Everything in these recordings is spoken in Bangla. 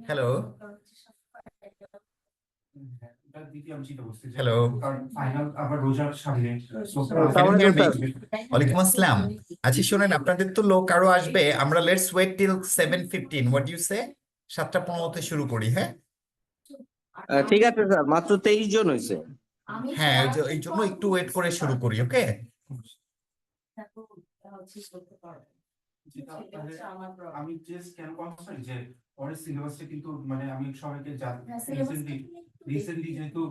হ্যালো। হ্যালো। ক্যান ইউ আসসালামু হিয়ার আলাইকুম মি? স্যার। ওয়ালাইকুম আসসালাম। আচ্ছা শোনেন, আপনাদের তো লোক আরো আসবে, আমরা let's wait till 7:15, what you say? 7:15 শুরু করি, হ্যাঁ? ঠিক আছে স্যার, মাত্র 23 জন হয়েছে। হ্যাঁ, এই জন্য একটু ওয়েট করে শুরু করি, ওকে? আমি জাস্ট কেন কনসার্ন যে পরের সিলেবাসটা কিন্তু মানে আমি সবাইকে রিসেন্টলি যেহেতু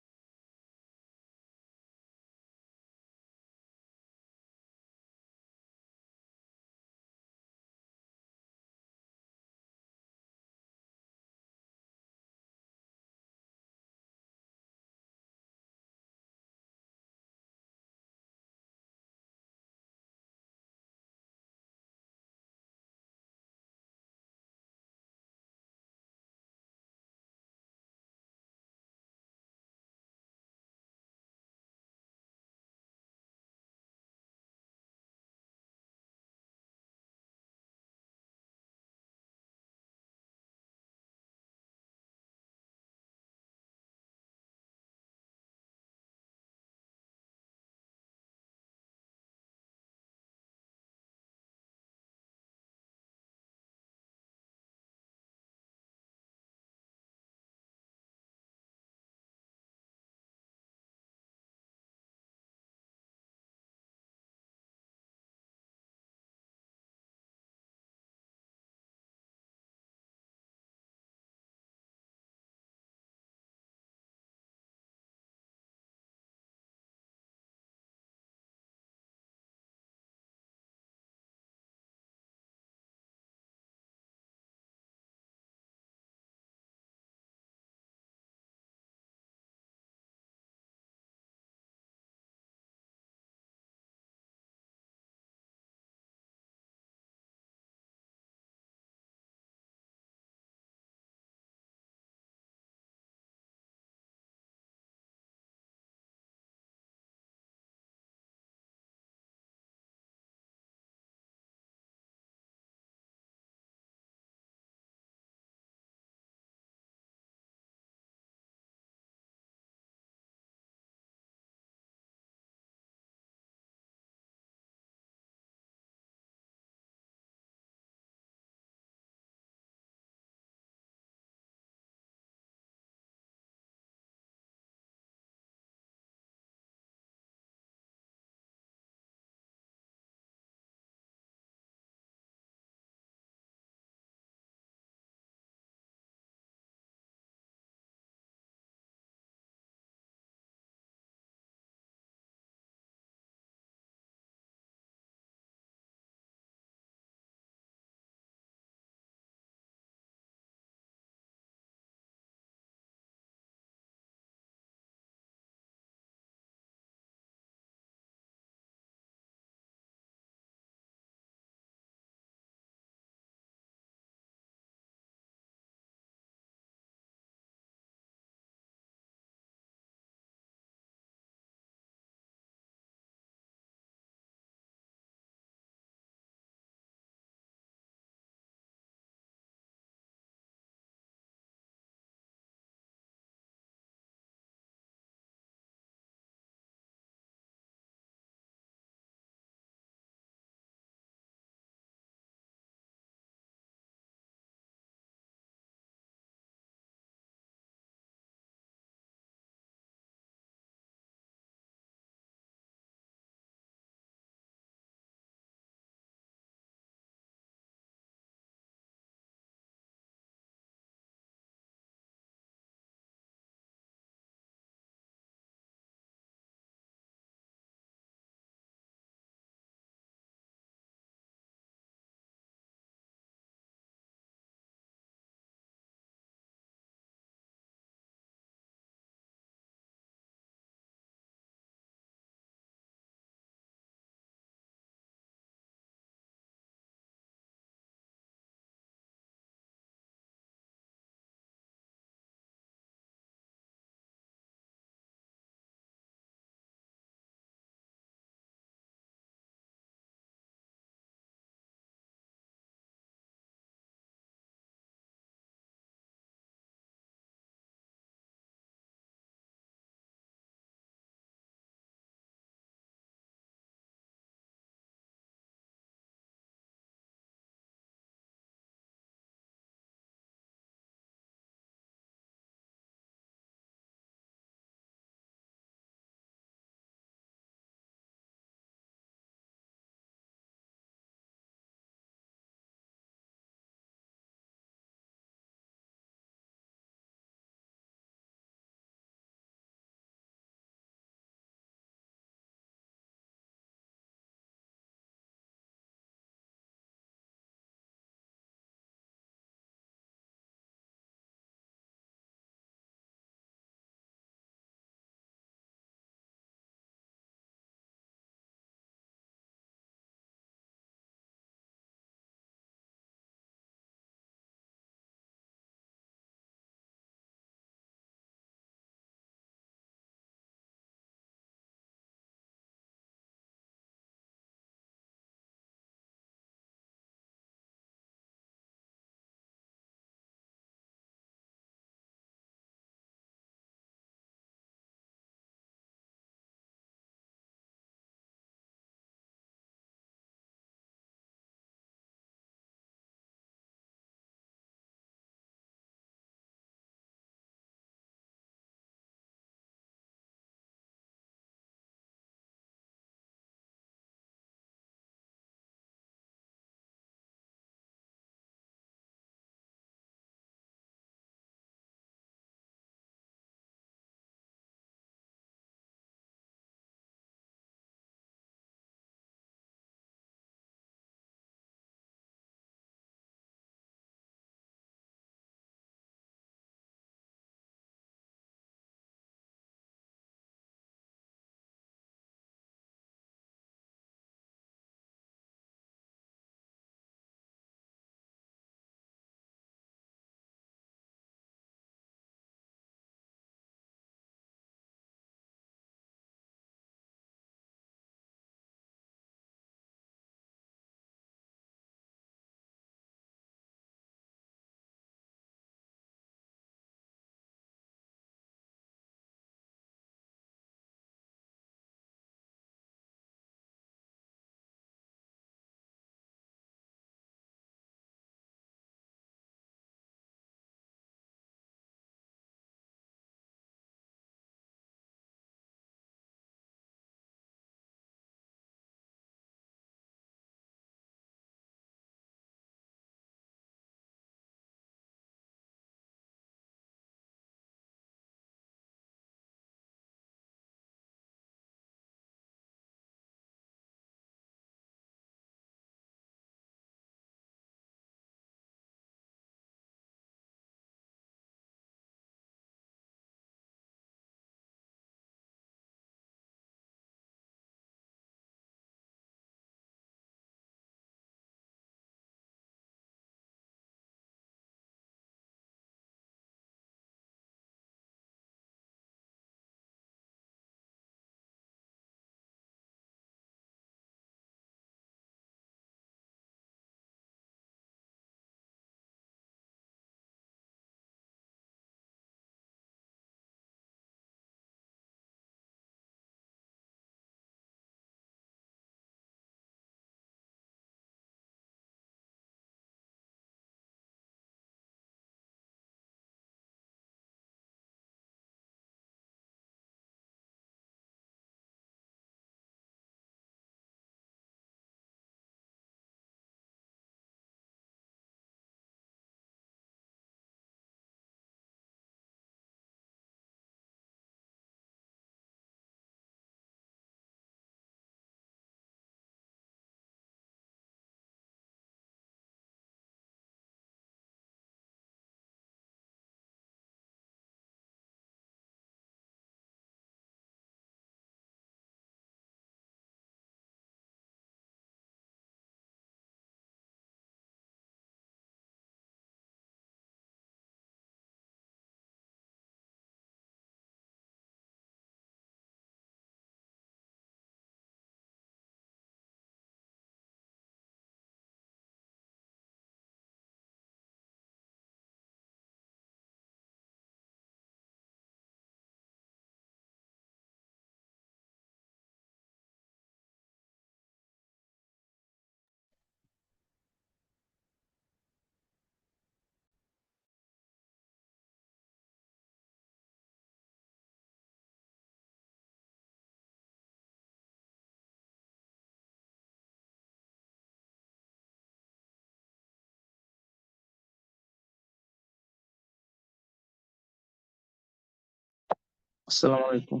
আসসালামু আলাইকুম।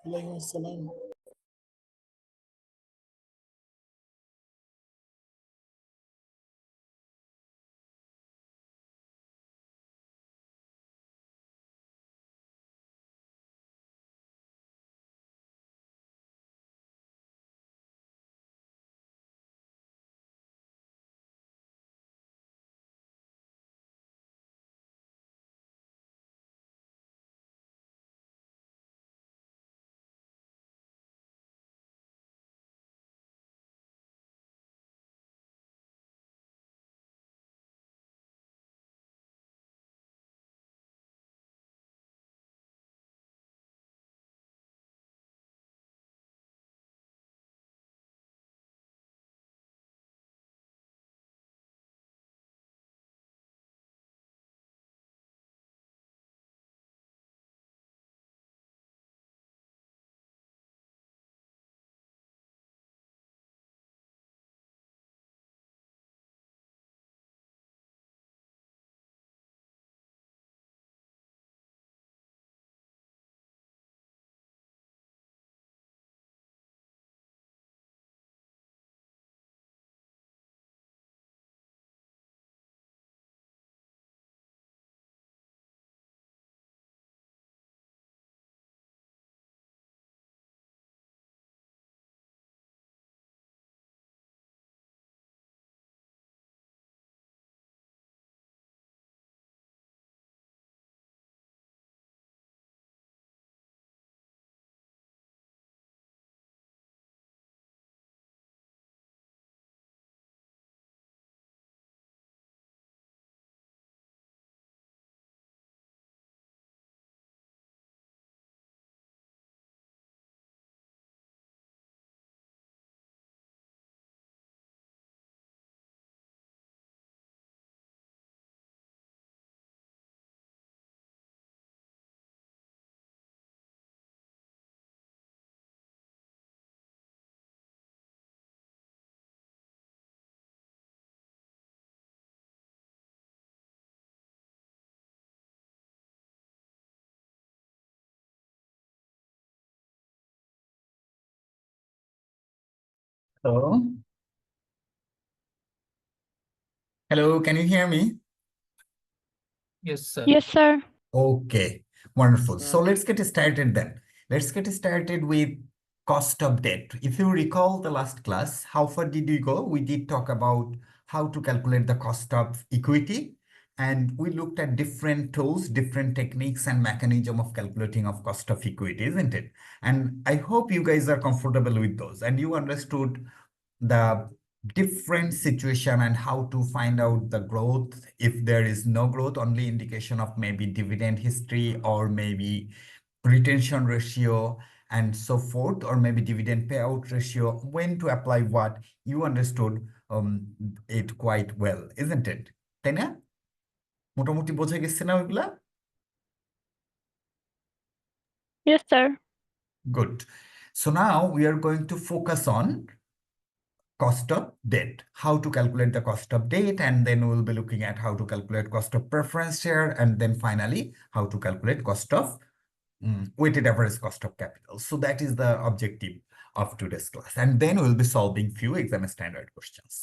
ওয়ালাইকুম আসসালাম। Hello. Hello, can you hear me? Yes, sir. Yes, sir. Okay, wonderful. So let's get started then. Let's get started with cost of debt. If you recall the last class, how far did we go? We did talk about how to calculate the cost of equity, and we looked at different tools, different techniques and mechanism of calculating of cost of equity, isn't it? And I hope you guys are comfortable with those and you understood the different situation and how to find out the growth. If there is no growth, only indication of maybe dividend history or maybe retention ratio and so forth, or maybe dividend payout ratio, when to apply what, you understood it quite well, isn't it? তাই না? মোটামুটি বোঝা গেছে না ওইগুলা? Yes, sir. Good. So now we are going to focus on cost of debt, how to calculate the cost of debt, and then we'll be looking at how to calculate cost of preference share, and then finally how to calculate cost of weighted average cost of capital. So that is the objective of today's class, and then we'll be solving few exam standard questions.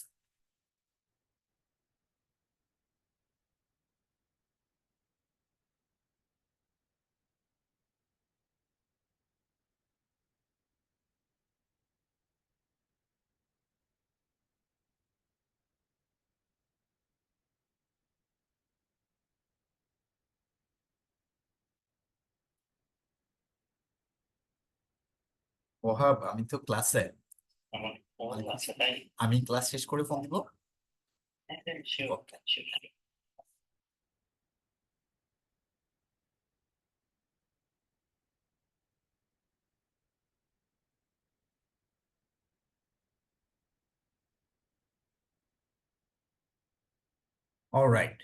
Wahab, আমি তো ক্লাসে। আমি ক্লাস শেষ করে ফোন দিব। Okay. All right.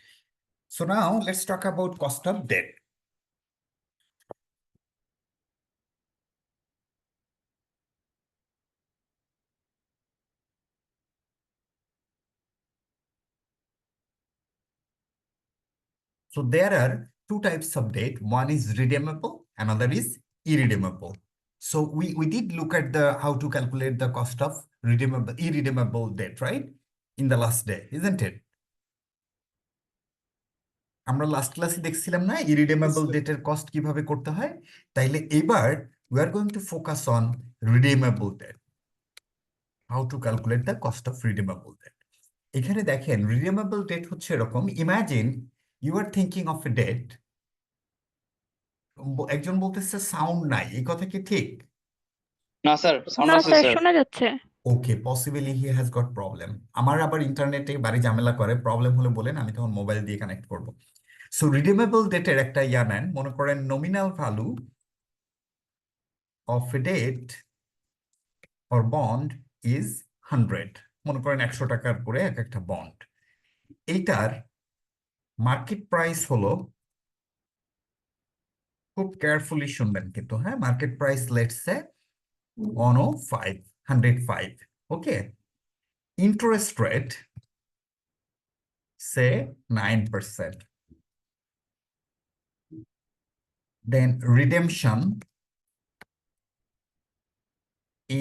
So now let's talk about cost of debt. So there are two types of debt. One is redeemable, another is irredeemable. So we did look at the how to calculate the cost of irredeemable debt, right? In the last day, isn't it? আমরা লাস্ট ক্লাসে দেখছিলাম না ইরিডেমেবল ডেটের কস্ট কিভাবে করতে হয়, তাইলে এবার we are going to focus on redeemable debt. How to calculate the cost of redeemable debt. এখানে দেখেন redeemable debt হচ্ছে এরকম, imagine you are thinking of a debt. একজন বলতেছে সাউন্ড নাই, এই কথা কি ঠিক? না স্যার, না স্যার, শোনা যাচ্ছে। Okay, possibly he has got problem. আমার আবার ইন্টারনেটে বাড়ি ঝামেলা করে, প্রবলেম হলে বলেন, আমি তখন মোবাইল দিয়ে কানেক্ট করব। সো রিডিমেবল ডেটের একটা ইয়া নেন, মনে করেন nominal value of a debt or bond is 100। মনে করেন 100 টাকার করে এক একটা বন্ড। এইটার মার্কেট প্রাইস হলো, খুব কেয়ারফুলি শুনবেন কিন্তু, হ্যাঁ, market price let's say 105, okay. Interest rate say 9%, then redemption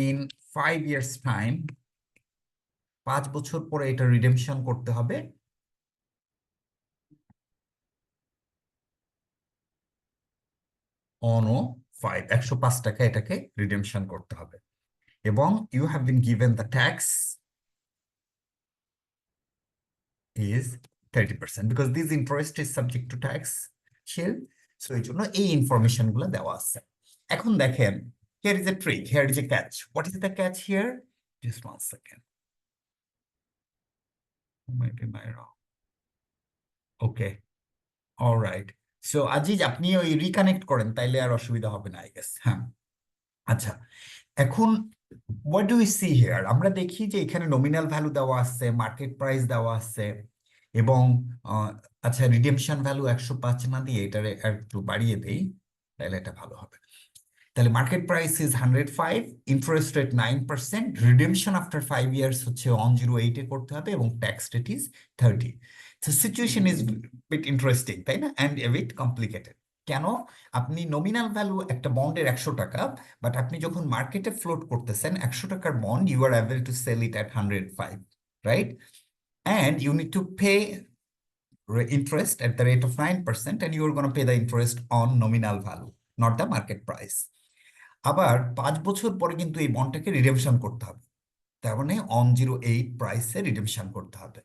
in 5 years time, 5 বছর পরে এটা রিডেমশন করতে হবে on 105 টাকা এটাকে রিডেমশন করতে হবে, এবং you have been given the tax is 30% because this interest is subject to tax shield. So এই জন্য এই ইনফরমেশন গুলো দেওয়া আছে। এখন দেখেন, here is a trick, here is a catch. What is the catch here? Just 1 second. Okay, all right. So Aziz, আপনি ওই রিকানেক্ট করেন, তাইলে আর অসুবিধা হবে না, আই গেস। হ্যাঁ, আচ্ছা। এখন what do we see here? আমরা দেখি যে এখানে নমিনাল ভ্যালু দেওয়া আছে, মার্কেট প্রাইস দেওয়া আছে, এবং আচ্ছা, রিডেমশন ভ্যালু 105 না দিয়ে এটারে একটু বাড়িয়ে দেই, তাহলে এটা ভালো হবে। তাহলে market price is 105, interest rate 9%, redemption after 5 years হচ্ছে 108 এ করতে হবে, এবং tax rate is 30। So situation is bit interesting, তাই না, অ্যান্ড এ বিট কমপ্লিকেটেড। কেন? আপনি নমিনাল ভ্যালু একটা বন্ডের 100 টাকা, বাট আপনি যখন মার্কেটে ফ্লোট করতেছেন 100 টাকার bond, you are able to sell it at 105, right? And you need to pay interest at the rate of 9%, and you are going to pay the interest on nominal value, not the market price. আবার 5 বছর পরে কিন্তু এই বন্ডটাকে রিডেমশন করতে হবে, তার মানে 108 প্রাইসে রিডেমশন করতে হবে।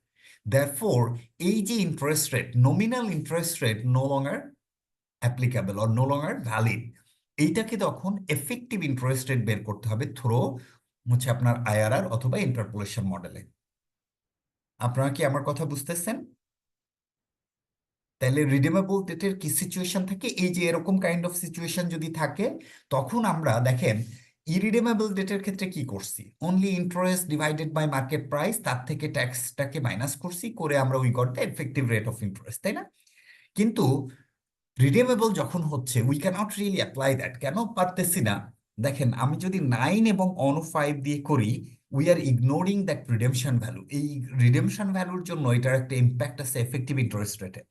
Therefore, এই যে interest rate, nominal interest rate no longer applicable or no longer valid. এইটাকে তখন এফেক্টিভ ইন্টারেস্ট রেট বের করতে হবে থ্রু হচ্ছে আপনার আইআরআর অথবা ইন্টারপোলেশন মডেলে। আপনারা কি আমার কথা বুঝতেছেন? তাহলে রিডিমেবল ডেটের কি সিচুয়েশন থাকে, এই যে এরকম কাইন্ড অফ সিচুয়েশন যদি থাকে, তখন আমরা দেখেন ইরিডিমেবল ডেটের ক্ষেত্রে কি করছি, only interest divided by market price, তার থেকে ট্যাক্সটাকে মাইনাস করছি, করে আমরা we got the effective rate of interest, তাই না? কিন্তু রিডিমেবল যখন হচ্ছে, we can't really apply that. কেন পারতেছি না? দেখেন, আমি যদি 9 এবং 105 দিয়ে করি, we are ignoring that redemption value. এই রিডেমশন ভ্যালুর জন্য এটার একটা ইম্প্যাক্ট আছে এফেক্টিভ ইন্টারেস্ট রেটে।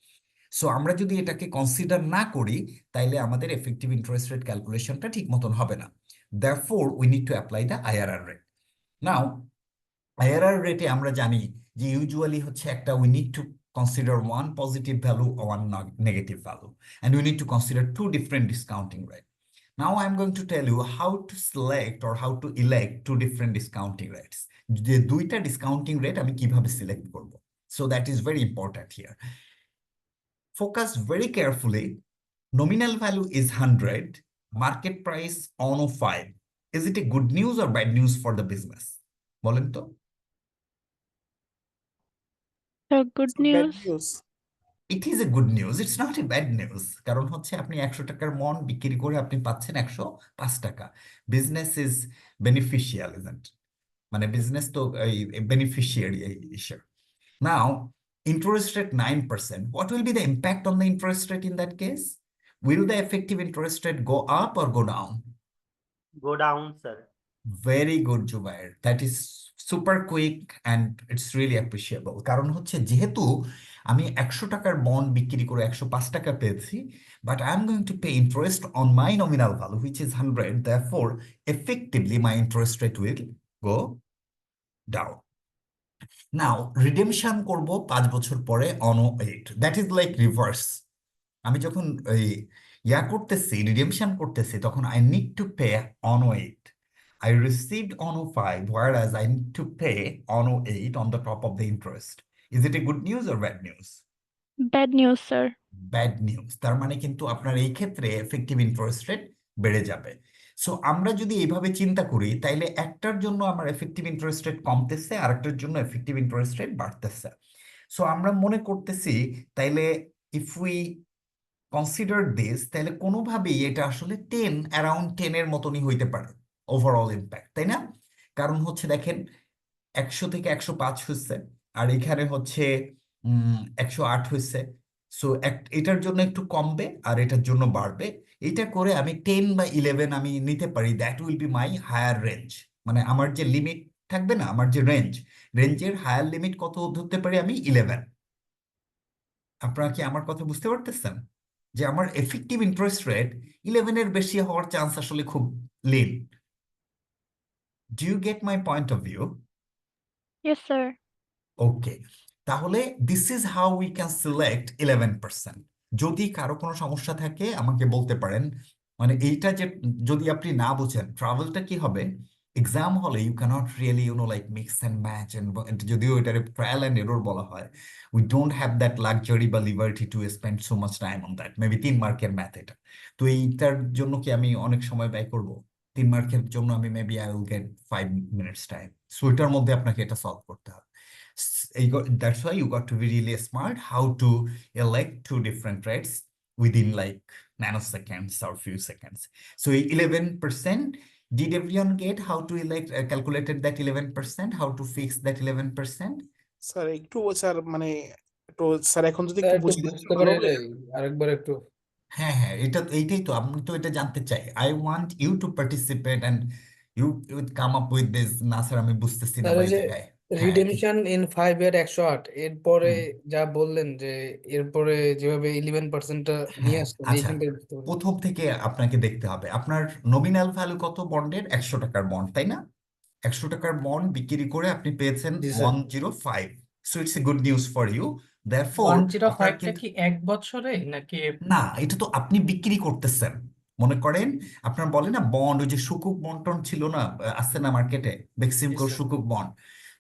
সো আমরা যদি এটাকে কনসিডার না করি, তাইলে আমাদের এফেক্টিভ ইন্টারেস্ট রেট ক্যালকুলেশনটা ঠিক মতন হবে না। Therefore, we need to apply the IRR rate. Now, IRR রেটে আমরা জানি যে ইউজুয়ালি হচ্ছে একটা, we need to consider one positive value or one negative value, and we need to consider two different discounting rates. Now I'm going to tell you how to select or how to elect two different discounting rates. যে দুইটা ডিসকাউন্টিং রেট আমি কিভাবে সিলেক্ট করব, so that is very important here. Focus very carefully. Nominal value is 100, market price 105. Is it a good news or bad news for the business? বলেন তো? So good Bad news. news. It is a good news. It's not a bad news. কারণ হচ্ছে আপনি 100 টাকার মন বিক্রি করে আপনি পাচ্ছেন 105 টাকা। Business is beneficial, isn't it? মানে বিজনেস তো beneficiary issue. Now, interest rate 9%. What will be the impact on the interest rate in that case? Will the effective interest rate go up or go down? Go down, sir. Very good, Jubair. That is super quick and it's really appreciable. কারণ হচ্ছে যেহেতু আমি 100 টাকার বন্ড বিক্রি করে 105 টাকা পেয়েছি, but I am going to pay interest on my nominal value which is 100, therefore effectively my interest rate will go down. Now redemption করব 5 বছর পরে on 8, that is like reverse. আমি যখন ওই করতেছি, রিডেমশন করতেছি, তখন I need to pay on 8. I received on 5, whereas I need to pay on 8 on the top of the interest. Is it a good news or bad news? Bad news sir. Bad news. তার মানে কিন্তু আপনার এই ক্ষেত্রে এফেক্টিভ ইন্টারেস্ট রেট বেড়ে যাবে। সো আমরা যদি এইভাবে চিন্তা করি, তাইলে একটার জন্য আমার এফেক্টিভ ইন্টারেস্ট রেট কমতেছে, আরেকটার জন্য এফেক্টিভ ইন্টারেস্ট রেট বাড়তেছে। সো আমরা মনে করতেছি তাইলে ইফ উই কনসিডার দিস, তাহলে কোনোভাবেই এটা আসলে অ্যারাউন্ড 10-এর মতনই হইতে পারে ওভারঅল ইম্প্যাক্ট, তাই না? কারণ হচ্ছে দেখেন 100 থেকে 105 হচ্ছে, আর এখানে হচ্ছে 108 হচ্ছে। সো এটার জন্য একটু কমবে আর এটার জন্য বাড়বে। এটা করে আমি 10 বা 11 আমি নিতে পারি, that will be my higher range. মানে আমার যে লিমিট থাকবে না, আমার যে রেঞ্জের হায়ার লিমিট কত ধরতে পারি আমি? 11। আপনারা কি আমার কথা বুঝতে পারতেছেন যে আমার এফেক্টিভ ইন্টারেস্ট রেট 11-এর বেশি হওয়ার চান্স আসলে খুব লিন? Do you get my point of view? Yes sir. Okay, তাহলে this is how we can select 11%। যদি কারো কোনো সমস্যা থাকে আমাকে বলতে পারেন। মানে এইটা যে যদি আপনি না বুঝেন ট্রাভেলটা কি হবে, এক্সাম হলে you cannot really like mix and match, যদিও এটার ট্রায়াল অ্যান্ড এরর বলা হয়, we don't have that luxury বা liberty to spend so much time on that. Maybe 3 মার্কের ম্যাথ এটা, তো এইটার জন্য কি আমি অনেক সময় ব্যয় করব? 3 মার্কের জন্য আমি maybe I will get 5 minutes time. So এটার মধ্যে আপনাকে এটা সলভ করতে হবে। That's why you got to be really smart how to elect two different rates within like nanoseconds or few seconds. So 11%, did everyone get how to elect calculated that 11%, how to fix that 11%? Sir একটু স্যার মানে একটু স্যার এখন যদি স্যার একটু একটু বুঝতে বুঝতে ভালো পারি হলে। আরেকবার একটু। হ্যাঁ হ্যাঁ, এইটাই তো আমি তো এটা জানতে চাই। I want you to participate and you will come up with this. না স্যার আমি বুঝতেছি না স্যার বা ওই এই যে জায়গায়। হ্যাঁ রিডেমশন ইন 5 এর 108 এরপরে হুম, যা বললেন যে এরপরে যেভাবে 11%টা নিয়ে হ্যাঁ আসলেন আচ্ছা, এইখানটাই বুঝতে পারি। প্রথম থেকে আপনাকে দেখতে হবে আপনার নমিনাল ভ্যালু কত বন্ডের? 100 টাকার বন্ড, তাই না? 100 টাকার বন্ড বিক্রি করে আপনি পেয়েছেন জি sir. 105। So it's a good news for you. Therefore আপনার 105টা কিন্তু কি এক বছরে নাকি? না, এটা তো আপনি বিক্রি করতেছেন। মনে করেন আপনার বলে না বন্ড, ওই যে সুকুক বন্টন ছিল না, আছে না মার্কেটে, বেক্সিমকোর স্যার সুকুক বন্ড।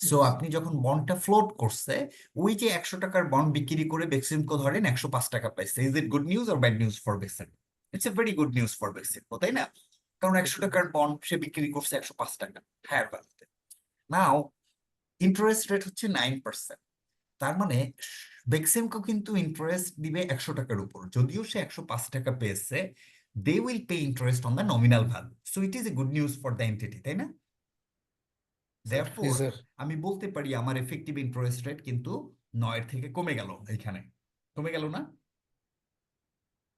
সো আপনি যখন বন্ডটা ফ্লোট করছে, ওই যে 100 টাকার বন্ড বিক্রি করে বেক্সিমকো ধরেন 105 টাকা পাইছে। Is it good news or bad news for Beximco? It's a very good news for Beximco, তাই না? কারণ 100 টাকার বন্ড সে বিক্রি করছে 105 টাকা হায়ার ভ্যালুতে। নাও ইন্টারেস্ট রেট হচ্ছে 9%। তার মানে বেক্সিমকো কিন্তু ইন্টারেস্ট দিবে 100 টাকার উপর, যদিও সে 105 টাকা পেয়েছে। They will pay interest on the nominal value. So it is a good news for the entity, তাই না? জি দেয়ারফোর স্যার। আমি বলতে পারি আমার এফেক্টিভ ইন্টারেস্ট রেট কিন্তু 9-এর থেকে কমে গেল, এখানে কমে গেল না?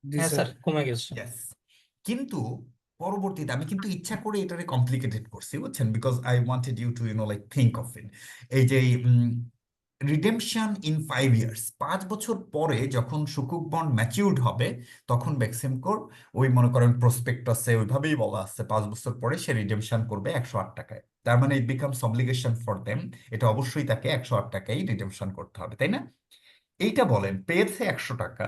জি হ্যাঁ স্যার। স্যার, কমে গেছে। ইয়েস। কিন্তু পরবর্তীতে আমি কিন্তু ইচ্ছা করে এটারে কমপ্লিকেটেড করছি, বুঝছেন, because I wanted you to like think of it. এই যে রিডেমশন ইন 5 ইয়ার্স, 5 বছর পরে যখন সুকুক বন্ড ম্যাচিউরড হবে, তখন বেক্সিমকোর ওই মনে করেন প্রসপেক্টাসে ওইভাবেই বলা আছে 5 বছর পরে সে রিডেমশন করবে 108 টাকায়। তার মানে it becomes obligation for them, এটা অবশ্যই তাকে 108 টাকাই রিডেমশন করতে হবে, তাই না? এইটা বলেন, পেয়েছে 100 টাকা,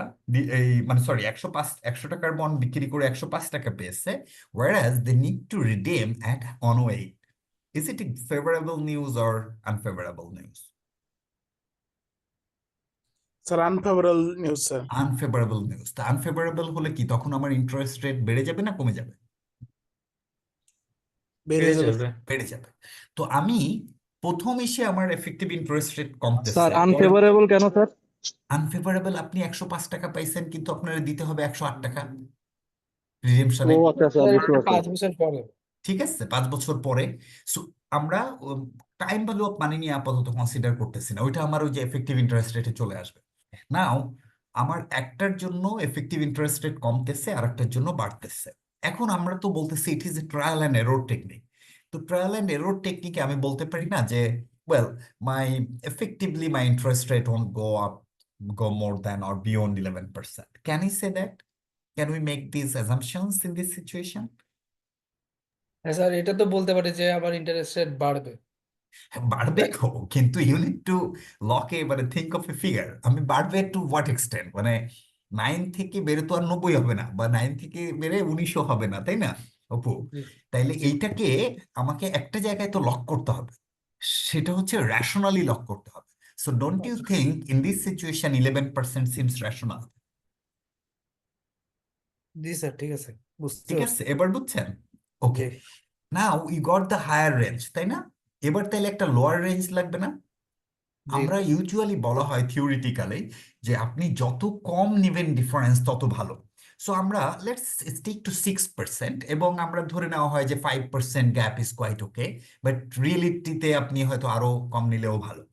এই মানে সরি 100 টাকার বন্ড বিক্রি করে 105 টাকা পেয়েছে, whereas they need to redeem at 108. Is it a favorable news or unfavorable news? Sir unfavourable news sir. Unfavourable news. তা আনফেভারেবল হলে কি তখন আমার ইন্টারেস্ট রেট বেড়ে যাবে না কমে যাবে? বেড়ে বেড়ে যাবে। যাবে। বেড়ে যাবে। তো আমি প্রথম এসে আমার এফেক্টিভ ইন্টারেস্ট রেট কমতেছে, স্যার আনফেভারেবল কেন স্যার? আনফেভারেবল আপনি 105 টাকা পাইছেন কিন্তু আপনার দিতে হবে 108 টাকা ও রিডেমশনে। আচ্ছা স্যার, স্যার বুঝতে এটা পারছি। 5 বছর পরে। ঠিক আছে, 5 বছর পরে। So, আমরা টাইম ভ্যালু অফ মানি নিয়ে আপাতত কনসিডার করতেছি না, ওইটা আমার ওই যে এফেক্টিভ ইন্টারেস্ট রেটে চলে আসবে। নাও আমার একটার জন্য এফেক্টিভ ইন্টারেস্ট রেট কমতেছে আর একটার জন্য বাড়তেছে। এখন আমরা তো বলতেছি ইট is A trial and error technique. তো ট্রায়াল এন্ড এরর টেকনিকে আমি বলতে পারি না যে well my interest rate won't go more than or beyond 11%. Can I say that? Can we make these assumptions in this situation? হ্যাঁ স্যার, এটা তো বলতে পারি যে আমার ইন্টারেস্ট রেট বাড়বে। হ্যাঁ, বাড়বে তো, কিন্তু ইউ নিড টু লকে মানে থিঙ্ক অফ এ ফিগার। আমি বাড়বে টু হোয়াট এক্সটেন্ট, মানে 9 থেকে বেড়ে তো আর 90 হবে না, বা 9 থেকে বেড়ে 1900 হবে না, তাই না অপু? জি তাইলে জি এইটাকে আমাকে একটা জায়গায় তো লক করতে হবে, সেটা হচ্ছে রেশনালি লক করতে হবে। So don't you think in this situation 11% seems rational? জি স্যার, ঠিক আছে, বুঝতে ঠিক পারছি। আছে, এবার বুঝছেন? জি okay, now you got the higher range, তাই না? এবার তাইলে একটা লোয়ার রেঞ্জ লাগবে না? জি আমরা ইউজুয়ালি বলা হয় থিওরিটিক্যালি যে আপনি যত কম নিবেন ডিফারেন্স তত ভালো। সো আমরা লেটস স্টিক টু 6%, এবং আমরা ধরে নেওয়া হয় যে 5% gap is quite okay, but রিয়েলিটিতে আপনি হয়তো আরো কম নিলেও ভালো।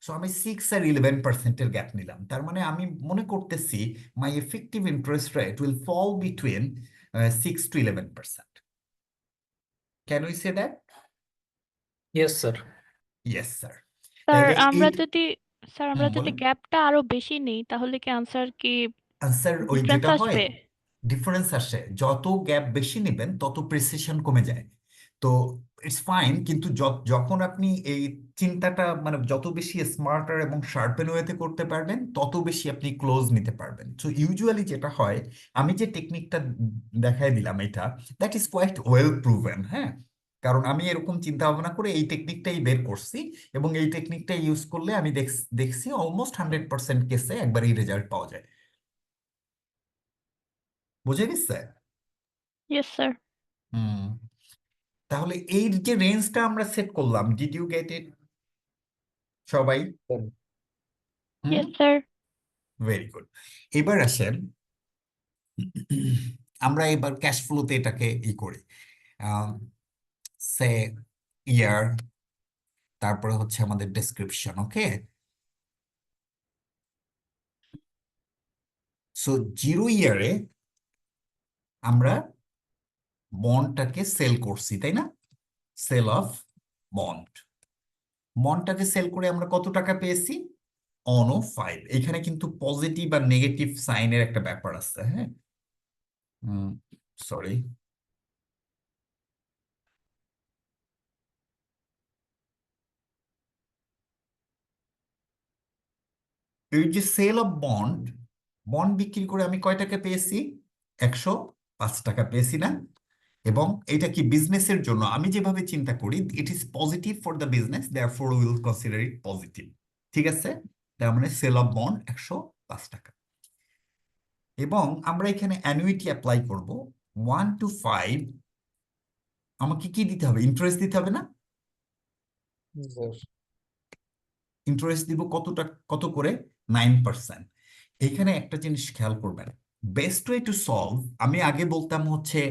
সো আমি 6 আর 11%-এর গ্যাপ নিলাম, তার মানে আমি মনে করতেছি my effective interest rate will fall between 6 to 11%. Can we say that? Yes sir. Yes sir. Sir তাইলে এই আমরা যদি বলেন। গ্যাপটা আরো বেশি নেই তাহলে কি আনসার কি আনসার ওই ডিফারেন্স যেটা হয়, আসবে? ডিফারেন্স আসে, যত গ্যাপ বেশি নেবেন তত প্রিসিশন কমে যায়। তো ইটস ফাইন, কিন্তু যখন আপনি এই চিন্তাটা মানে যত বেশি স্মার্টার এবং শার্পেন ওয়েতে করতে পারবেন তত বেশি আপনি ক্লোজ নিতে পারবেন। সো ইউজুয়ালি যেটা হয়, আমি যে টেকনিকটা দেখাই দিলাম এটা, that is quite well proven. হ্যাঁ, কারণ আমি এরকম চিন্তা ভাবনা করে এই টেকনিকটাই বের করছি, এবং এই টেকনিকটা ইউজ করলে আমি দেখছি অলমোস্ট 100% কেসে একবারই রেজাল্ট পাওয়া যায়। বুঝে গেছে? Yes sir. হুম। তাহলে এই যে রেঞ্জটা আমরা সেট করলাম, ডিড ইউ গেট ইট সবাই? হুম, ইয়েস স্যার। Very good. এবার আসেন, আমরা এবার ক্যাশ ফ্লোতে এটাকে করি, সে ইয়ার, তারপরে হচ্ছে আমাদের ডেসক্রিপশন। ওকে, সো 0 ইয়ারে আমরা বন্ডটাকে সেল করছি, তাই না? সেল অফ বন্ড, বন্ডটাকে সেল করে আমরা কত টাকা পেয়েছি? অন 5। এখানে কিন্তু পজিটিভ আর নেগেটিভ সাইনের একটা ব্যাপার আছে। হ্যাঁ, সরি, এই যে সেল অফ বন্ড, বন্ড বিক্রি করে আমি কয় টাকা পেয়েছি? 105 টাকা পেয়েছি না? এবং এটা কি বিজনেসের জন্য আমি যেভাবে চিন্তা করি, it is positive for the business, therefore will consider it positive. ঠিক আছে, তার মানে সেল অফ বন্ড 105 টাকা। এবং আমরা এখানে অ্যানুইটি অ্যাপ্লাই করব 1 to 5। আমাকে কি দিতে হবে? ইন্টারেস্ট দিতে হবে না? স্যার। ইন্টারেস্ট দিব কত করে? 9%। এখানে একটা জিনিস খেয়াল করবেন, বেস্ট ওয়ে টু সলভ, আমি আগে বলতাম হচ্ছে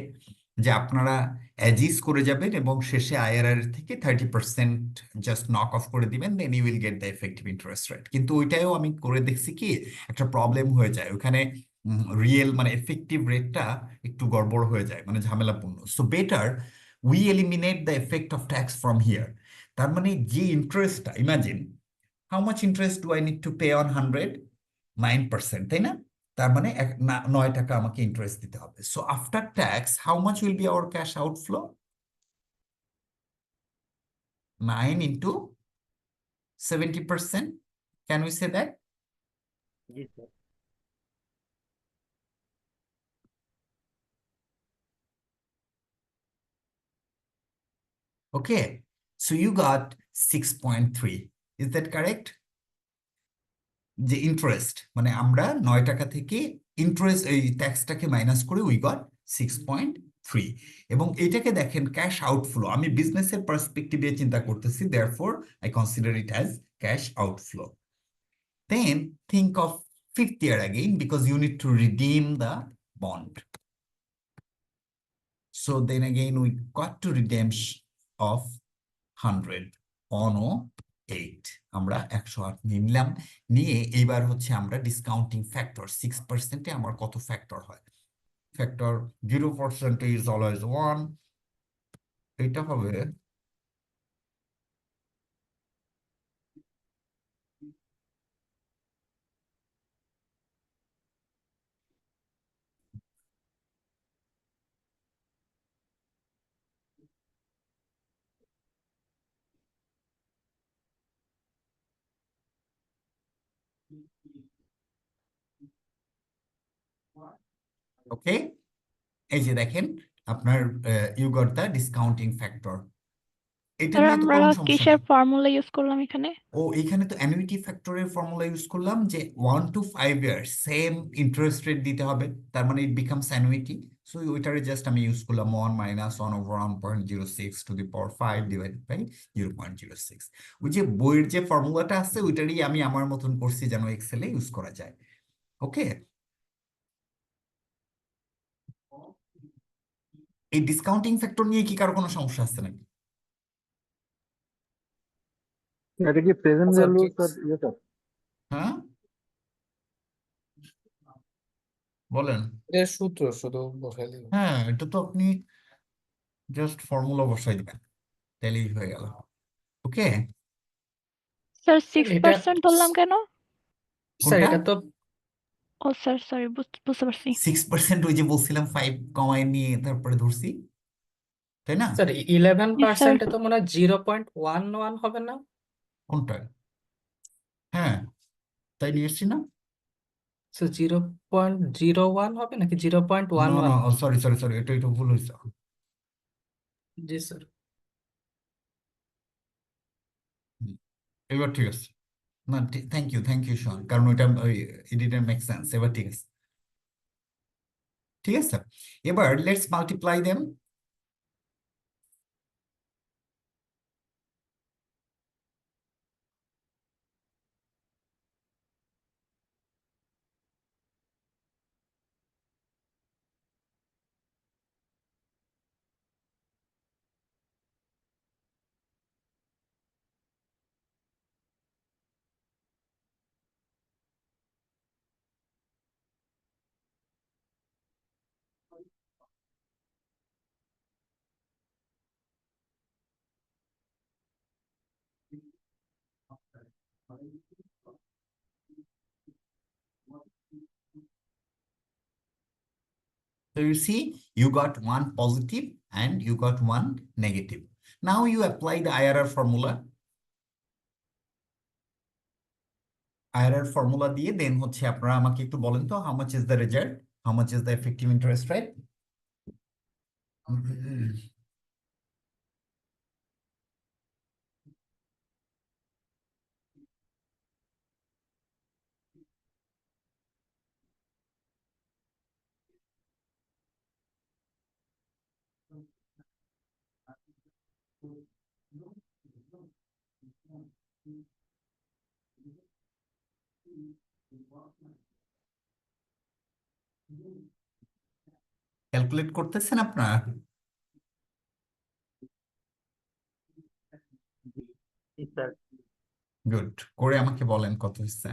যে আপনারা অ্যাজিস করে যাবেন এবং শেষে আইআরআর থেকে 30% জাস্ট নক অফ করে দিবেন, then you will get the effective interest rate. কিন্তু ওইটাও আমি করে দেখছি কি একটা প্রবলেম হয়ে যায় ওখানে, রিয়েল মানে এফেক্টিভ রেটটা একটু গড়বড় হয়ে যায়, মানে ঝামেলাপূর্ণ। So better we eliminate the effect of tax from here. তার মানে যে ইন্টারেস্টটা, imagine how much interest do I need to pay on 100? 9%, তাই না? তার মানে 9 টাকা আমাকে ইন্টারেস্ট দিতে হবে। So after tax how much will be hour cash outflow? 9 into 70%. Can we say that? G sir. Okay, so you got 6.3. Is that correct? যে ইন্টারেস্ট মানে আমরা 9 টাকা থেকে ইন্টারেস্ট এই ট্যাক্সটাকে মাইনাস করে উই গট 6.3। এবং এটাকে দেখেন ক্যাশ আউটফ্লো, আমি বিজনেসের পার্সপেক্টিভে চিন্তা করতেছি, therefore I consider it as cash outflow. Then think of 5th year again because you need to redeem the bond. So then again we got to redemption of 100 on 8। আমরা 108 নিলাম, নিয়ে এইবার হচ্ছে আমরা ডিসকাউন্টিং ফ্যাক্টর 6%-এ আমার কত ফ্যাক্টর হয়? ফ্যাক্টর 0% ইজ অলওয়েজ 1, এটা হবে ওকে, এই যে দেখেন আপনার you got the discounting factor. এটা স্যার নিয়ে তো আমরা কোনো সমস্যা কিসের নেই। ফর্মুলা ইউজ করলাম এখানে? ও এখানে তো অ্যানুইটি ফ্যাক্টরের ফর্মুলা ইউজ করলাম যে 1 to 5 years same interest rate দিতে হবে, তার মানে ইট বিকামস অ্যানুইটি। সো ওইটারে জাস্ট আমি ইউজ করলাম 1 minus 1/1.06 to the power 5 divided by 0.06। ওই যে বইয়ের যে ফর্মুলাটা আছে ওইটারই আমি আমার মতন করছি যেন এক্সেলে ইউজ করা যায়। ওকে, এই ডিসকাউন্টিং ফ্যাক্টর নিয়ে কি কারো কোনো সমস্যা আছে নাকি? এটা কি প্রেজেন্ট স্যার ভ্যালু কি স্যার এটা? হ্যাঁ বলেন। এর সূত্র শুধু বসাই দিবেন। হ্যাঁ এটা তো আপনি জাস্ট ফর্মুলা বসাই দিবেন, তাহলেই হয়ে গেল। ওকে, স্যার এটা 6% ধরলাম কেন? স্যার কোনটা? এটা তো ও স্যার সরি, বুঝতে পারছি। 6% ওই যে বলছিলাম 5 কমায় নিয়ে তারপরে ধরছি, তাই না? Sir Yes, sir. 11% তো মনে হয় 0.11 হবে না? কোনটা? হ্যাঁ তাই নিয়ে এসছি না। স্যার 0.01 হবে নাকি 0.11? না সরি সরি সরি, এটা এটা ভুল হয়েছে। জি স্যার। হুম, এবার ঠিক আছে। না থ্যাংক ইউ শোন, কারণ ওইটা ইট ডিডন্ট মেক সেন্স। এবার ঠিক আছে, ঠিক আছে। এবার let's multiply them. So you see, you got one positive and you got one negative. Now you apply the IRR formula. IRR formula দিয়ে দেন হচ্ছে আপনারা আমাকে একটু বলেন তো, how much is the result? How much is the effective interest rate? Calculate করতেছেন আপনারা? গুড, করে আমাকে বলেন কত হচ্ছে।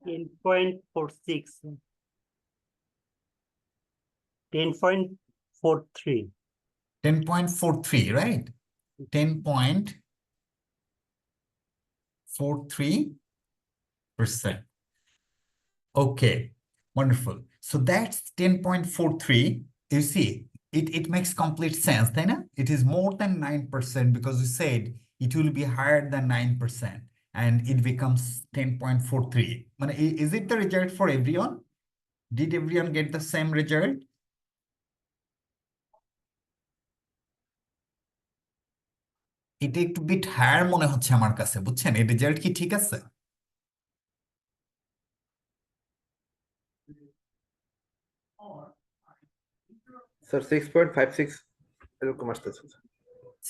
Ten point 10.43. 10.43, right? 10.43%. Okay, wonderful. So that's 10.43. You see, it makes complete sense, তাই না? It is more than 9% because you said it will be higher than 9% and it becomes 10.43. মানে is it the result for everyone? Did everyone get the same result? এটা একটু বিট হায়ার মনে হচ্ছে আমার কাছে, বুঝছেন? এই রেজাল্ট কি ঠিক আছে? স্যার 6.56 এরকম আসতেছে।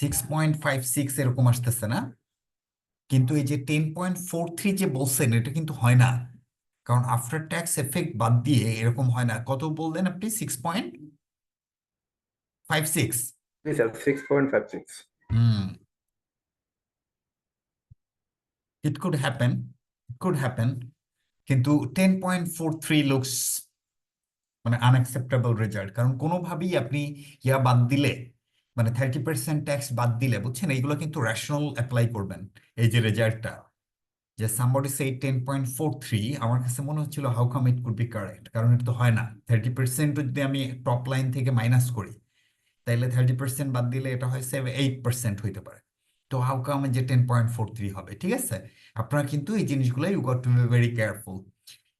6.56 এরকম আসতেছে না, কিন্তু এই যে 10.43 যে বলছেন এটা কিন্তু হয় না, কারণ আফটার ট্যাক্স এফেক্ট বাদ দিয়ে এরকম হয় না। কত বললেন আপনি? 6.56? জি sir 6.56 hmm, it could happen, it could happen, কিন্তু 10.43 লুকস মানে আনএক্সেপ্টেবল রেজাল্ট। কারণ কোনোভাবেই আপনি ইয়া বাদ দিলে, মানে 30% ট্যাক্স বাদ দিলে, বুঝছেন, এইগুলো কিন্তু রেশনাল অ্যাপ্লাই করবেন। এই যে রেজাল্টটা, যে somebody said 10.43, আমার কাছে মনে হচ্ছিল how come it could be correct, কারণ এটা তো হয় না। 30% যদি আমি টপ লাইন থেকে মাইনাস করি, তাইলে 30% বাদ দিলে এটা হয় 8% হইতে পারে। তো হাউ কাম যে 10.43 হবে? ঠিক আছে, আপনারা কিন্তু এই জিনিসগুলো you got to be very careful.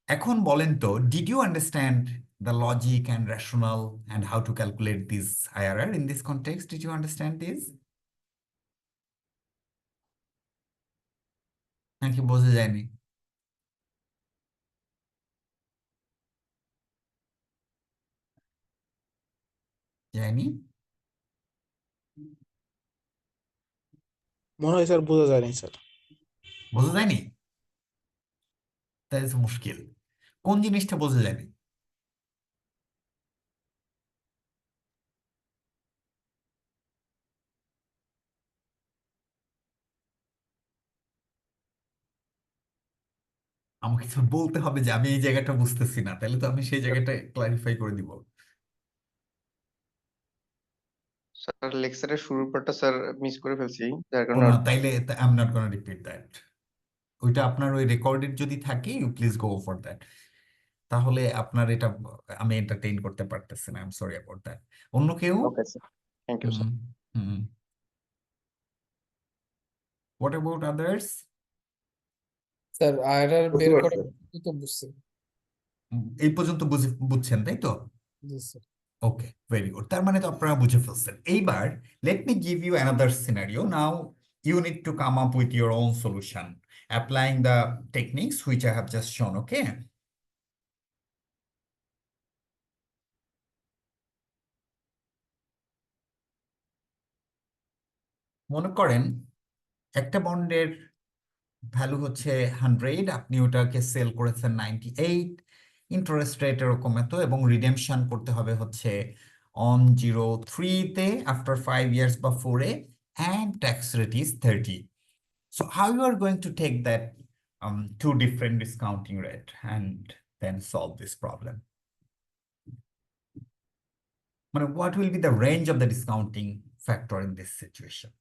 এখন বলেন তো, did you understand the logic and rational and how to calculate this IRR in this context? Did you understand this, নাকি বোঝা যায়নি? যায়নি? মনে হয় স্যার বোঝা যায়নি স্যার। বোঝা যায়নি? দ্যাট ইজ মুশকিল। কোন জিনিসটা বোঝা যায়নি? আমাকে তো বলতে হবে যে আমি এই জায়গাটা বুঝতেছি না, তাহলে তো আমি সেই জায়গাটা ক্লারিফাই করে দিব। স্যার লেকচারের শুরুর পার্টটা স্যার মিস করে ফেলছি, যার ও কারণে না, তাইলে I am not gonna repeat that. ওইটা আপনার ওই রেকর্ডেড যদি থাকে, you please go for that. তাহলে আপনার এটা আমি এন্টারটেইন করতে পারতেছি না, I am sorry about that. অন্য কেউ? Okay sir, thank you sir. Hmm hmm. What about others? Sir IRR বুঝতে বের করে পারছি তো বুঝছি। এই পর্যন্ত বুঝছেন তাই তো? জি স্যার। Okay, very good. তার মানে তো আপনারা বুঝে ফেলছেন। এইবার let me give you another scenario. Now you need to come up with your own solution applying the techniques which I have just shown. Okay, মনে করেন একটা বন্ডের ভ্যালু হচ্ছে 100, আপনি ওটাকে সেল করেছেন 98, ইন্টারেস্ট রেট এরকম এত, এবং রিডেমশন করতে হবে হচ্ছে অন 03-তে আফটার 5 ইয়ার্স বা 4-এ, and tax rate is 30. So how you are going to take that two different discounting rate and then solve this problem? What will be the range of the discounting factor in this situation?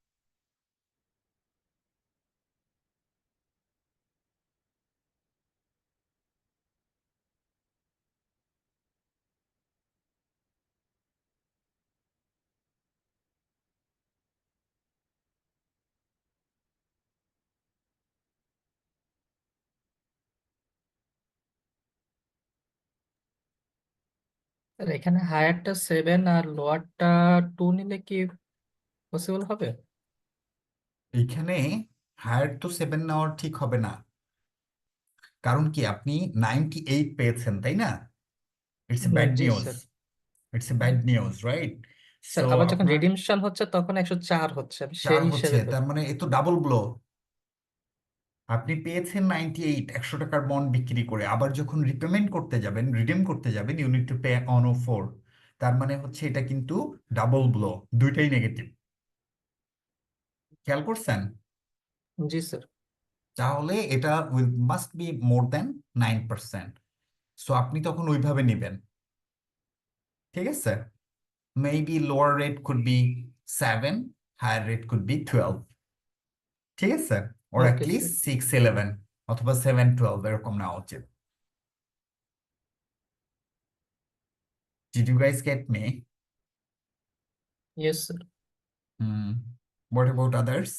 Sir এখানে হায়ারটা 7 আর লোয়ারটা 2 নিলে কি পসিবল হবে? এইখানে হায়ার তো 7 নেওয়ার ঠিক হবে না, কারণ কি আপনি 98 পেয়েছেন তাই না? It's a bad G news, sir. It's a bad news, right? So sir আবার যখন আপনার রিডিমশন হচ্ছে তখন 104 হচ্ছে, আমি 4 সেই হচ্ছে, হিসেবে তার মানে এ তো ডাবল ব্লো। আপনি পেয়েছেন 98 100 টাকার বন্ড বিক্রি করে, আবার যখন রিপেমেন্ট করতে যাবেন, রিডিম করতে যাবেন, you need to pay on ও 4। তার মানে হচ্ছে এটা কিন্তু ডাবল ব্লো, দুইটাই নেগেটিভ। খেয়াল করছেন? জি স্যার। তাহলে এটা must be more than 9%। So আপনি তখন ওইভাবে নেবেন, ঠিক আছে? Maybe lower rate could be 7, higher rate could be 12, ঠিক আছে? ওর ওকে অ্যাটলিস্ট স্যার। 6-11 অথবা 7-12 এরকম নেওয়া উচিত। Did you guys get me? Yes sir. Hmm. What about others?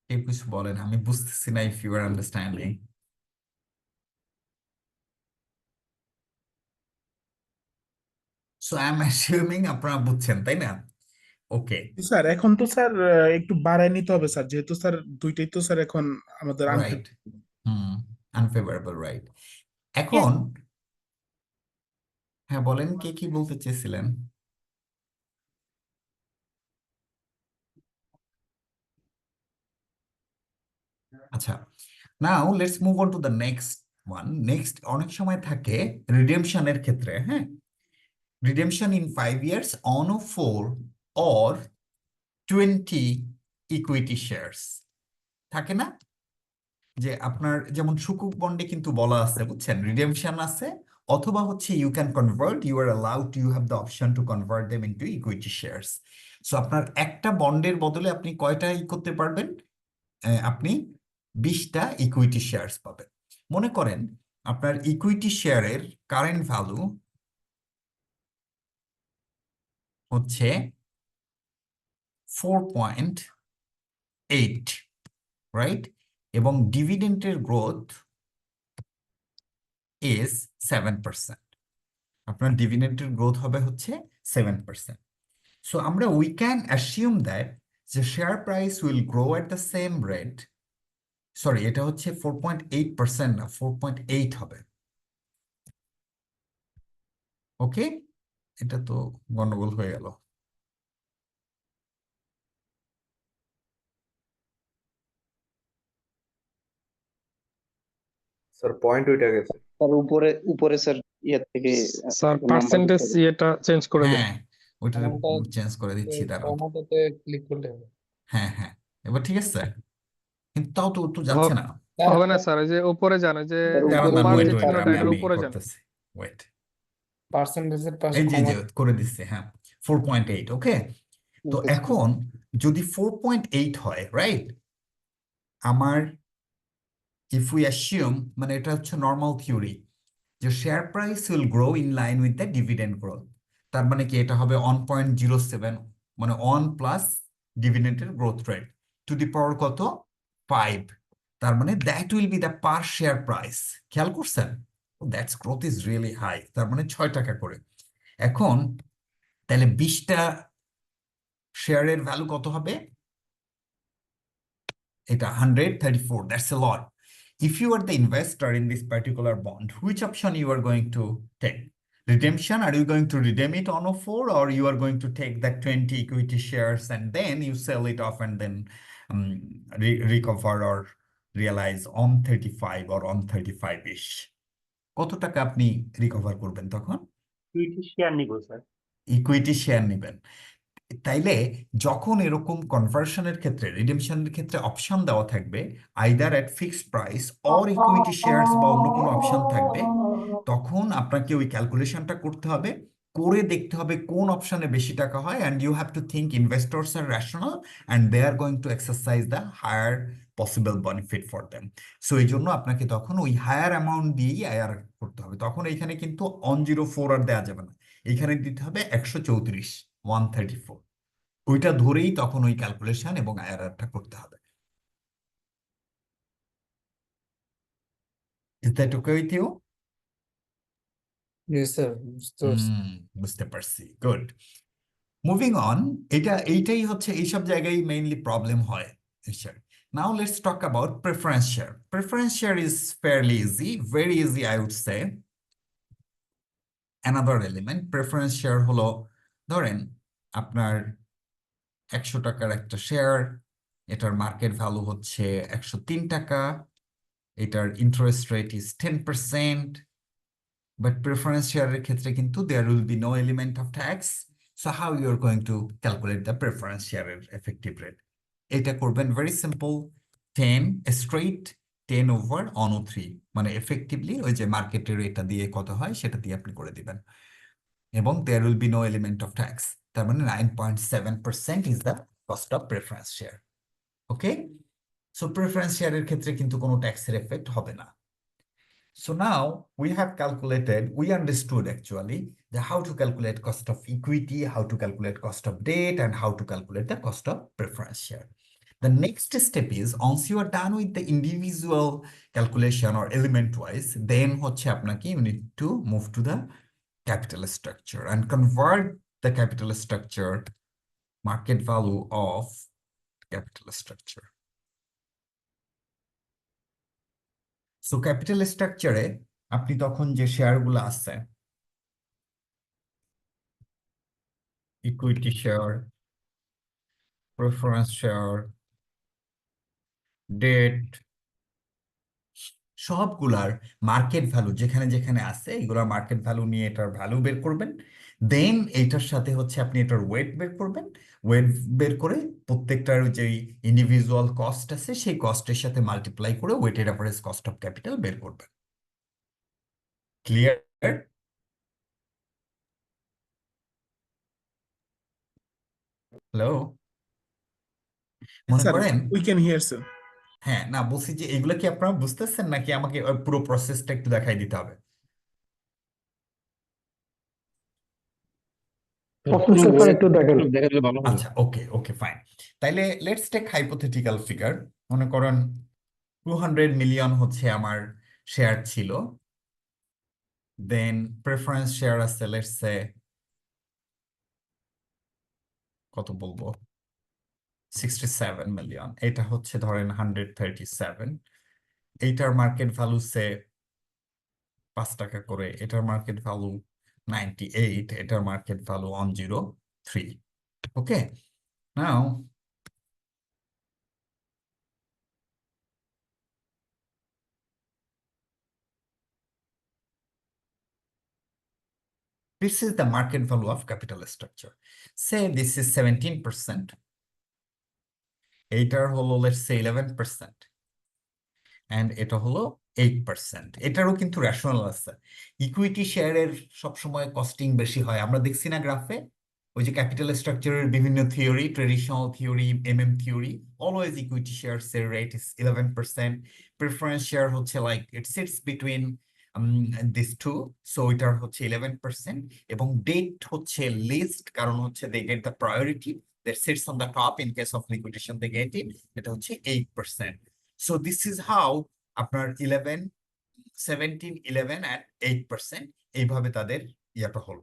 কেউ কিছু বলেন, আমি বুঝতেছি না if you are understanding. So I'm assuming আপনারা বুঝছেন তাই না? ওকে, স্যার এখন তো স্যার একটু বাড়ায় নিতে হবে স্যার, যেহেতু স্যার দুইটাই তো স্যার এখন আমাদের right. Hmm, unfavourable, right. Yes. এখন হ্যাঁ বলেন, কে কি বলতে চেয়েছিলেন? আচ্ছা, now let's move on to the next one. Next অনেক সময় থাকে রিডেমশনের ক্ষেত্রে, হ্যাঁ, রিডেমশন ইন 5 years অন ও 4 or 20 ইকুইটি শেয়ারস থাকে না? যে আপনার যেমন সুকুক বন্ডে কিন্তু বলা আছে, বুঝছেন, রিডেমশন আছে, অথবা হচ্ছে you can convert, you are allowed, you have the option to convert them into equity shares. So আপনার একটা বন্ডের বদলে আপনি কয়টা করতে পারবেন? আপনি 20টা ইকুইটি শেয়ারস পাবেন। মনে করেন আপনার ইকুইটি শেয়ারের কারেন্ট ভ্যালু হচ্ছে 4.8, রাইট, এবং ডিভিডেন্টের গ্রোথ ইজ 7%। আপনার ডিভিডেন্টের গ্রোথ হবে হচ্ছে 7%। সো আমরা উই ক্যান অ্যাসিউম দ্যাট যে share price will grow at the same rate, sorry এটা হচ্ছে 4.8% না, 4.8 হবে। ওকে, এটা তো গন্ডগোল হয়ে গেল। স্যার পয়েন্ট ওইটা গেছে। তার উপরে উপরে স্যার ইয়ে থেকে স্যার নাম্বার পার্সেন্টেজ এটা চেঞ্জ করে দেন। হ্যাঁ, ওইটা আমারটা চেঞ্জ করে দিচ্ছি, দাঁড়াও। ফরম্যাটে ক্লিক করলে হবে। হ্যাঁ হ্যাঁ, এবার ঠিক আছে, কিন্তু তাও তো তো যাচ্ছে না। হবে না স্যার, ওই যে উপরে যান, ওই যে দাঁড়ান, কমার ওয়েট যে ওয়েট, চিহ্নটা এটার আমি উপরে যান। করতেছি, ওয়েট। পার্সেন্টেজের পাশে এই যে কমা করে দিচ্ছে, হ্যাঁ 4.8। ওকে, তো এখন যদি 4.8 হয়, রাইট, আমার ইফ উই অ্যাসিউম, মানে এটা হচ্ছে নর্মাল থিওরি, যে share price will grow in line with the dividend growth. তার মানে কি, এটা হবে 1.07, মানে 1 প্লাস ডিভিডেন্ডের growth rate to the power কত, 5। তার মানে that will be the per share price. খেয়াল করছেন? That's growth is really high, তার মানে 6 টাকা করে। এখন তাহলে 20টা শেয়ারের ভ্যালু কত হবে? এটা 134, that's a lot. If you are the investor in this particular bond, which option you are going to take? Redemption, are you going to redeem it on 04, or you are going to take that 20 equity shares and then you sell it off and then recover or realize on 35 or on 35-ish? কত টাকা আপনি রিকভার করবেন তখন? ইকুইটি শেয়ার নিব স্যার। ইকুইটি শেয়ার নেবেন। তাইলে যখন এরকম কনভার্সনের ক্ষেত্রে, রিডেমশনের ক্ষেত্রে অপশন দেওয়া থাকবে either at fixed price or equity shares বা অন্য কোনো অপশন থাকবে, তখন আপনাকে ওই ক্যালকুলেশনটা করতে হবে, করে দেখতে হবে কোন অপশনে বেশি টাকা হয়, and you have to think investors are rational and they are going to exercise the higher possible benefit for them. So এই জন্য আপনাকে তখন ওই হায়ার অ্যামাউন্ট দিয়েই আয়ার করতে হবে। তখন এইখানে কিন্তু 104 আর দেওয়া যাবে না, এইখানে দিতে হবে 134, 134। ওইটা ধরেই তখন ওই ক্যালকুলেশন এবং আইআরআরটা করতে হবে। Is that okay with you? জি স্যার, বুঝতে পারছি। বুঝতে পারছি, গুড। মুভিং অন, এইটাই হচ্ছে এইসব জায়গায় মেইনলি প্রবলেম হয় share. Now let's talk about preference share. Preference share is fairly easy, very easy I would say. Another element, preference share হলো, ধরেন আপনার 100 টাকার একটা শেয়ার, এটার মার্কেট ভ্যালু হচ্ছে 103 টাকা, এটার interest rate is 10%, but preference শেয়ারের ক্ষেত্রে কিন্তু there will be no element of tax. So how you are going to calculate the preference শেয়ারের এফেক্টিভ রেট? এটা করবেন ভেরি সিম্পল, 10 স্ট্রেইট 10/103, মানে এফেক্টিভলি ওই যে মার্কেটের এটা দিয়ে কত হয় সেটা দিয়ে আপনি করে দিবেন, এবং there will be no element of tax. তার মানে 9.7% is the cost of preference share. Okay, so preference শেয়ারের ক্ষেত্রে কিন্তু কোনো ট্যাক্সের এফেক্ট হবে না। So now we have calculated, we understood actually the how to calculate cost of equity, how to calculate cost of debt, and how to calculate the cost of preference share. The next step is, once you are done with the individual calculation or element wise, then হচ্ছে আপনাকে you need to move to the capital structure and convert the capital structure, market value of capital structure. So capital স্ট্রাকচারে আপনি তখন যে শেয়ারগুলো আছে equity share, preference share, debt, সবগুলার মার্কেট ভ্যালু যেখানে যেখানে আছে এগুলোর মার্কেট ভ্যালু নিয়ে এটার ভ্যালু বের করবেন। দেন এইটার সাথে হচ্ছে আপনি এটার ওয়েট বের করবেন। ওয়েট বের করে প্রত্যেকটার যে ইন্ডিভিজুয়াল কস্ট আছে সেই কস্টের সাথে মাল্টিপ্লাই করে weighted average cost of capital বের করবেন। ক্লিয়ার? হ্যালো, মনে স্যার করেন, উই ক্যান হিয়ার স্যার। হ্যাঁ না বলছি যে এগুলো কি আপনারা বুঝতেছেন নাকি আমাকে পুরো প্রসেসটা একটু দেখাই দিতে হবে? আচ্ছা, ওকে ওকে ফাইন। তাইলে লেটস টেক হাইপোথেটিক্যাল ফিগার। মনে করেন 200 মিলিয়ন হচ্ছে আমার শেয়ার ছিল, দেন প্রেফারেন্স শেয়ার আছে লেটস সে কত বলবো 67 মিলিয়ন, এটা হচ্ছে ধরেন 137, এইটার মার্কেট ভ্যালু সে 5 টাকা করে, এটার মার্কেট ভ্যালু 98, এটার market value 103। Okay, now this is the market value of capital structure. Say this is 17%, এইটার হলো let's say 11%, and এটা হলো 8%। এটারও কিন্তু রেশনাল আছে। ইকুইটি শেয়ারের সবসময় কস্টিং বেশি হয়, আমরা দেখছি না গ্রাফে, ওই যে ক্যাপিটাল স্ট্রাকচারের বিভিন্ন theory, traditional theory, theory, always equity shares এর রেট ইজ 11%, প্রেফারেন্স শেয়ার হচ্ছে like it sits between this two, so এটার হচ্ছে 11%, এবং ডেট হচ্ছে লিস্ট, কারণ হচ্ছে they get the priority, that sits on the top, in case of liquidation they get it, এটা হচ্ছে 8%। সো দিস ইজ হাউ আপনার 11, 17, 11 and 8% এইভাবে তাদের ইয়াটা হলো।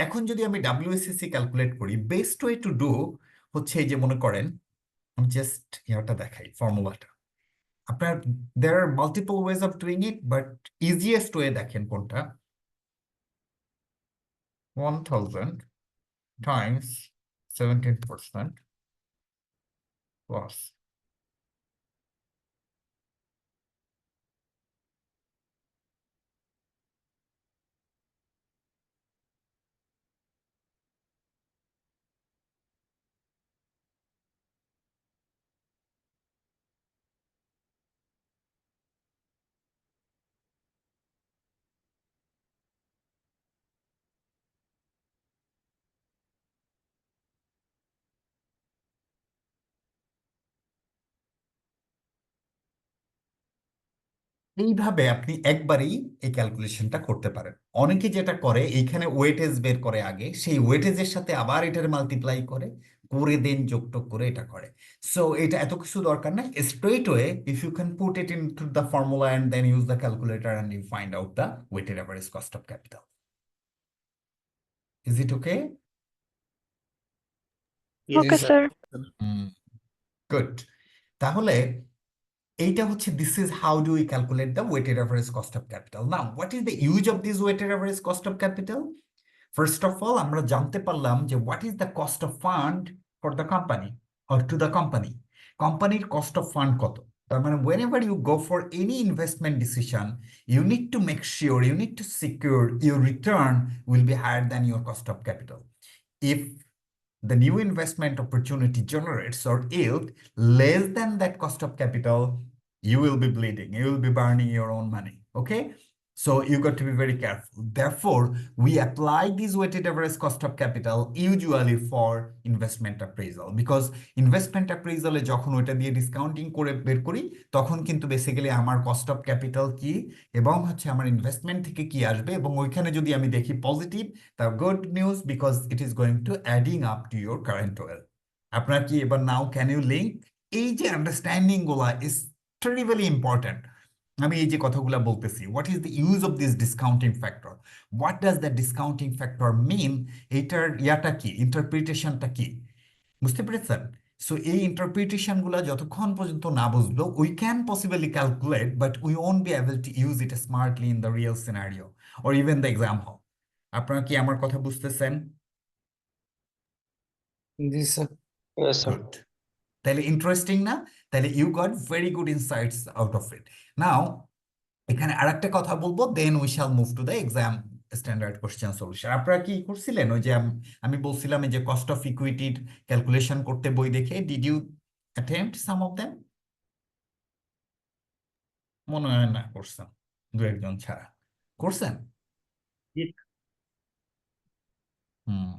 এখন যদি আমি WSCC ক্যালকুলেট করি, বেস্ট ওয়ে টু ডু হচ্ছে এই যে মনে করেন, আমি জাস্ট ইয়াটা দেখাই ফর্মুলাটা আপনার, there are multiple ways of doing it, but easiest way দেখেন কোনটা, 1000 times 17% plus এইভাবে আপনি একবারেই এই ক্যালকুলেশনটা করতে পারেন। অনেকে যেটা করে এইখানে ওয়েটেজ বের করে আগে, সেই ওয়েটেজের সাথে আবার এটার মাল্টিপ্লাই করে করে দেন যোগটোগ করে এটা করে। সো এটা এত কিছু দরকার নাই, straight way if you can put it into the formula and then use the calculator and you find out the weighted average cost of capital. Is it okay? Okay sir. Good. তাহলে এইটা হচ্ছে this is how do we calculate the weighted average cost of capital. Now what is the use of this weighted average cost of capital? First of all আমরা জানতে পারলাম যে what is the cost of fund for the company or to the company, কোম্পানির cost of fund কত। তার মানে whenever you go for any investment decision you need to make sure, you need to secure your return will be higher than your cost of capital. If the new investment opportunity generates or yield less than that cost of capital, you will be bleeding, you will be burning your own money. Okay, so you got to be very careful. Therefore we apply this weighted average cost of capital usually for investment appraisal, because investment appraisal এ যখন ওটা দিয়ে ডিসকাউন্টিং করে বের করি তখন কিন্তু বেসিক্যালি আমার কস্ট অফ ক্যাপিটাল কি এবং হচ্ছে আমার ইনভেস্টমেন্ট থেকে কি আসবে, এবং ওইখানে যদি আমি দেখি পজিটিভ, তা good news, because it is going to adding up to your current wealth. আপনার কি এবার নাও ক্যান ইউ লিঙ্ক? এই যে আন্ডারস্ট্যান্ডিং গুলা ইজ terribly important. আমি এই যে কথাগুলো বলতেছি, what is the use of this discounting factor, what does the discounting factor mean, এইটার ইয়াটা কি, ইন্টারপ্রিটেশনটা কি, বুঝতে পেরেছেন? সো এই ইন্টারপ্রিটেশন গুলা যতক্ষণ পর্যন্ত না বুঝলো we can possibly calculate but we won't be able to use it smartly in the real scenario or even the exam hall. আপনারা কি আমার কথা বুঝতেছেন? জি স্যার। Yes, sir. Good. তাহলে ইন্টারেস্টিং না? তাহলে you got very good insights out of it. Now এখানে আরেকটা কথা বলবো, then we shall move to the exam standard question solution. আপনারা কি করছিলেন? ওই যে আমি বলছিলাম এই যে কস্ট অফ ইকুইটির ক্যালকুলেশন করতে বই দেখে, did you attempt some of them? মনে হয় না করছেন, দু একজন ছাড়া। করছেন? Hmm,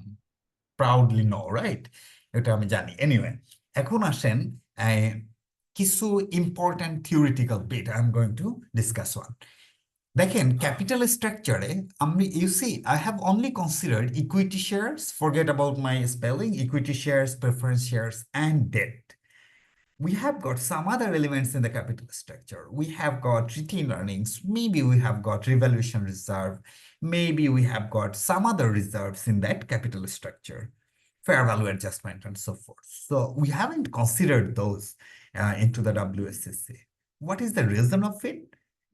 proudly no, right? এটা আমি জানি। এনিওয়ে, এখন আসেন কিছু important theoretical bit I am going to discuss one. দেখেন ক্যাপিটাল স্ট্রাকচারে আমি I have only considered equity shares, forget about my spelling, equity shares, preference shares and debt. We have got some other elements in the capital structure. We have got retained earnings, maybe we have got revaluation reserve, maybe we have got some other reserves in that capital structure, fair value adjustment and so forth. So we haven't considered those into the WSCC. What is the reason of it?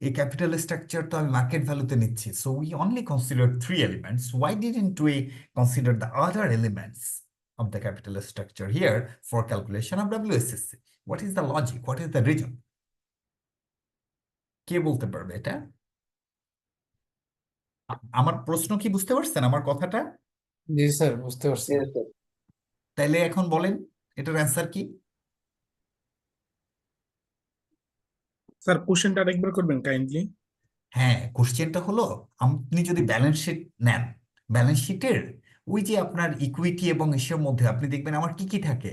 A capital structure to market value te nichi. So we only considered 3 elements. Why didn't we consider the other elements of the capital structure here for calculation of WSCC? What is the logic? What is the reason? কে বলতে পারবে এটা? আমার প্রশ্ন কি বুঝতে পারছেন আমার কথাটা? জি স্যার, বুঝতে পারছি। Yes, sir. তাইলে এখন বলেন এটার অ্যান্সার কি? স্যার কোশ্চেনটা আরেকবার করবেন কাইন্ডলি। হ্যাঁ, কোশ্চেনটা হলো, আপনি যদি ব্যালেন্স শিট নেন, ব্যালেন্স শিটের ওই যে আপনার ইকুইটি এবং এসের মধ্যে আপনি দেখবেন আমার কি কি থাকে,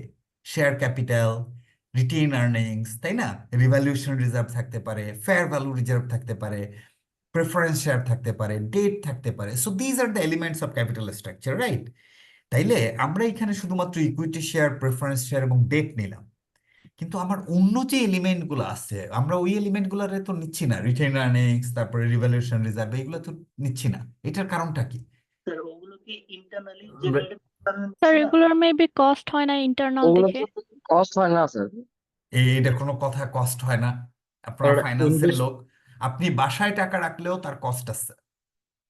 শেয়ার ক্যাপিটাল, রিটেইন আর্নিংস, তাই না? রিভ্যালুয়েশন রিজার্ভ থাকতে পারে, ফেয়ার ভ্যালু রিজার্ভ থাকতে পারে, প্রেফারেন্স শেয়ার থাকতে পারে, ডেট থাকতে পারে। So these are the elements of capital structure, right? তাইলে আমরা এখানে শুধুমাত্র ইকুইটি শেয়ার, প্রেফারেন্স শেয়ার এবং ডেট নিলাম, কিন্তু আমার অন্য যে এলিমেন্ট গুলো আছে আমরা ওই এলিমেন্ট গুলারে তো নিচ্ছি না, রিটেইন আর্নিংস, তারপরে রিভ্যালুয়েশন রিজার্ভ, এগুলো তো নিচ্ছি না। এটার কারণটা কি? স্যার ওগুলো কি ইন্টারনালি আমরা- জেনারেট করা স্যার হচ্ছে না? এগুলোর মেবি কস্ট হয় না ইন্টারনাল ওগুলো দেখে। কস্ট হয় না স্যার। এটা কোনো কথা, কস্ট হয় না? আপনার স্যার, ফাইন্যান্সের invest- লোক, আপনি বাসায় টাকা রাখলেও তার কস্ট আছে।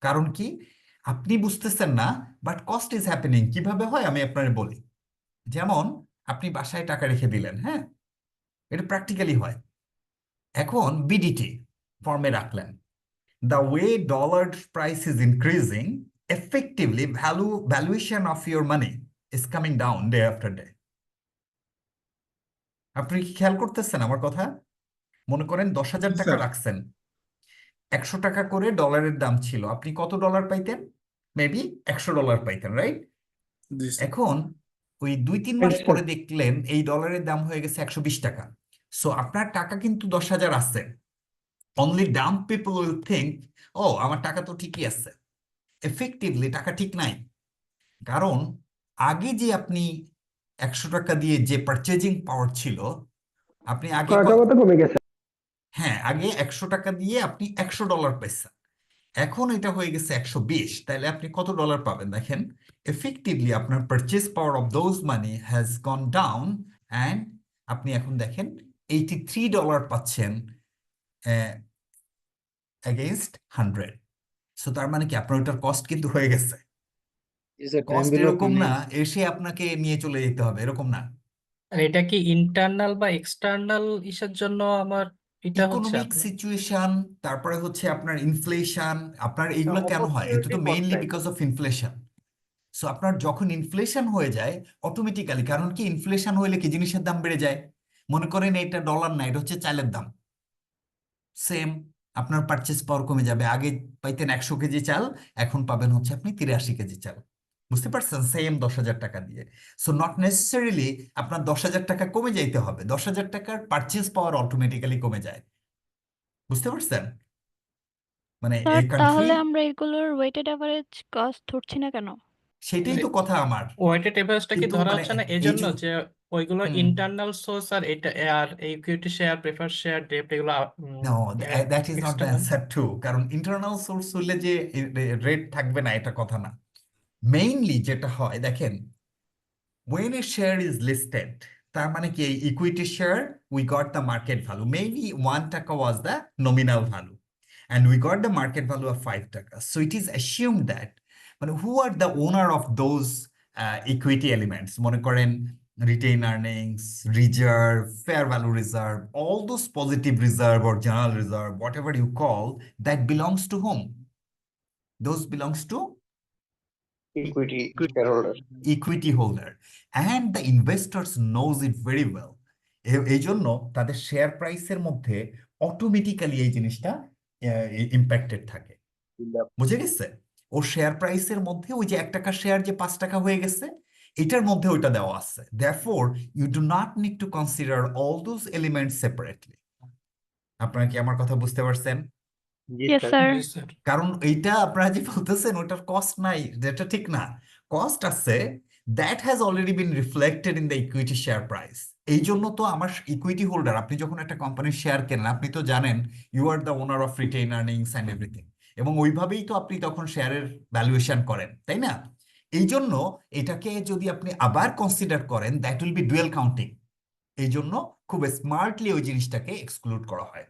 কারণ কি? আপনি বুঝতেছেন না, বাট কস্ট ইজ হ্যাপেনিং। কিভাবে হয় আমি আপনার বলি। যেমন আপনি বাসায় টাকা রেখে দিলেন, হ্যাঁ, এটা প্র্যাকটিক্যালি হয়। এখন বিডিটি ফর্মে রাখলেন, the way dollar price is increasing, effectively valuation of your money is coming down day after day. আপনি কি খেয়াল করতেছেন আমার কথা? মনে করেন 10,000 জি, টাকা স্যার। রাখছেন, 100 টাকা করে ডলারের দাম ছিল, আপনি কত ডলার পাইতেন? মেবি $100 পাইতেন, রাইট? জি স্যার। এখন ওই 2-3 মাস পরে দেখলেন এই ডলারের দাম হয়ে গেছে 120 টাকা। সো আপনার টাকা কিন্তু 10,000 আছে। Only Dam people will think, ও আমার টাকা তো ঠিকই আছে। এফেক্টিভলি টাকা ঠিক নাই, কারণ আগে যে আপনি 100 টাকা দিয়ে যে পারচেজিং পাওয়ার ছিল, আপনি আগে কমে গেছে। হ্যাঁ, আগে 100 টাকা দিয়ে আপনি $100 পাইছেন, এখন এটা হয়ে গেছে 120। তাহলে আপনি কত ডলার পাবেন দেখেন? এফেক্টিভলি আপনার purchase power of those money has gone down, and আপনি এখন দেখেন $83 পাচ্ছেন এগেইনস্ট 100। সো তার মানে কি আপনার ওটার কস্ট কিন্তু হয়ে গেছে। কস্ট এরকম না এসে আপনাকে নিয়ে চলে যেতে হবে, এরকম না। আর এটা কি ইন্টারনাল বা এক্সটার্নাল ইসের জন্য আমার এটা হচ্ছে ইকোনমিক আপনার? সিচুয়েশন, তারপরে হচ্ছে আপনার ইনফ্লেশন, আপনার এইগুলো কেন হয়? এটা তো Opportunity mainly cost because of inflation. So আপনার যখন ইনফ্লেশন হয়ে যায় অটোমেটিক্যালি, কারণ কি ইনফ্লেশন হইলে কি জিনিসের দাম বেড়ে যায়। মনে করেন এটা ডলার না, এটা হচ্ছে চালের দাম, সেম আপনার পারচেস পাওয়ার কমে যাবে। আগে পাইতেন 100 কেজি চাল, এখন পাবেন হচ্ছে আপনি 83 কেজি চাল। বুঝতে পারছেন? সেম 10,000 টাকা দিয়ে। সো নট নেসেসারিলি আপনার 10,000 টাকা কমে যাইতে হবে, 10,000 টাকার পারচেস পাওয়ার অটোমেটিক্যালি কমে যায়। বুঝতে পারছেন? মানে স্যার এই কান্ট্রি, তাহলে আমরা এগুলোর ওয়েটেড অ্যাভারেজ কস্ট ধরছি না কেন? সেটাই তো কথা আমার। ওয়েটেড এভারেজটা কি কিন্তু ধরা মানে হচ্ছে না এই এজন্য যে যে ওইগুলো হুম, ইন্টারনাল সোর্স আর এটা আর equity share, prefer share, debt এগুলো no, that is not the external? answer too. কারণ ইন্টারনাল সোর্স হইলে যে রেট থাকবে না এটা কথা না। মেইনলি যেটা হয় দেখেন, when a share is listed, তার মানে কি, equity share we got the market value, maybe 1 টাকা was the nominal value, and we got the market value of 5 টাকা. So it is assumed that, but who are the owner of those equity elements, মনে করেন retain earnings, reserve, fair value reserve, all those positive reserve or general reserve, whatever you call, that belongs to whom? Those belongs to equity shareholder. equity holder, and the investors knows it very well. এই জন্য তাদের শেয়ার প্রাইসের মধ্যে অটোমেটিক্যালি এই জিনিসটা ইম্প্যাক্টেড থাকে। বুঝে গেছে? ও শেয়ার প্রাইসের মধ্যে ওই যে 1 টাকা শেয়ার যে 5 টাকা হয়ে গেছে, এটার মধ্যে ওইটা দেওয়া আছে। Therefore, you do not need to consider all those elements separately. আপনারা কি আমার কথা বুঝতে পারছেন? Yes, sir. জি স্যার। কারণ এইটা আপনারা যে বলতেছেন ওটার কস্ট নাই, যেটা ঠিক না। কস্ট আছে, that has already been reflected in the equity share price. এই জন্য তো আমার ইকুইটি হোল্ডার, আপনি যখন একটা কোম্পানির শেয়ার কেনেন, আপনি তো জানেন you are the owner of retain earnings and everything, এবং ওইভাবেই তো আপনি তখন শেয়ারের ভ্যালুয়েশন করেন, তাই না? এই জন্য এটাকে যদি আপনি আবার কনসিডার করেন, that will B dual counting. এই জন্য খুব স্মার্টলি ওই জিনিসটাকে এক্সক্লুড করা হয়।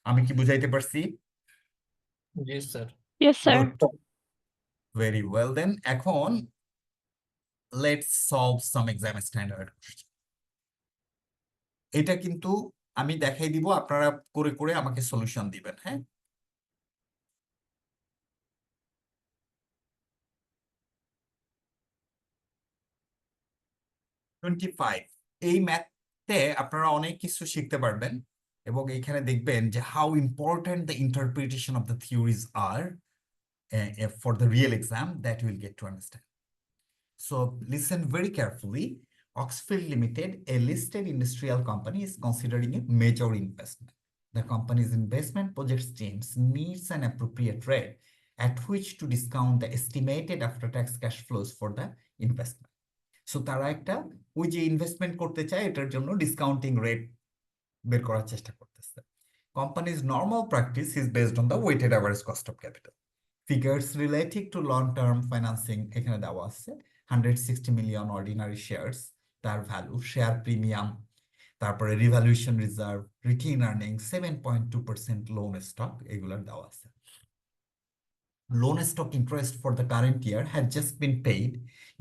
আমি কি বুঝাইতে পারছি? জি sir. Yes, sir. Good. Very well then. এখন let's solve some exam standard question. এটা কিন্তু আমি দেখাই দিব, আপনারা করে করে আমাকে সলিউশন দিবেন, হ্যাঁ? এই ম্যাথে আপনারা অনেক কিছু শিখতে পারবেন, এবং এখানে দেখবেন যে how important the interpretation of the theories are for the real exam, that you will get to understand. So listen very carefully. Oxfield Limited, a listed industrial company, is considering a major investment. The company's investment projects teams needs an appropriate rate at which to discount the estimated after-tax cash flows for the investment. So তারা একটা ওই যে ইনভেস্টমেন্ট করতে চায়, এটার জন্য ডিসকাউন্টিং রেট বের করার চেষ্টা করতেছে। Company's normal practice is based on the weighted average cost of capital. Figures related to long-term financing এখানে দেওয়া আছে, 160 million ordinary shares, তার ভ্যালু, শেয়ার প্রিমিয়াম, তারপরে revaluation reserve, retain earning, 7.2% loan stock, এগুলোর দেওয়া আছে। Loan stock interest for the current year had just been paid.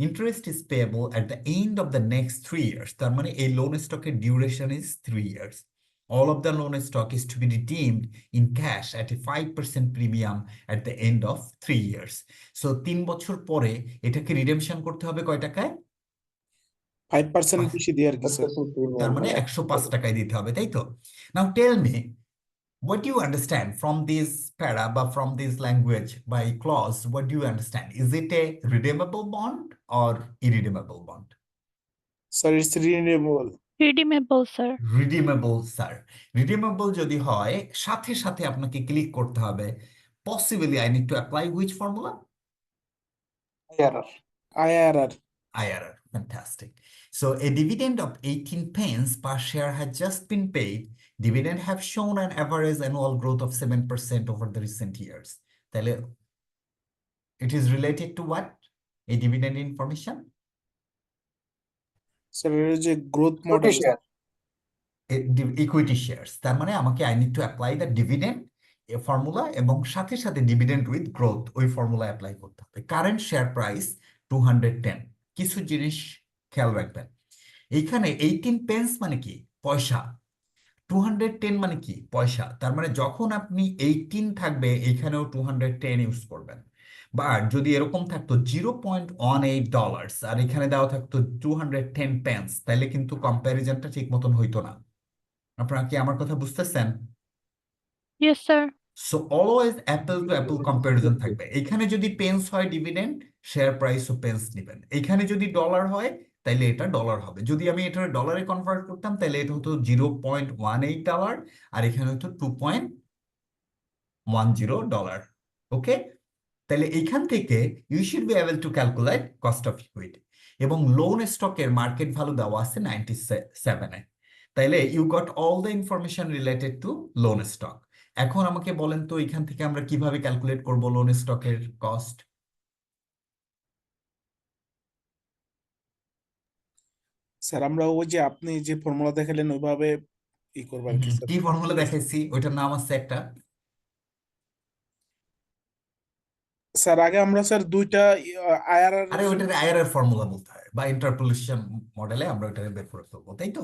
Interest is payable at the end of the next 3 years. তার মানে এই লোন স্টকের duration is 3 years. All of the loan stock is to be redeemed in cash at a 5% premium at the end of 3 years. So 3 বছর পরে এটাকে রিডেমশন করতে হবে কয় টাকায়? 5% বেশি দিয়ে আর কি স্যার। তার মানে 105 টাকায় দিতে হবে, তাই তো? Now tell me, what do you understand from this para, but from this language by clause? What do you understand? Is it a redeemable bond or irredeemable bond? Sir it's renewable. Redeemable, sir. Redeemable, sir. Redeemable যদি হয়, সাথে সাথে আপনাকে ক্লিক করতে হবে, possibly I need to apply which formula? IRR. IRR. Fantastic. So a dividend of 18 pence per share had just been paid. Dividend have shown an average annual growth of 7% over the recent years. তাহলে it is related to what? A dividend information? Sir এর যে গ্রোথ মডেল। Equity shares. তার মানে আমাকে I need to apply the dividend formula, এবং সাথে সাথে ডিভিডেন্ড উইথ গ্রোথ ওই ফর্মুলা অ্যাপ্লাই করতে হবে। Current share price 210। কিছু জিনিস খেয়াল রাখবেন, এইখানে 18 পেন্স মানে কি? পয়সা। 210 মানে কি? পয়সা। তার মানে যখন আপনি 18 থাকবে, এইখানেও 210 ইউজ করবেন। বা যদি এরকম থাকতো $0.18 আর এখানে দেওয়া থাকতো 210 পেন্স, তাহলে কিন্তু কম্প্যারিজনটা ঠিক মতন হইতো না। আপনারা কি আমার কথা বুঝতেছেন? Yes, sir. So always apple to apple comparison থাকবে। এখানে যদি পেন্স হয় ডিভিডেন্ড, শেয়ার প্রাইসও পেন্স নেবেন। এখানে যদি ডলার হয়, তাইলে এটা ডলার হবে। যদি আমি এটা ডলারে কনভার্ট করতাম, তাহলে এটা হতো $0.18, আর এখানে হতো $2.10। ওকে, তাহলে এইখান থেকে you should be able to calculate cost of equity. এবং লোন স্টকের মার্কেট ভ্যালু দেওয়া আছে 97-এ। তাইলে you got all the information related to loan stock. এখন আমাকে বলেন তো এখান থেকে আমরা কিভাবে ক্যালকুলেট করব লোন স্টকের কস্ট? স্যার আমরা ওই যে আপনি যে ফর্মুলা দেখালেন ওইভাবে ই করব আর কি স্যার। কি ফর্মুলা দেখাইছি? ওইটার নাম আছে একটা স্যার আগে আমরা স্যার দুইটা আইআরআর আরে ওইটার আইআরআর ফর্মুলা বলতে হয় বা ইন্টারপোলেশন মডেলে আমরা ওইটাকে বের করে ফেলবো, তাই তো?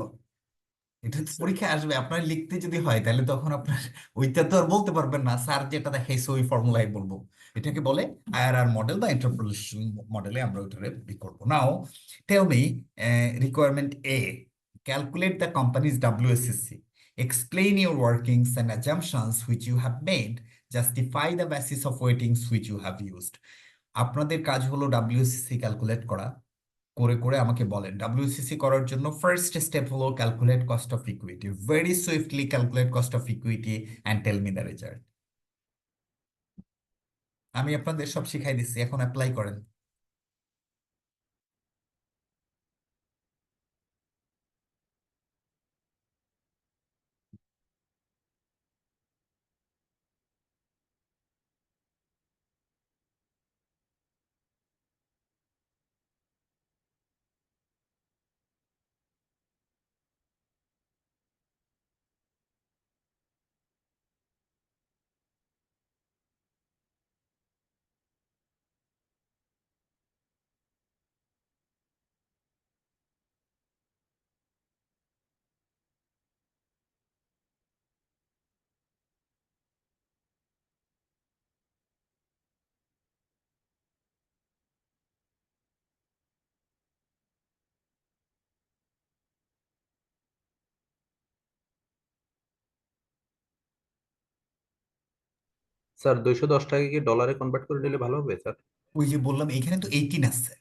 এটা তো পরীক্ষায় আসবে, আপনার লিখতে যদি হয় তাহলে তখন আপনার ওইটা তো আর বলতে পারবেন না স্যার যেটা দেখাইছে ওই ফর্মুলাই বলবো। এটাকে বলে আইআরআর মডেল বা ইন্টারপোলেশন মডেলে আমরা ওইটারে ই করবো। Now tell me requirement a, calculate the company's WSCC, explain your workings and assumptions which you have made, justify the basis of weightings which you have used. আপনাদের কাজ হলো WSCC ক্যালকুলেট করা, করে করে আমাকে বলেন WCC করার জন্য ফার্স্ট স্টেপ হলো calculate cost of equity, very swiftly calculate cost of equity and tell me the result. আমি আপনাদের সব শিখাই দিচ্ছি, এখন অ্যাপ্লাই করেন। স্যার 210 টাকা কি ডলারে কনভার্ট করে নিলে ভালো হবে স্যার? ওই যে বললাম এখানে তো 18 আছে,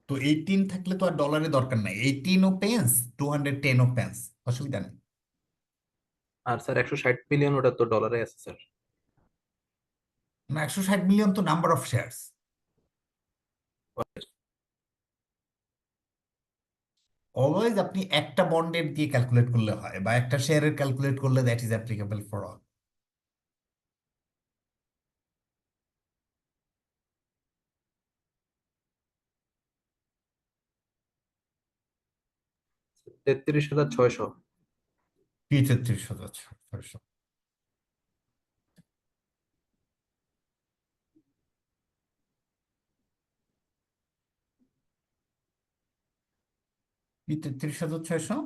তো 18 থাকলে তো আর ডলারের দরকার নাই, 18 ও পেন্স 210 ও পেন্স, অসুবিধা নেই। আর স্যার 160 মিলিয়ন ওটা তো ডলারে আছে স্যার। না, 160 মিলিয়ন তো নাম্বার অফ শেয়ারস। অলওয়েজ আপনি একটা বন্ডের দিয়ে ক্যালকুলেট করলে হয় বা একটা শেয়ারের ক্যালকুলেট করলে that is applicable for all. 33,600। কি 33,600? কি 33,600?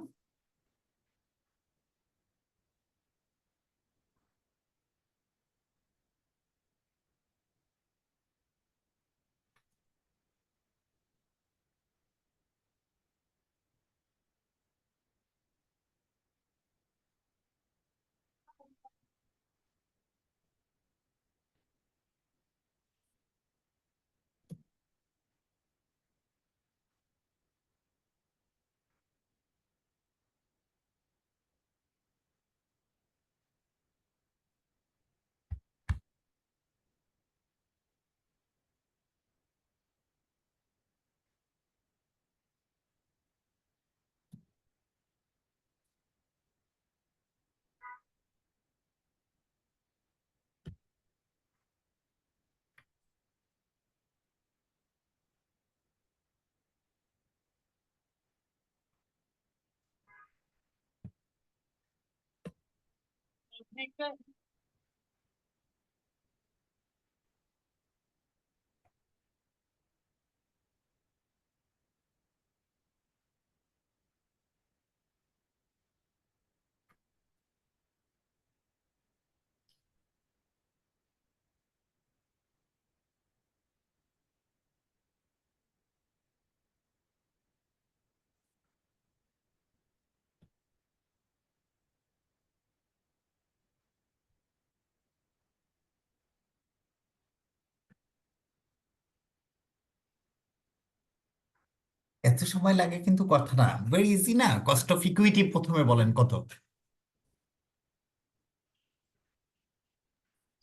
এত সময় লাগে কিন্তু কথা না, ভেরি ইজি না। কস্ট অফ ইকুইটি প্রথমে বলেন কত?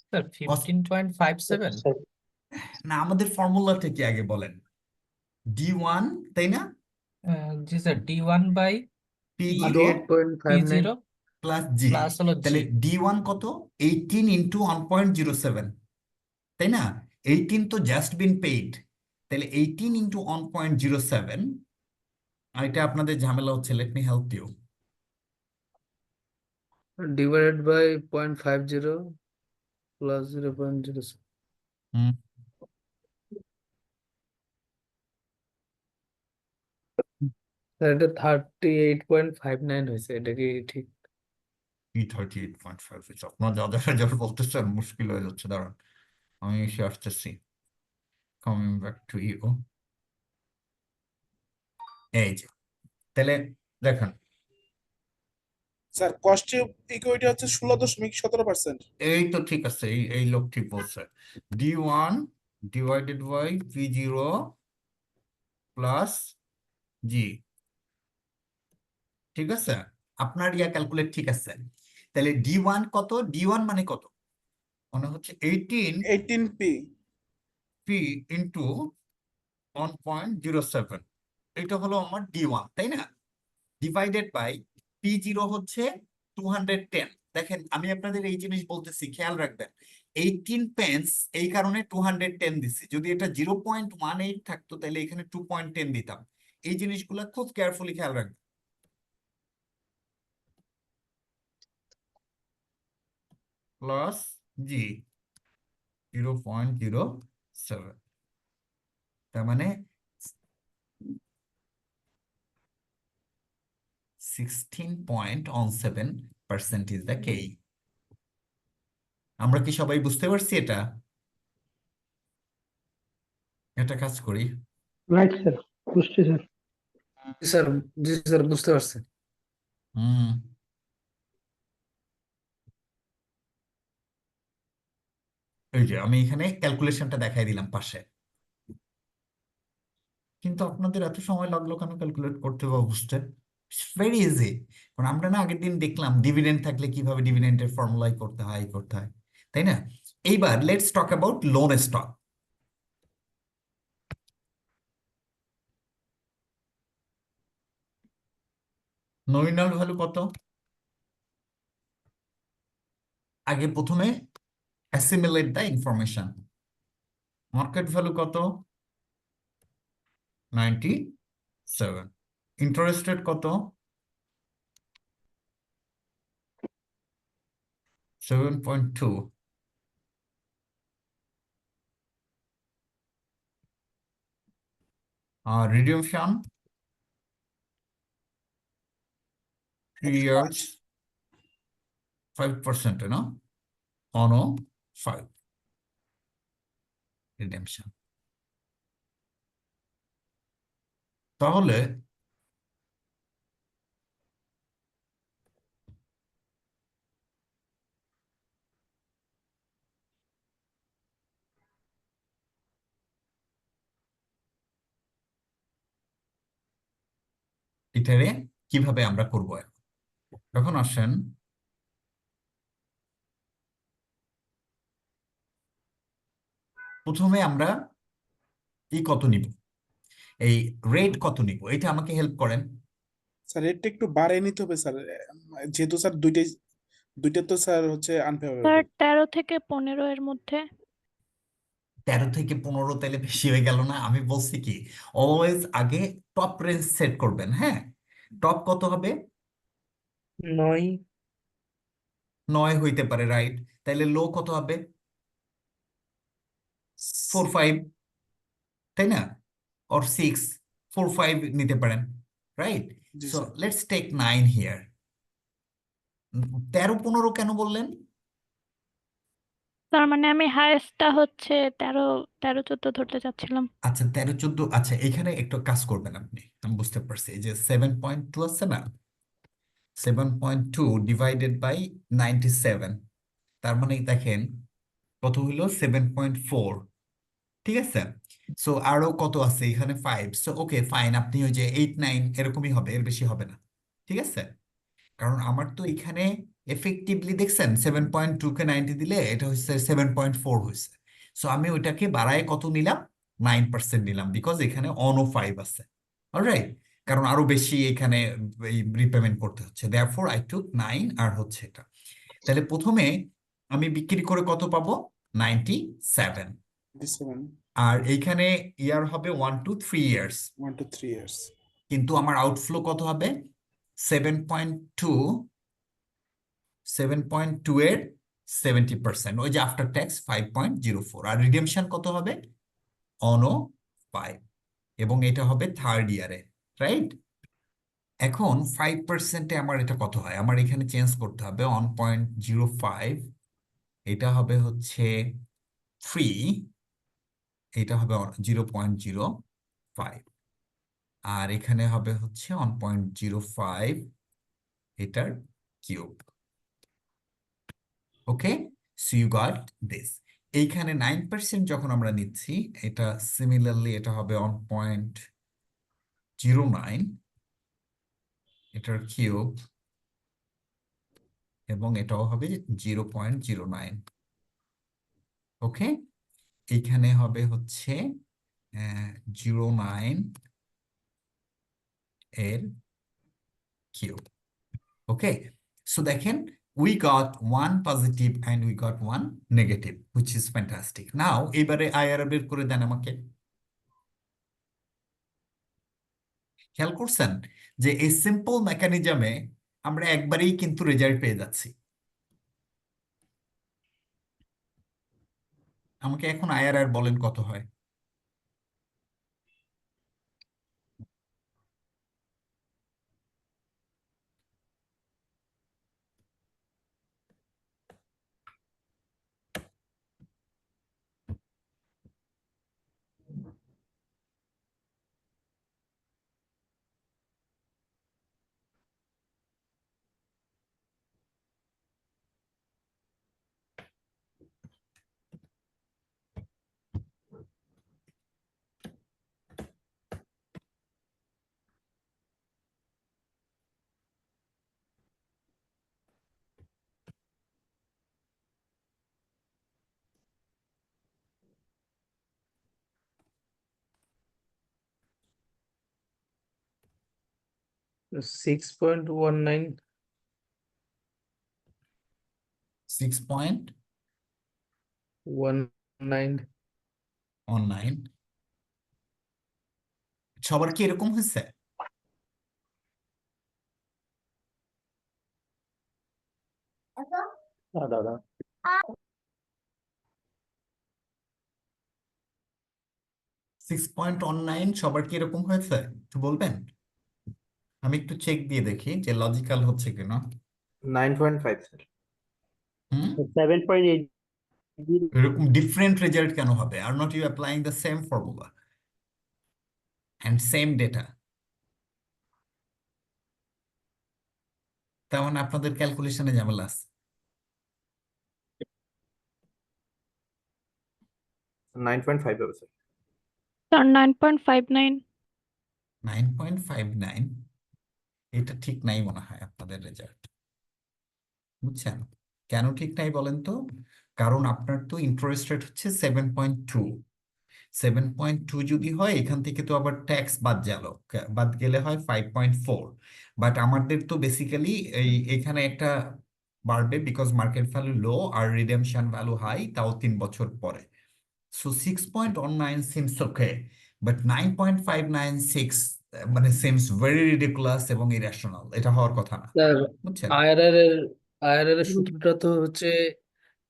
Sir Cost- 15.57। না, আমাদের ফর্মুলাটা কি আগে বলেন। D1, তাই না? জি sir, D1 by P0 P0 plus G, plus হলো G। তাহলে D1 কত? 18 ইন্টু 1.07, তাই না? 18 তো জাস্ট বিন পেইড, তাহলে 18 ইন্টু 1.07। আর এটা আপনাদের ঝামেলা হচ্ছে, let me help you. divided by 0.50 plus 0.07. Sir এটা 38.59 হয়েছে, এটা কি ঠিক? কি 38.5 হচ্ছে? আপনার দাদা হাজার বলতেছেন, মুশকিল হয়ে যাচ্ছে, দাঁড়ান আমি এসে আসতেছি। Coming back to you. এই যে, তাহলে দেখেন, স্যার কস্ট ইকুইটি হচ্ছে 16.17%। এই তো ঠিক আছে, এই লোক ঠিক বলছে। D1 divided by P0 plus জি, ঠিক আছে, আপনার ক্যালকুলেট ঠিক আছে। তাহলে D1 কত? D1 মানে কত? মনে হচ্ছে 18p। P ইন্টু 1.07, এটা হলো আমার D1, তাই না? ডিভাইডেড বাই P0 হচ্ছে 210। দেখেন, আমি আপনাদের এই জিনিস বলতেছি, খেয়াল রাখবেন, 18 পেন্স এই কারণে 210 দিচ্ছি। যদি এটা 0.18 থাকতো তাহলে এখানে 2.10 দিতাম। এই জিনিসগুলো খুব কেয়ারফুলি খেয়াল রাখবেন। প্লাস জি 0.07, তার মানে 16.17% ইজ দ্য কে। আমরা কি সবাই বুঝতে পারছি এটা? এটা কাজ করি। রাইট স্যার, বুঝছি স্যার। স্যার জি স্যার, বুঝতে পারছি। হুম, এই যে আমি এখানে ক্যালকুলেশনটা দেখাই দিলাম পাশে। কিন্তু আপনাদের এত সময় লাগলো কেন ক্যালকুলেট করতে বা বুঝতে? Very easy. কারণ আমরা না আগের দিন দেখলাম ডিভিডেন্ড থাকলে কিভাবে ডিভিডেন্ডের ফর্মুলাই করতে হয়, করতে হয়, তাই না? এইবার let's talk about loan stock. Nominal value কত? আগে প্রথমে assimilate the information. Market value কত? 97। ইন্টারেস্ট রেট কত? 7.2। আর রিডিউমশন 3 years 5%, no? On 5 redemption. তাহলে এটারে কিভাবে আমরা করব এখন? এখন আসেন, প্রথমে আমরা কত নিব, এই রেট কত নিব, এটা আমাকে হেল্প করেন। স্যার রেটটা একটু বাড়িয়ে নিতে হবে স্যার, যেহেতু স্যার দুইটা তো স্যার হচ্ছে স্যার আনফেভারেবল। 13 থেকে 15 এর মধ্যে। 13 থেকে 15 তাহলে বেশি হয়ে গেল না? আমি বলছি কি, অলওয়েজ আগে টপ রেঞ্জ সেট করবেন। হ্যাঁ, টপ কত হবে? 9। 9 হইতে পারে, রাইট। তাহলে লো কত হবে? 4 5, তাই না? or 6, 4 5 নিতে পারেন, রাইট? জি so sir. Let's take 9 here. 13 15 কেন বললেন? তার মানে আমি হায়েস্টটা হচ্ছে 13 14 ধরতে চাচ্ছিলাম। আচ্ছা, 13 14, আচ্ছা এখানে একটু কাজ করবেন আপনি, আমি বুঝতে পারছি। এই যে 7.2 আছে না, 7.2 ডিভাইডেড বাই 97, তার মানে দেখেন কত হইলো? 7.4, ঠিক আছে? সো আরো কত আছে এখানে? 5। সো ওকে ফাইন, আপনি ওই যে 8 9 এরকমই হবে, এর বেশি হবে না, ঠিক আছে? কারণ আমার তো এখানে এফেক্টিভলি দেখছেন 7.2 কে 90 দিলে এটা হচ্ছে 7.4 হয়েছে। সো আমি ওইটাকে বাড়ায় কত নিলাম? 9% নিলাম, বিকজ এখানে অন ও 5 আছে। অলরাইট, কারণ আরো বেশি এখানে এই রিপেমেন্ট করতে হচ্ছে, দেয়ারফর আই টুক 9 আর হচ্ছে এটা। তাহলে প্রথমে আমি বিক্রি করে কত পাবো? 97। 97, আর এইখানে ইয়ার হবে 1 to 3 ইয়ার্স, 1 to 3 years। কিন্তু আমার আউটফ্লো কত হবে? 7.2, 7.2 এর 70%, ওই যে আফটার ট্যাক্স 5.04। আর রিডেমশন কত হবে? অন 5, এবং এটা হবে থার্ড ইয়ারে, রাইট? এখন 5%-এ আমার এটা কত হয়? আমার এখানে চেঞ্জ করতে হবে 1.05, এটা হবে হচ্ছে 3, এটা হবে 0.05, আর এখানে হবে হচ্ছে 1.05, এটার cube. Okay, so you got this. এইখানে 9% যখন আমরা নিচ্ছি, এটা সিমিলারলি এটা হবে 1.09, এটার কিউব, এবং এটাও হবে 0.09। ওকে, এইখানে হবে হচ্ছে 0.9 এর কিউব। ওকে, সো দেখেন, we got one positive and we got one negative, which is fantastic. Now এবারে আইআরআর বের করে দেন আমাকে। খেয়াল করছেন যে এই সিম্পল মেকানিজমে আমরা একবারেই কিন্তু রেজাল্ট পেয়ে যাচ্ছি। আমাকে এখন আইআরআর বলেন কত হয়? Six point one nine 6.19। One nine সবার কি এরকম হয়েছে? দাদা 6.19 সবার কি এরকম হয়েছে? একটু বলবেন, আমি একটু চেক দিয়ে দেখি যে লজিক্যাল হচ্ছে কিনা। 9.5 স্যার। হুম, 7.8 এরকম ডিফারেন্ট রেজাল্ট কেন হবে? Are not you applying the same formula and same data? তার মানে আপনাদের ক্যালকুলেশনে ঝামেলা আছে। 9.5 হবে স্যার। স্যার 9.59। 9.59, এটা ঠিক নাই মনে হয় আপনাদের রেজাল্ট। বুঝছেন কেন ঠিক নাই বলেন তো? কারণ আপনার তো ইন্টারেস্ট রেট হচ্ছে 7.2। 7.2 যদি হয়, এখান থেকে তো আবার ট্যাক্স বাদ গেলে হয় 5.4। বাট আমাদের তো বেসিক্যালি এখানে একটা বাড়বে বিকজ মার্কেট ভ্যালু লো আর রিডেমশন ভ্যালু হাই, তাও 3 বছর পরে। সো 6.19 সিমস ওকে, বাট 9.596 মানে সিমস ভেরি রিডিকুলাস এবং ইরেশনাল। এটা হওয়ার কথা না, স্যার বুঝছেন? আইআরআর এর সূত্রটা তো হচ্ছে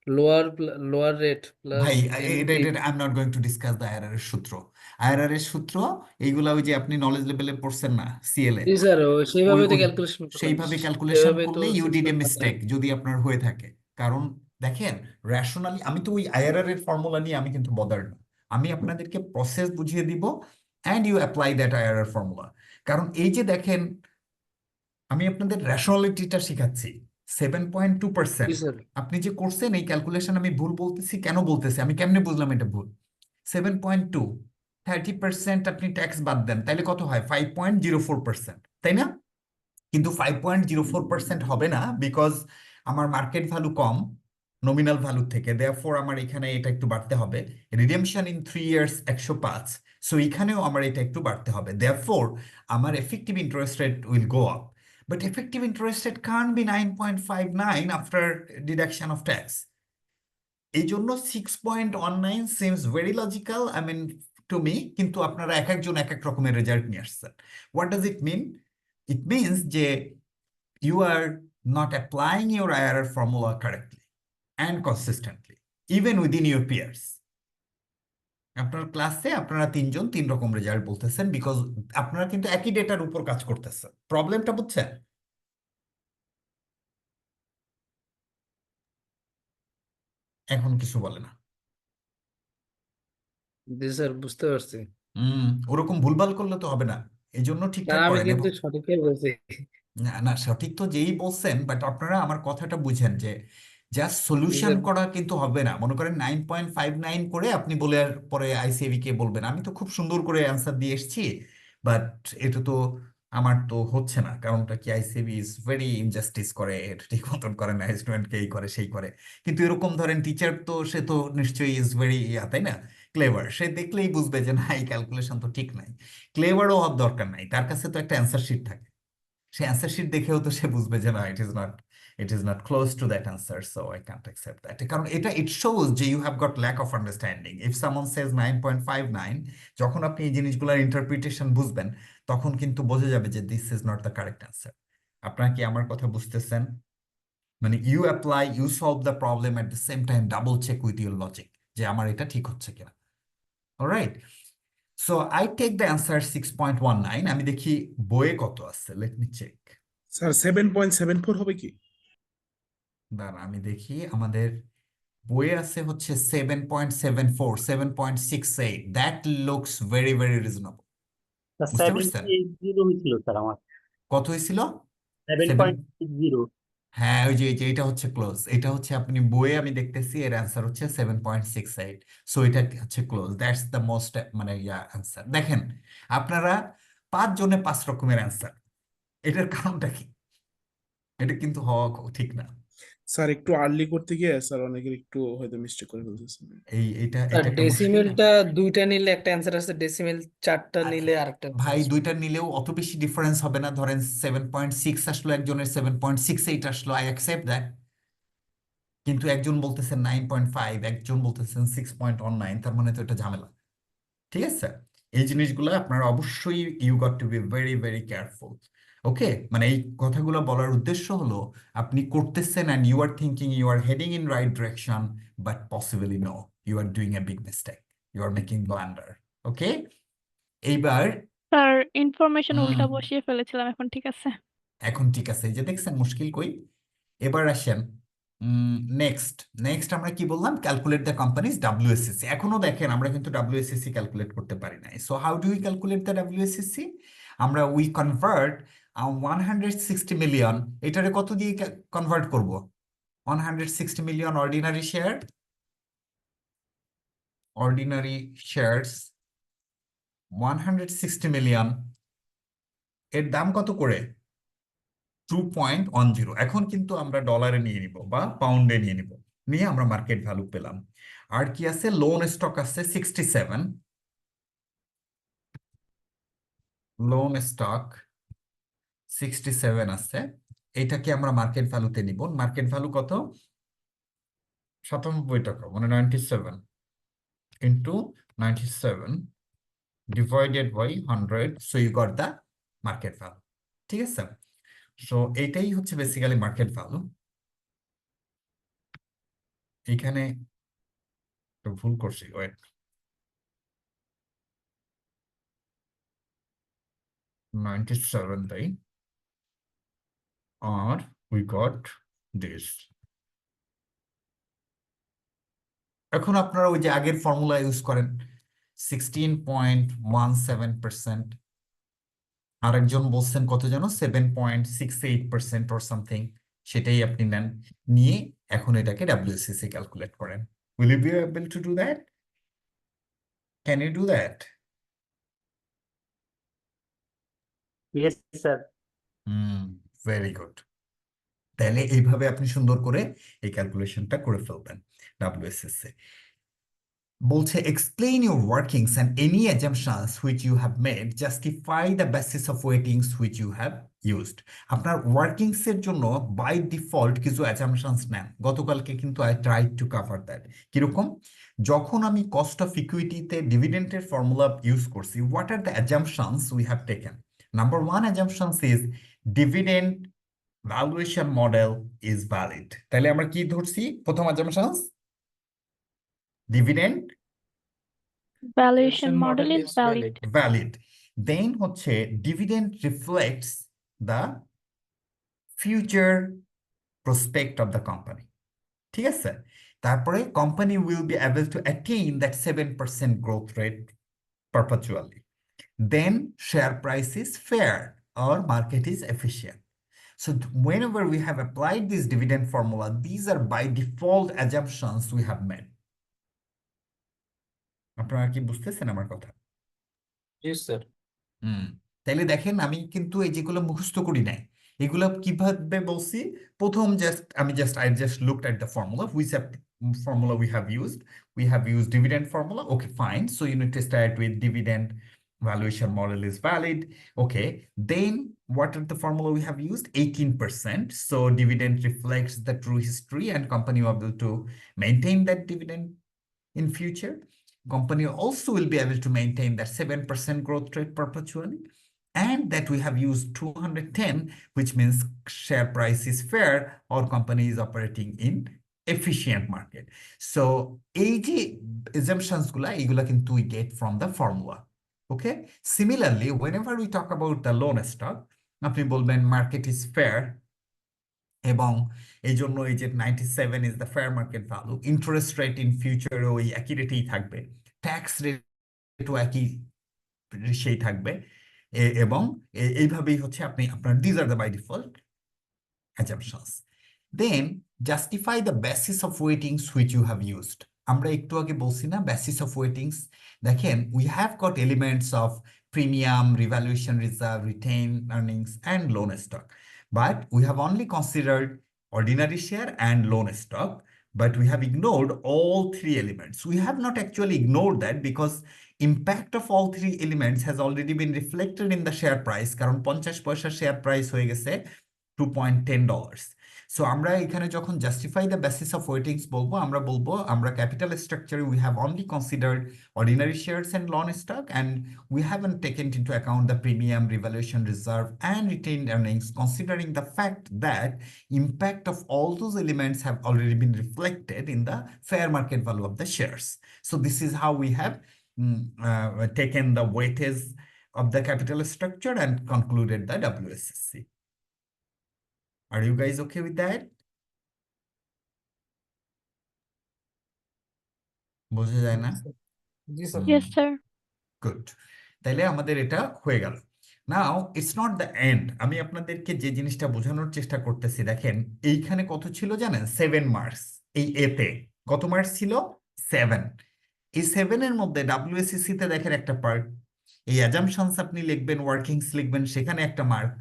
লোয়ার রেট প্লাস ভাই, NP. I am not going to discuss the IRR এর সূত্র। আইআরআর এর সূত্র এইগুলা ওই যে আপনি নলেজ লেভেলে পড়ছেন না, সিএল এ, জি স্যার ওই সেইভাবে তো ওই ক্যালকুলেশন করলাম, সেইভাবে ক্যালকুলেশন সেভাবে তো করলে ইউ ডিড এ 6.19। মিস্টেক যদি আপনার হয়ে থাকে। কারণ দেখেন, রেশনালি আমি তো ওই আইআরআর এর ফর্মুলা নিয়ে আমি কিন্তু বদার না। আমি আপনাদেরকে প্রসেস বুঝিয়ে দিব and you apply that IRR formula. কারণ এই যে দেখেন, আমি আপনাদের রেশনালিটিটা শিখাচ্ছি। 7.2%, জি স্যার। আপনি যে করছেন এই ক্যালকুলেশন আমি ভুল বলতেছি, কেন বলতেছি, আমি কেমনে বুঝলাম এটা ভুল? 7.2, 30% আপনি ট্যাক্স বাদ দেন, তাহলে কত হয়? 5.04%, তাই না? কিন্তু 5.04% হবে না, বিকজ আমার মার্কেট ভ্যালু কম নমিনাল ভ্যালু থেকে, দেয়ারফর আমার এখানে এটা একটু বাড়তে হবে। রিডেমশন ইন 3 ইয়ার্স 105, সো এখানেও আমার এটা একটু বাড়তে হবে, দেয়ারফর আমার effective interest rate will go up. But effective interest rate can't be 9.59 after deduction of tax. এই জন্য 6.19 seems very logical, I mean to me. কিন্তু আপনারা এক একজন এক এক রকমের রেজাল্ট নিয়ে আসছেন। What does it mean? It means যে you are not applying your IRR formula correctly and consistently, even within your peers. আপনার ক্লাসে আপনারা তিনজন তিন রকম রেজাল্ট বলতেছেন, বিকজ আপনারা কিন্তু একই ডেটার উপর কাজ করতেছেন। প্রবলেমটা বুঝছেন? এখন কিছু বলে না। জি স্যার, বুঝতে পারছি। ওরকম ভুলভাল করলে তো হবে না, এই জন্য স্যার ঠিকঠাক আমি করেন। কিন্তু সঠিকই বলছি। না না, সঠিক তো যেই বলছেন, বাট আপনারা আমার কথাটা বুঝেন যে জাস্ট জি সলিউশন স্যার। করা কিন্তু হবে না। মনে করেন 9.59 করে আপনি বলে আর পরে আইসিএবি কে বলবেন আমি তো খুব সুন্দর করে অ্যান্সার দিয়ে এসেছি, বাট এটা তো আমার তো হচ্ছে না। কারণটা কি, আইসিএবি ইজ ভেরি ইনজাস্টিস করে, এটা ঠিক মতন করে না, স্টুডেন্টকে এই করে সেই করে। কিন্তু এরকম ধরেন টিচার তো, সে তো নিশ্চয়ই ইজ ভেরি তাই না, ক্লেভার। সে দেখলেই বুঝবে যে না, এই ক্যালকুলেশন তো ঠিক নাই। ক্লেভারও হওয়ার দরকার নাই, তার কাছে তো একটা অ্যান্সার শিট থাকে। সে অ্যান্সার শিট দেখেও তো সে বুঝবে যে না, it is not close to that answer, so I can't accept that. কারণ এটা ইট শোজ যে you have got lack of understanding. If someone says 9.59, যখন আপনি এই জিনিসগুলোর ইন্টারপ্রিটেশন বুঝবেন, তখন কিন্তু বোঝা যাবে যে this is not the correct answer. আপনারা কি আমার কথা বুঝতেছেন? মানে you apply, you solve the problem, at the same time double check with your logic যে আমার এটা ঠিক হচ্ছে কিনা। Alright, so I take the answer 6.19। আমি দেখি বইয়ে কত আছে, লেট মি চেক। স্যার 7.74 হবে কি? দাঁড়া আমি দেখি, আমাদের বইয়ে আছে হচ্ছে 7.74, 7.68। That looks very very reasonable. বুঝতে পারছেন? 7.80 হয়েছিল স্যার আমার। কত হয়েছিল? 7। 7.60। হ্যাঁ, ওই যে এটা হচ্ছে ক্লোজ। এটা হচ্ছে আপনি বইয়ে আমি দেখতেছি এর অ্যান্সার হচ্ছে 7.68। সো এটা হচ্ছে ক্লোজ, দ্যাটস দ্য মোস্ট মানে অ্যান্সার। দেখেন আপনারা 5 জনে 5 রকমের অ্যান্সার, এটার কারণটা কি? এটা কিন্তু হওয়া ঠিক না। স্যার একটু আর্লি করতে গিয়ে স্যার অনেকের একটু হয়তো মিস্টেক করে ফেলতেছেন। এটা স্যার এটা একটা মুশকিল না? ডেসিমেলটা দুইটা নিলে একটা অ্যান্সার আছে, ডেসিমেল চারটা আরে নিলে আরেকটা answer ভাই, আছে। দুইটা নিলেও অত বেশি ডিফারেন্স হবে না। ধরেন 7.6 আসলো, একজনের 7.68 আসলো, আই অ্যাকসেপ্ট দ্যাট। কিন্তু একজন বলতেছেন 9.5, একজন বলতেছেন 6.19, তার মানে তো এটা ঝামেলা। ঠিক আছে, এই জিনিসগুলো আপনারা অবশ্যই you got to be very very careful. Okay, মানে এই কথাগুলো বলার উদ্দেশ্য হলো আপনি করতেছেন and you are thinking you are heading in right direction, but possibly no, you are doing a big mistake, you are making blunder. Okay, এইবার স্যার ইনফরমেশন হুম, উল্টা বসিয়ে ফেলেছিলাম, এখন ঠিক আছে? এখন ঠিক আছে, এই যে দেখছেন মুশকিল কই। এবার আসেন নেক্সট। নেক্সট আমরা কি বললাম? Calculate the company's WSSC. এখনো দেখেন আমরা কিন্তু ডাব্লিউএসএসসি ক্যালকুলেট করতে পারি নাই। So how do we calculate the WSSC? আমরা উই কনভার্ট 160 মিলিয়ন, এটারে কত দিয়ে কনভার্ট করব? 160 million ordinary share, ordinary shares 160 million, এর দাম কত করে? 2.10। এখন কিন্তু আমরা ডলারে নিয়ে নিব বা পাউন্ডে নিয়ে নিব, নিয়ে আমরা মার্কেট ভ্যালু পেলাম। আর কি আছে? লোন স্টক আছে 67, লোন স্টক 67 আছে। এটাকে আমরা মার্কেট ভ্যালুতে নিব। মার্কেট ভ্যালু কত? 97 টাকা, মানে 97 into 97 divided by 100, so you got the market value. ঠিক আছে, সো এইটাই হচ্ছে বেসিক্যালি মার্কেট ভ্যালু। এখানে একটু ভুল করছি, ওয়েট, 97 তাই, আর we got this. এখন আপনারা ওই যে আগের ফর্মুলা ইউজ করেন, 16.17%। আরেকজন বলছেন কত যেন, 7.68% অর সামথিং, সেটাই আপনি নেন, নিয়ে এখন এটাকে ডাব্লিউসিসি ক্যালকুলেট করেন। Will you be able to do that? Can you do that? Yes sir. Very good. তাহলে এইভাবে আপনি সুন্দর করে এই ক্যালকুলেশনটা করে ফেলবেন ডাব্লিউএসএসসি। বলছে explain your workings and any assumptions which you have made, justify the basis of weightings which you have used. আপনার ওয়ার্কিংস এর জন্য বাই ডিফল্ট কিছু অ্যাজাম্পশনস নেন। গতকালকে কিন্তু I tried to cover that. কিরকম? যখন আমি কস্ট অফ ইকুইটিতে ডিভিডেন্টের ফর্মুলা ইউজ করছি, what are the assumptions we have taken? Number one assumptions is dividend valuation model is valid. তাহলে আমরা কি ধরছি? প্রথম assumptions, dividend Valuation model is valid. valid. Then হচ্ছে dividend reflects the future prospect of the company. ঠিক আছে? তারপরে company will be able to attain that 7% growth rate perpetually. Then share price is fair or market is efficient. So whenever we have applied this dividend formula, these are by default assumptions we have made. আপনারা কি বুঝতেছেন আমার কথা? Yes, sir. তাইলে দেখেন আমি কিন্তু এই যেগুলো মুখস্থ করি নাই, এগুলো কিভাবে বলছি? প্রথম I just looked at the formula, which formula we have used dividend formula. Okay, fine. So you need to start with dividend valuation model is valid. Okay, then what are the formula we have used? 18%. So dividend reflects the true history and company will be able to maintain that dividend in future. Company also will be able to maintain that 7% growth rate perpetually, and that we have used 210, which means share price is fair or company is operating in efficient market. So এই যে assumptions গুলা এগুলা কিন্তু we get from the formula. Okay, similarly whenever we talk about the loan stock, আপনি বলবেন market is fair এবং এই জন্য এই যে 97 is the fair market value, interest rate in future ওই একই রেটেই থাকবে, ট্যাক্স রেটও একই সেই থাকবে, এবং এইভাবেই হচ্ছে আপনি আপনার these are the by default assumptions. Then justify the basis of weightings which you have used. আমরা একটু আগে বলছি না basis of weightings? দেখেন we have got elements of premium, revaluation reserve, retained earnings and loan stock, but we have only considered ordinary share and loan stock, but we have ignored all three elements. We have not actually ignored that because impact of all three elements has already been reflected in the share price, কারণ 50 পয়সা share price হয়ে গেছে $2.10. So আমরা এখানে যখন justify the basis of weightings বলবো, আমরা বলবো আমরা capital structure we have only considered ordinary shares and loan stock, and we haven't taken into account the premium, revaluation reserve and retained earnings, considering the fact that impact of all those elements have already been reflected in the fair market value of the shares. So this is how we have taken the weightage of the capital structure and concluded the WSSC. Are you guys okay with that? বোঝা যায় না? Yes, sir. Yes, sir. Good, তাইলে আমাদের এটা হয়ে গেল। Now it's not the end. আমি আপনাদেরকে যে জিনিসটা বোঝানোর চেষ্টা করতেছি, দেখেন এইখানে কত ছিল জানেন? 7 মার্কস। এই এতে কত মার্কস ছিল? 7। এই 7 এর মধ্যে WSCC তে দেখেন একটা পার্ট, এই অ্যাজাম্পশনস আপনি লিখবেন, ওয়ার্কিংস লিখবেন, সেখানে একটা মার্ক,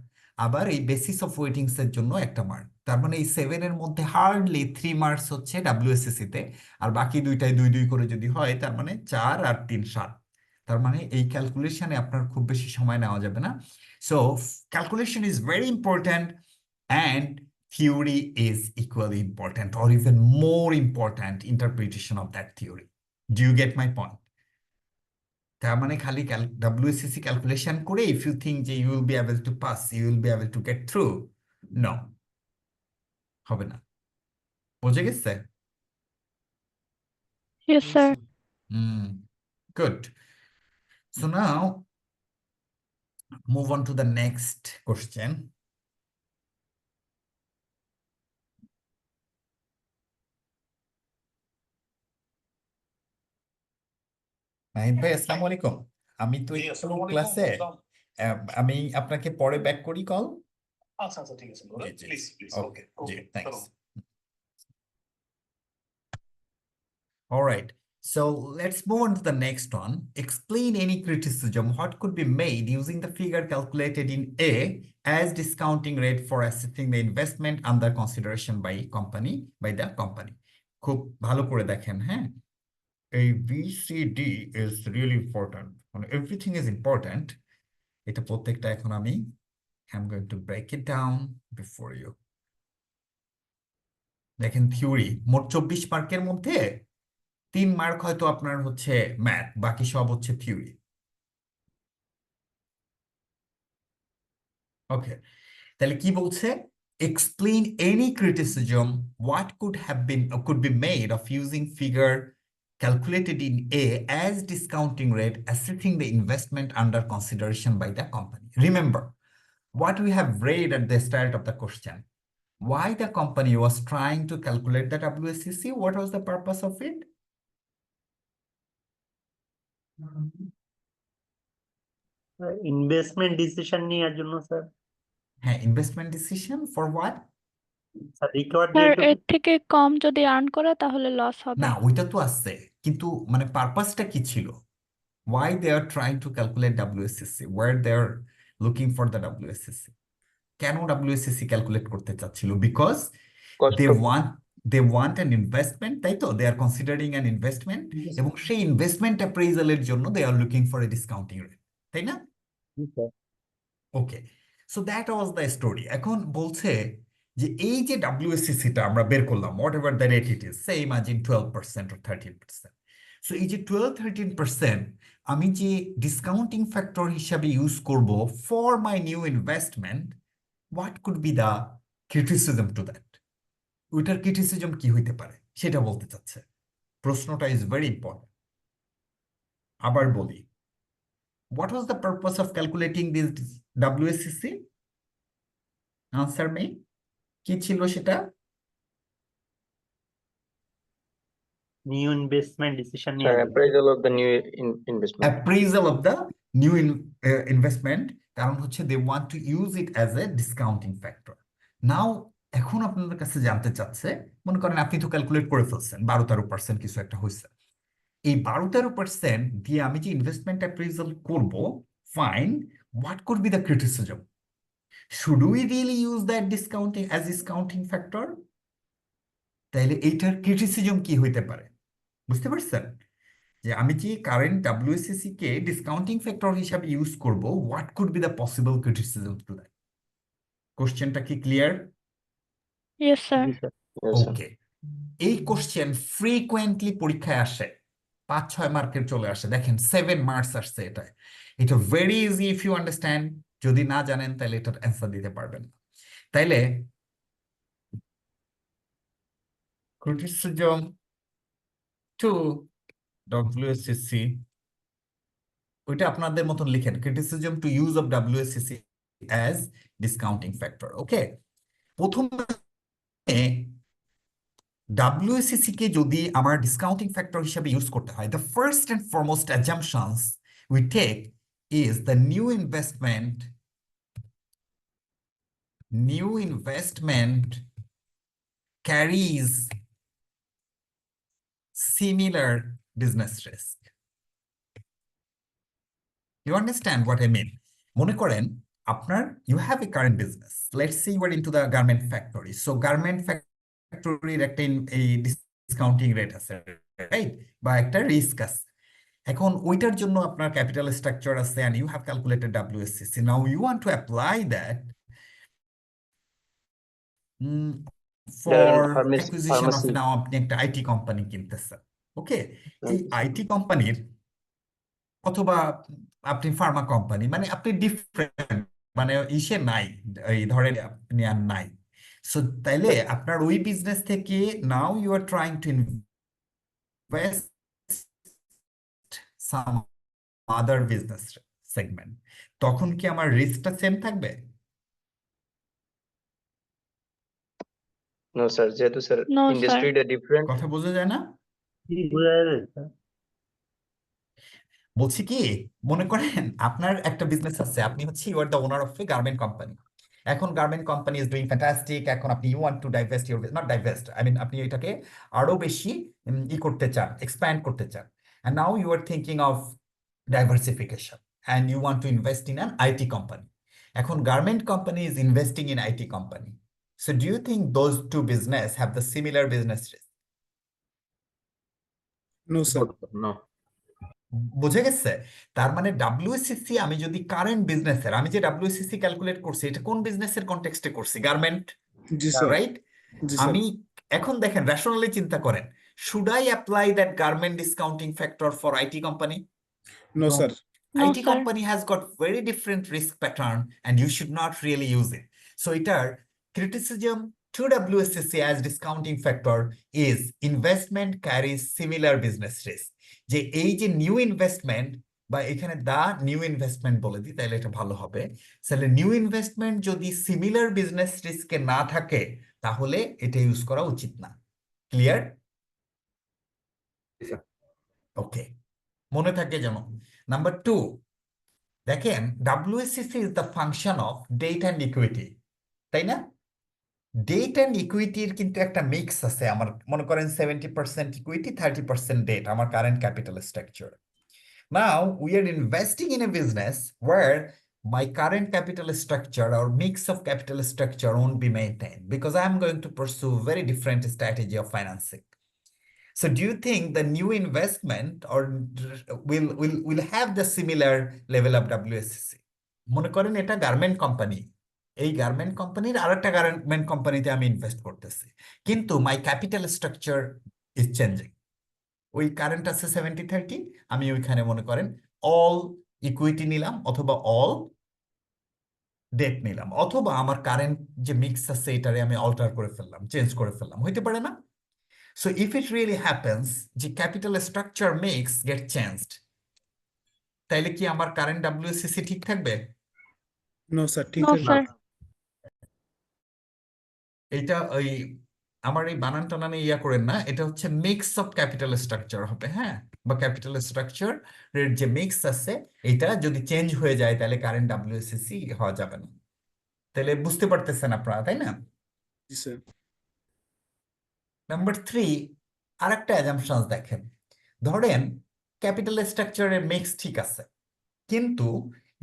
আবার এই বেসিস অফ ওয়েটিংস এর জন্য একটা মার্ক। তার মানে এই 7 এর মধ্যে হার্ডলি 3 মার্কস হচ্ছে WSCC তে, আর বাকি দুইটায় 2-2 করে যদি হয় তার মানে 4 আর 3 7। তার মানে এই ক্যালকুলেশনে আপনার খুব বেশি সময় নেওয়া যাবে না। So calculation is very important and theory is equally important or even more important interpretation of that theory. Do you get my point? তার মানে খালি WSCC ক্যালকুলেশন করে if you think যে you will be able to pass, you will be able to get through, no, হবে না। বুঝে গেছে? Yes, sir. Good. So now move on to the next question. Nahid ভাই আসসালামু আলাইকুম। আমি তো ক্লাসে, আমি আপনাকে পরে ব্যাক করি কল। আচ্ছা আচ্ছা ঠিক আছে please please okay G thanks. All right, so let's move on to the next one. Explain any criticism what could be made using the figure calculated in A as discounting rate for assessing the investment under consideration by the company. খুব ভালো করে দেখেন, হ্যাঁ, এই BCD is really important, মানে everything is important. এটা প্রত্যেকটা এখন আমি I'm going to break it down before you. দেখেন থিওরি মোট 24 মার্কের মধ্যে 3 মার্ক হয়তো আপনার হচ্ছে ম্যাথ, বাকি সব হচ্ছে থিওরি। ওকে, তাহলে কি বলছে? Explain any criticism what could be made of using figure calculated in A as discounting rate assessing the investment under consideration by the company. Remember what we have read at the start of the question. Why the company was trying to calculate the WACC? What was the purpose of it? Investment decision নেওয়ার জন্য স্যার হ্যাঁ, investment decision for what? Sir required sir rate এর থেকে কম যদি আর্ন করে তাহলে লস হবে। না, ওইটা তো আছে, কিন্তু মানে পারপাসটা কি ছিল? Why they are trying to calculate WACC? Where they are looking for the WACC? কেন WACC ক্যালকুলেট করতে চাচ্ছিল? Because Cost they of- want an investment, তাই তো? They are considering an investment, এবং সেই ইনভেস্টমেন্ট অ্যাপ্রেজালের জন্য they are looking for a discounting rate, তাই না? Okay, so that was the story. এখন বলছে যে এই যে WACC-টা আমরা বের করলাম, whatever the rate it is, say imagine 12% or 13%। সো এই যে 12-13% আমি যে ডিসকাউন্টিং ফ্যাক্টর হিসাবে ইউজ করব for my new investment, what could be the criticism to that? ওইটার ক্রিটিসিজম কি হইতে পারে সেটা বলতে চাচ্ছে। প্রশ্নটা ইজ ভেরি ইম্পর্টেন্ট। আবার বলি, what was the purpose of calculating this WACC? Answer me. কি ছিল সেটা? নিউ ইনভেস্টমেন্ট ডিসিশন Sir, নেওয়ার জন্য appraisal of the new investment. Appraisal of the new investment, কারণ হচ্ছে they want to use it as a discounting factor. Now এখন আপনাদের কাছে জানতে চাচ্ছে, মনে করেন আপনি তো ক্যালকুলেট করে ফেলছেন 12-13% কিছু একটা হয়েছে, এই 12-13% দিয়ে আমি যে ইনভেস্টমেন্ট অ্যাপ্রেজাল করব, fine, what could be the criticism? Should we really use that discounting as discounting factor? তাইলে এইটার ক্রিটিসিজম কি হইতে পারে? বুঝতে পারছেন যে আমি যে কারেন্ট WACC কে ডিসকাউন্টিং ফ্যাক্টর হিসাবে ইউজ করব, what could be the possible criticism to that? কোশ্চেনটা কি ক্লিয়ার? Yes sir. জি স্যার Yes, sir. ওকে, এই কোশ্চেন ফ্রিকোয়েন্টলি পরীক্ষায় আসে, 5-6 মার্কের চলে আসে। দেখেন 7 মার্কস আসছে এটা। এটা very easy if you understand. যদি না জানেন তাহলে এটার অ্যান্সার দিতে পারবেন না। তাইলে criticism to WACC, ওইটা আপনাদের মতন লিখেন, criticism to use of WACC as discounting factor। ওকে, প্রথমে WACC কে যদি আমার ডিসকাউন্টিং ফ্যাক্টর হিসেবে ইউজ করতে হয়, the first and foremost assumptions we take is the new investment carries similar business risk. You understand what I mean? মনে করেন আপনার you have a current business. Let's say you are into the garment factory. So garment factory একটা এই ডিসকাউন্টিং রেট আছে, রাইট? বা একটা রিস্ক আছে। এখন ওইটার জন্য আপনার ক্যাপিটাল স্ট্রাকচার আছে and you have calculated WACC. Now you want to apply that for acquisition of, now আপনি একটা আইটি কোম্পানি কিনতেছেন। ওকে, এই আইটি কোম্পানির অথবা আপনি ফার্মা কোম্পানি, মানে আপনি ডিফারেন্ট, মানে ইসে নাই, এই ধরেন আপনি আর নাই। সো তাইলে আপনার ওই বিজনেস থেকে now you are trying to invest some other business segment, তখন কি আমার রিস্কটা সেম থাকবে? No, sir. যেহেতু sir No, industry sir. different. কথা বোঝা যায় না? কি বোঝা যাবে স্যার বলছি কি, মনে করেন আপনার একটা বিজনেস আছে, আপনি হচ্ছে you are the owner of a garment company. এখন garment company is doing fantastic. এখন আপনি you want to divest your, not divest, I mean আপনি এটাকে আরো বেশি করতে চান, এক্সপ্যান্ড করতে চান, and now you are thinking of diversification and you want to invest in an IT company. এখন garment company is investing in IT company. So do you think those two business have the similar business risk? No sir. No. বুঝে গেছে? তার মানে WACC আমি যদি কারেন্ট বিজনেসের, আমি যে WACC ক্যালকুলেট করছি এটা কোন বিজনেসের কনটেক্সটে করছি? গার্মেন্ট, জি স্যার। রাইট? জি স্যার। আমি এখন দেখেন রেশনালি চিন্তা করেন, should I apply that garment discounting factor for IT company? No sir. No, IT sir. company has got very different risk pattern and you should not really use it. So এটার criticism to WSCC as discounting factor is investment carries similar business risk. যে এই যে নিউ ইনভেস্টমেন্ট বা এখানে দা নিউ ইনভেস্টমেন্ট বলে দিই তাহলে এটা ভালো হবে। তাহলে নিউ ইনভেস্টমেন্ট যদি সিমিলার বিজনেস রিস্কে না থাকে তাহলে এটা ইউজ করা উচিত না। ক্লিয়ার? ওকে, মনে থাকে যেন। নাম্বার 2, দেখেন WSCC is the function of debt and equity, তাই না? ডেট অ্যান্ড ইকুইটির কিন্তু একটা মিক্স আছে। আমার মনে করেন 70% ইকুইটি 30% ডেট, আমার current capital structure. Now we are investing in a business where my current capital structure or mix of capital structure won't be maintained because I'm going to pursue very different strategy of financing. So do you think the new investment or will have the similar level of WSCC? মনে করেন এটা গার্মেন্ট কোম্পানি, এই গার্মেন্ট কোম্পানির আরেকটা গার্মেন্ট কোম্পানিতে আমি ইনভেস্ট করতেছি, কিন্তু মাই ক্যাপিটাল স্ট্রাকচার ইজ চেঞ্জিং। ওই কারেন্ট আছে 70-30, আমি ওইখানে মনে করেন অল ইকুইটি নিলাম অথবা অল ডেট নিলাম, অথবা আমার কারেন্ট যে মিক্স আছে এটারে আমি অল্টার করে ফেললাম, চেঞ্জ করে ফেললাম, হইতে পারে না? So if it really happens, the capital structure mix get changed, তাইলে কি আমার কারেন্ট WSCC ঠিক থাকবে? নো স্যার, ঠিক নো আছে। স্যার। এটা ওই আমার এই বানান টানানে ইয়া করেন না, এটা হচ্ছে মিক্স অফ ক্যাপিটাল স্ট্রাকচার হবে, হ্যাঁ, বা ক্যাপিটাল স্ট্রাকচার এর যে মিক্স আছে এটা যদি চেঞ্জ হয়ে যায় তাহলে কারেন্ট WSCC হওয়া যাবে না। তাহলে বুঝতে পারতেছেন আপনারা, তাই না? জি স্যার। নাম্বার 3, আরেকটা অ্যাজাম্পশনস দেখেন। ধরেন ক্যাপিটাল স্ট্রাকচারের মিক্স ঠিক আছে, কিন্তু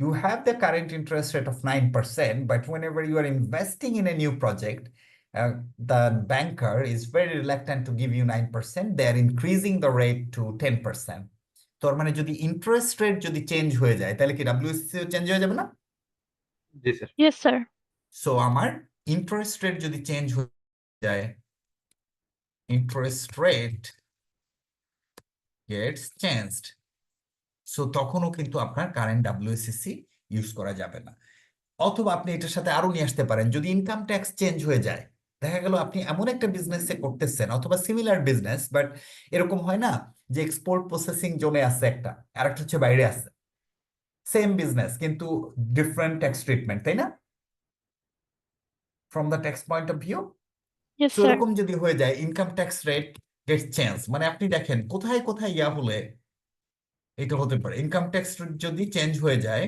you have the current interest rate of 9%, but whenever you are investing in a new project, the banker is very reluctant to give you 9%. They are increasing the rate to 10%. তোর মানে যদি ইন্টারেস্ট রেট যদি চেঞ্জ হয়ে যায় তাহলে কি WSCC চেঞ্জ হয়ে যাবে না? জি স্যার। Yes sir. সো আমার ইন্টারেস্ট রেট যদি চেঞ্জ হয়ে যায়, interest rate gets changed, so তখনও কিন্তু আপনার কারেন্ট WSCC ইউজ করা যাবে না। অথবা আপনি এটার সাথে আরো নিয়ে আসতে পারেন, যদি ইনকাম ট্যাক্স চেঞ্জ হয়ে যায়, দেখা গেল আপনি এমন একটা বিজনেসে করতেছেন অথবা সিমিলার বিজনেস, বাট এরকম হয় না যে এক্সপোর্ট প্রসেসিং জোনে আছে একটা আর একটা হচ্ছে বাইরে আছে, সেম বিজনেস কিন্তু ডিফারেন্ট ট্যাক্স ট্রিটমেন্ট, তাই না? From the tax point of view. Yes তো স্যার। এরকম যদি হয়ে যায় income tax rate gets change, মানে আপনি দেখেন কোথায় কোথায় ইয়া হলে এটা হতে পারে। ইনকাম ট্যাক্স যদি চেঞ্জ হয়ে যায়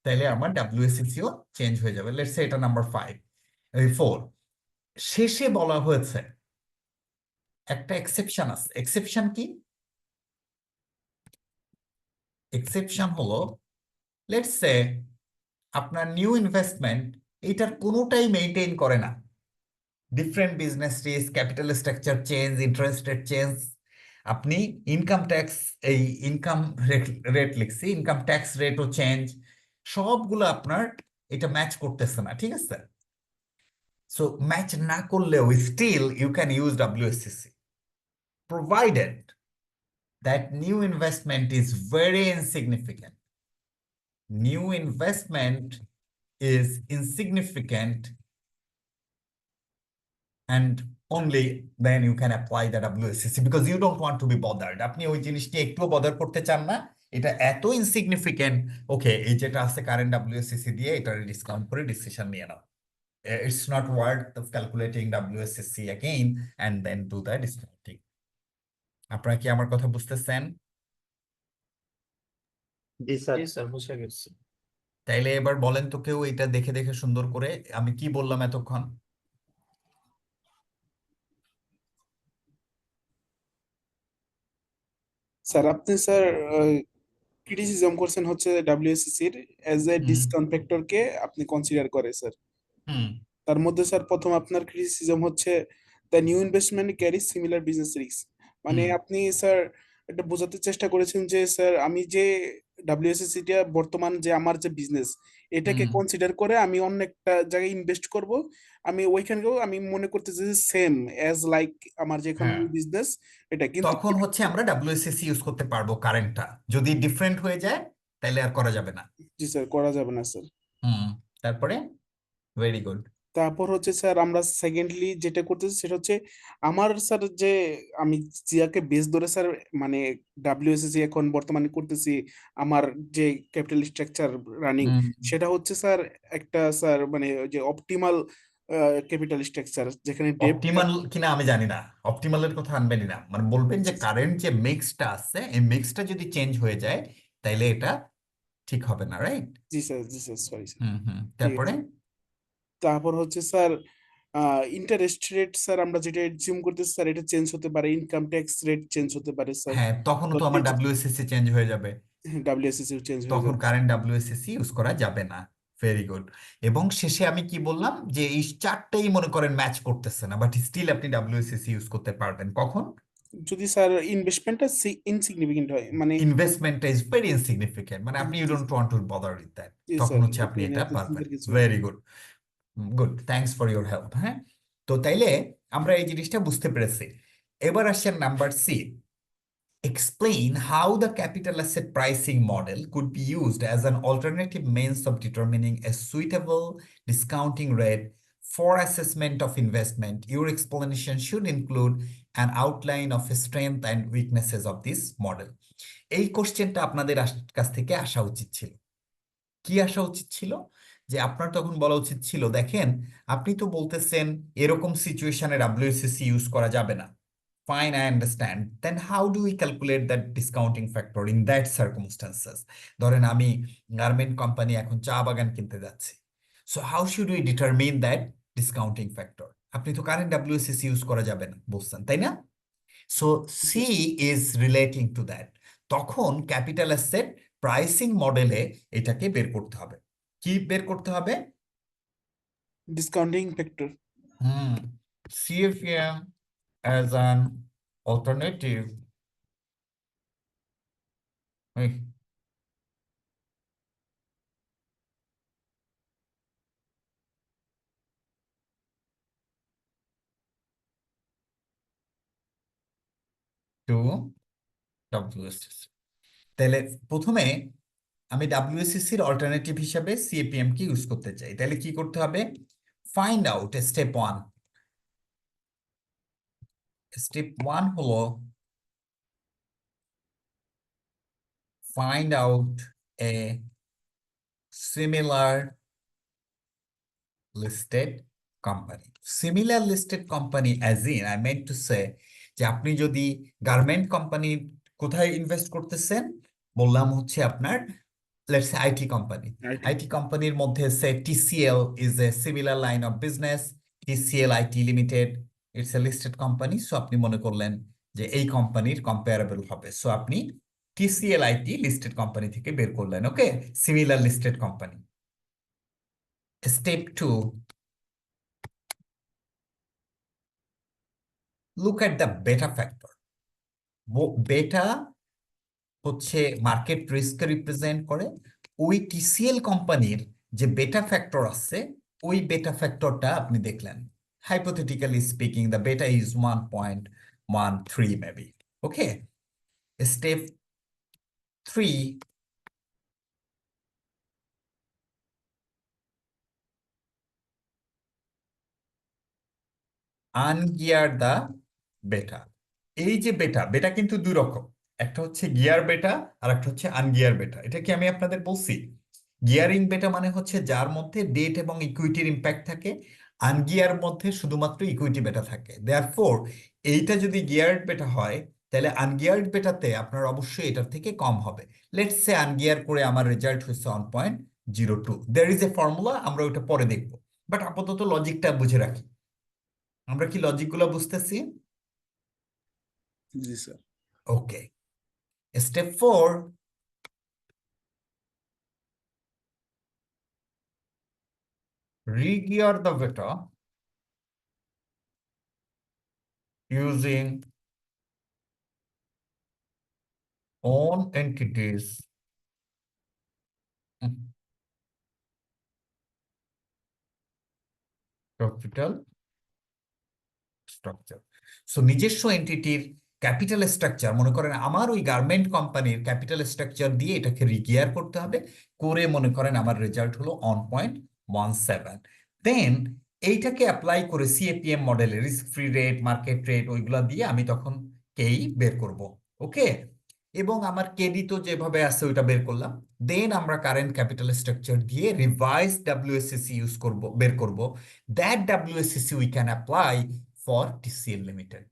তাহলে আমার WSCCও চেঞ্জ হয়ে যাবে। লেটস সে এটা নাম্বার 4। শেষে বলা হয়েছে একটা এক্সেপশন আছে। এক্সেপশন কি? এক্সেপশন হলো লেটস সে আপনার নিউ ইনভেস্টমেন্ট এটার কোনোটাই মেইনটেইন করে না, different business risk, capital structure change, interest rate change, আপনি ইনকাম ট্যাক্স এই ইনকাম রেট লিখছি, ইনকাম ট্যাক্স রেটও চেঞ্জ, সবগুলো আপনার এটা ম্যাচ করতেছে না, ঠিক আছে? সো ম্যাচ না করলেও still you can use WSCC provided that new investment is very insignificant. New investment is insignificant and only then you can apply the WSCC because you don't want to be bothered. আপনি ওই জিনিসটি একটু বদার করতে চান না, এটা এত ইনসিগনিফিকেন্ট, ওকে এই যেটা আছে কারেন্ট WSCC দিয়ে এটা ডিসকাউন্ট করে ডিসিশন নিয়ে নাও। It's not worth of calculating WSCC again and then do the discounting. আপনারা কি আমার কথা বুঝতেছেন? জি স্যার। জি স্যার, বুঝে গেছি। তাইলে এবার বলেন তো কেউ এটা দেখে দেখে সুন্দর করে আমি কি বললাম এতক্ষণ? স্যার আপনি স্যার ক্রিটিসিজম করছেন হচ্ছে WSCC-র এজ এ হুম। ডিসকাউন্ট ফ্যাক্টরকে আপনি কনসিডার করে স্যার। হুম। তার মধ্যে স্যার প্রথম আপনার ক্রিটিসিজম হচ্ছে the new investment carry similar business risk. মানে হুম। আপনি স্যার এটা বোঝাতে চেষ্টা করেছেন যে স্যার আমি যে WSCC-টা বর্তমান যে আমার যে বিজনেস এটাকে হুম। কনসিডার করে আমি অন্য একটা জায়গায় ইনভেস্ট করব, আমি ওইখানেও আমি মনে করতেছি যে সেম অ্যাজ লাইক আমার যে এখন হ্যাঁ, বিজনেস এটা, কিন্তু তখন হচ্ছে আমরা WSCC ইউজ করতে পারবো কারেন্টটা। যদি ডিফারেন্ট হয়ে যায় তাহলে আর করা যাবে না। জি স্যার করা যাবে না স্যার। হুম। তারপরে ভেরি গুড। তারপর হচ্ছে স্যার আমরা সেকেন্ডলি যেটা করতেছি সেটা হচ্ছে আমার স্যার যে আমি জিয়াকে বেস ধরে স্যার মানে ডাব্লিউএসএসসি এখন বর্তমানে করতেছি আমার যে ক্যাপিটাল স্ট্রাকচার রানিং হুম সেটা হচ্ছে স্যার একটা স্যার মানে ওই যে অপটিমাল ক্যাপিটাল স্ট্রাকচার যেখানে ডেপ্ট অপটিমাল কিনা আমি জানি না, অপটিমালের কথা আনবেনই না, মানে বলবেন যে কারেন্ট যে মিক্সটা আছে এই মিক্সটা যদি চেঞ্জ হয়ে যায় তাইলে এটা ঠিক হবে না, রাইট? জি স্যার সরি স্যার হুম হুম, ঠিক তারপরে? আছে তারপর হচ্ছে স্যার ইন্টারেস্ট রেট স্যার আমরা যেটা এজিউম করতেছি স্যার এটা চেঞ্জ হতে পারে ইনকাম ট্যাক্স রেট চেঞ্জ হতে পারে স্যার হ্যাঁ, তখনও তো আমার ডাব্লিউএসএসসি চেঞ্জ হয়ে যাবে, ডাব্লিউএসএসসি চেঞ্জ হয়ে তখন যাবে কারেন্ট ডাব্লিউএসএসসি ইউজ করা যাবে না। Very good. এবং শেষে আমি কি বললাম যে এই চারটেই মনে করেন ম্যাচ করতেছে না, বাট স্টিল আপনি ডাব্লিউএসএসসি ইউজ করতে পারবেন কখন? যদি স্যার ইনভেস্টমেন্টটা ইনসিগনিফিকেন্ট হয় মানে ইনভেস্টমেন্ট ইজ ভেরি ইনসিগনিফিকেন্ট, মানে আপনি ইউ জি don't want to bother with that, জি তখন স্যার হচ্ছে আপনি মানে এটা এত পারবেন। সিম্পল কিছু না very good, good, thanks for your help. হ্যাঁ, তো তাইলে আমরা এই জিনিসটা বুঝতে পেরেছি। এবার আসেন number C, explain how the capital asset pricing model could be used as an alternative means of determining a suitable discounting rate for assessment of investment. Your explanation should include an outline of the strength and weaknesses of this model. এই কোশ্চেনটা আপনাদের কাছ থেকে আসা উচিত ছিল। কি আসা উচিত ছিল? যে আপনার তখন বলা উচিত ছিল, দেখেন আপনি তো বলতেছেন এরকম সিচুয়েশনে ডাব্লিউএসএসসি ইউজ করা যাবে না। Fine, I understand. Then how do we calculate that discounting factor in that circumstances? ধরেন আমি গার্মেন্ট কোম্পানি এখন চা বাগান কিনতে যাচ্ছি। So how should we determine that discounting factor? আপনি তো কারেন্ট ডাব্লিউএসএসসি ইউজ করা যাবে না বলছেন, তাই না? So C is relating to that. তখন ক্যাপিটাল অ্যাসেট প্রাইসিং মডেলে এটাকে বের করতে হবে। কি বের করতে হবে? Discounting factor CFM as an alternative to WSSC। তাহলে প্রথমে আমি WSSC এর অল্টারনেটিভ হিসাবে CAPM কে ইউজ করতে চাই, তাহলে কি করতে হবে? Find out step 1। স্টেপ 1 হলো find out a similar listed company. Similar listed company as in I meant to say যে আপনি যদি গার্মেন্ট কোম্পানি কোথায় ইনভেস্ট করতেছেন, বললাম হচ্ছে আপনার let's say IT company. IT কোম্পানির মধ্যে সে TCL is a similar line of business, TCL IT Limited, it's a listed company, so আপনি মনে করলেন যে এই কোম্পানির কম্পারেবল হবে, সো আপনি TCL IT লিস্টেড কোম্পানি থেকে বের করলেন। Okay, similar listed company. Step 2, look at the beta factor. বেটা হচ্ছে মার্কেট রিস্ক রিপ্রেজেন্ট করে। ওই TCL কোম্পানির যে বেটা ফ্যাক্টর আছে ওই বেটা ফ্যাক্টরটা আপনি দেখলেন, hypothetically speaking the beta is 1.13 maybe. Okay, step 3, আনগিয়ার দা বেটা। এই যে বেটা, বেটা কিন্তু দুই রকম, একটা হচ্ছে গিয়ার বেটা আর একটা হচ্ছে আনগিয়ার বেটা। এটা কি আমি আপনাদের বলছি? গিয়ারিং বেটা মানে হচ্ছে যার মধ্যে ডেট এবং ইকুইটির ইম্প্যাক্ট থাকে, আনগিয়ার মধ্যে শুধুমাত্র ইকুইটি বেটা থাকে। দেয়ারফোর এইটা যদি গিয়ার্ড বেটা হয় তাহলে আনগিয়ার্ড বেটাতে আপনার অবশ্যই এটার থেকে কম হবে। লেটস সে আনগিয়ার করে আমার রেজাল্ট হচ্ছে 1.02। দেয়ার ইজ এ ফর্মুলা, আমরা ওটা পরে দেখবো, বাট আপাতত লজিকটা বুঝে রাখি। আমরা কি লজিকগুলো বুঝতেছি? জি sir okay, step 4, re-gear the beta using own entities capital structure. So নিজস্ব এন্টিটির ক্যাপিটাল স্ট্রাকচার, মনে করেন আমার ওই গার্মেন্ট কোম্পানির ক্যাপিটাল স্ট্রাকচার দিয়ে এটাকে রিগিয়ার করতে হবে, করে মনে করেন আমার রেজাল্ট হলো 1.17। দেন এইটাকে অ্যাপ্লাই করে সিএপিএম মডেলে risk free rate, market rate ওইগুলা দিয়ে আমি তখন কেই বের করব। ওকে, এবং আমার কেডি তো যেভাবে আছে ওইটা বের করলাম। দেন আমরা কারেন্ট ক্যাপিটাল স্ট্রাকচার দিয়ে রিভাইজ ডাব্লিউএসসিসি ইউজ করব, বের করব। That WSCC we can apply for TCL limited.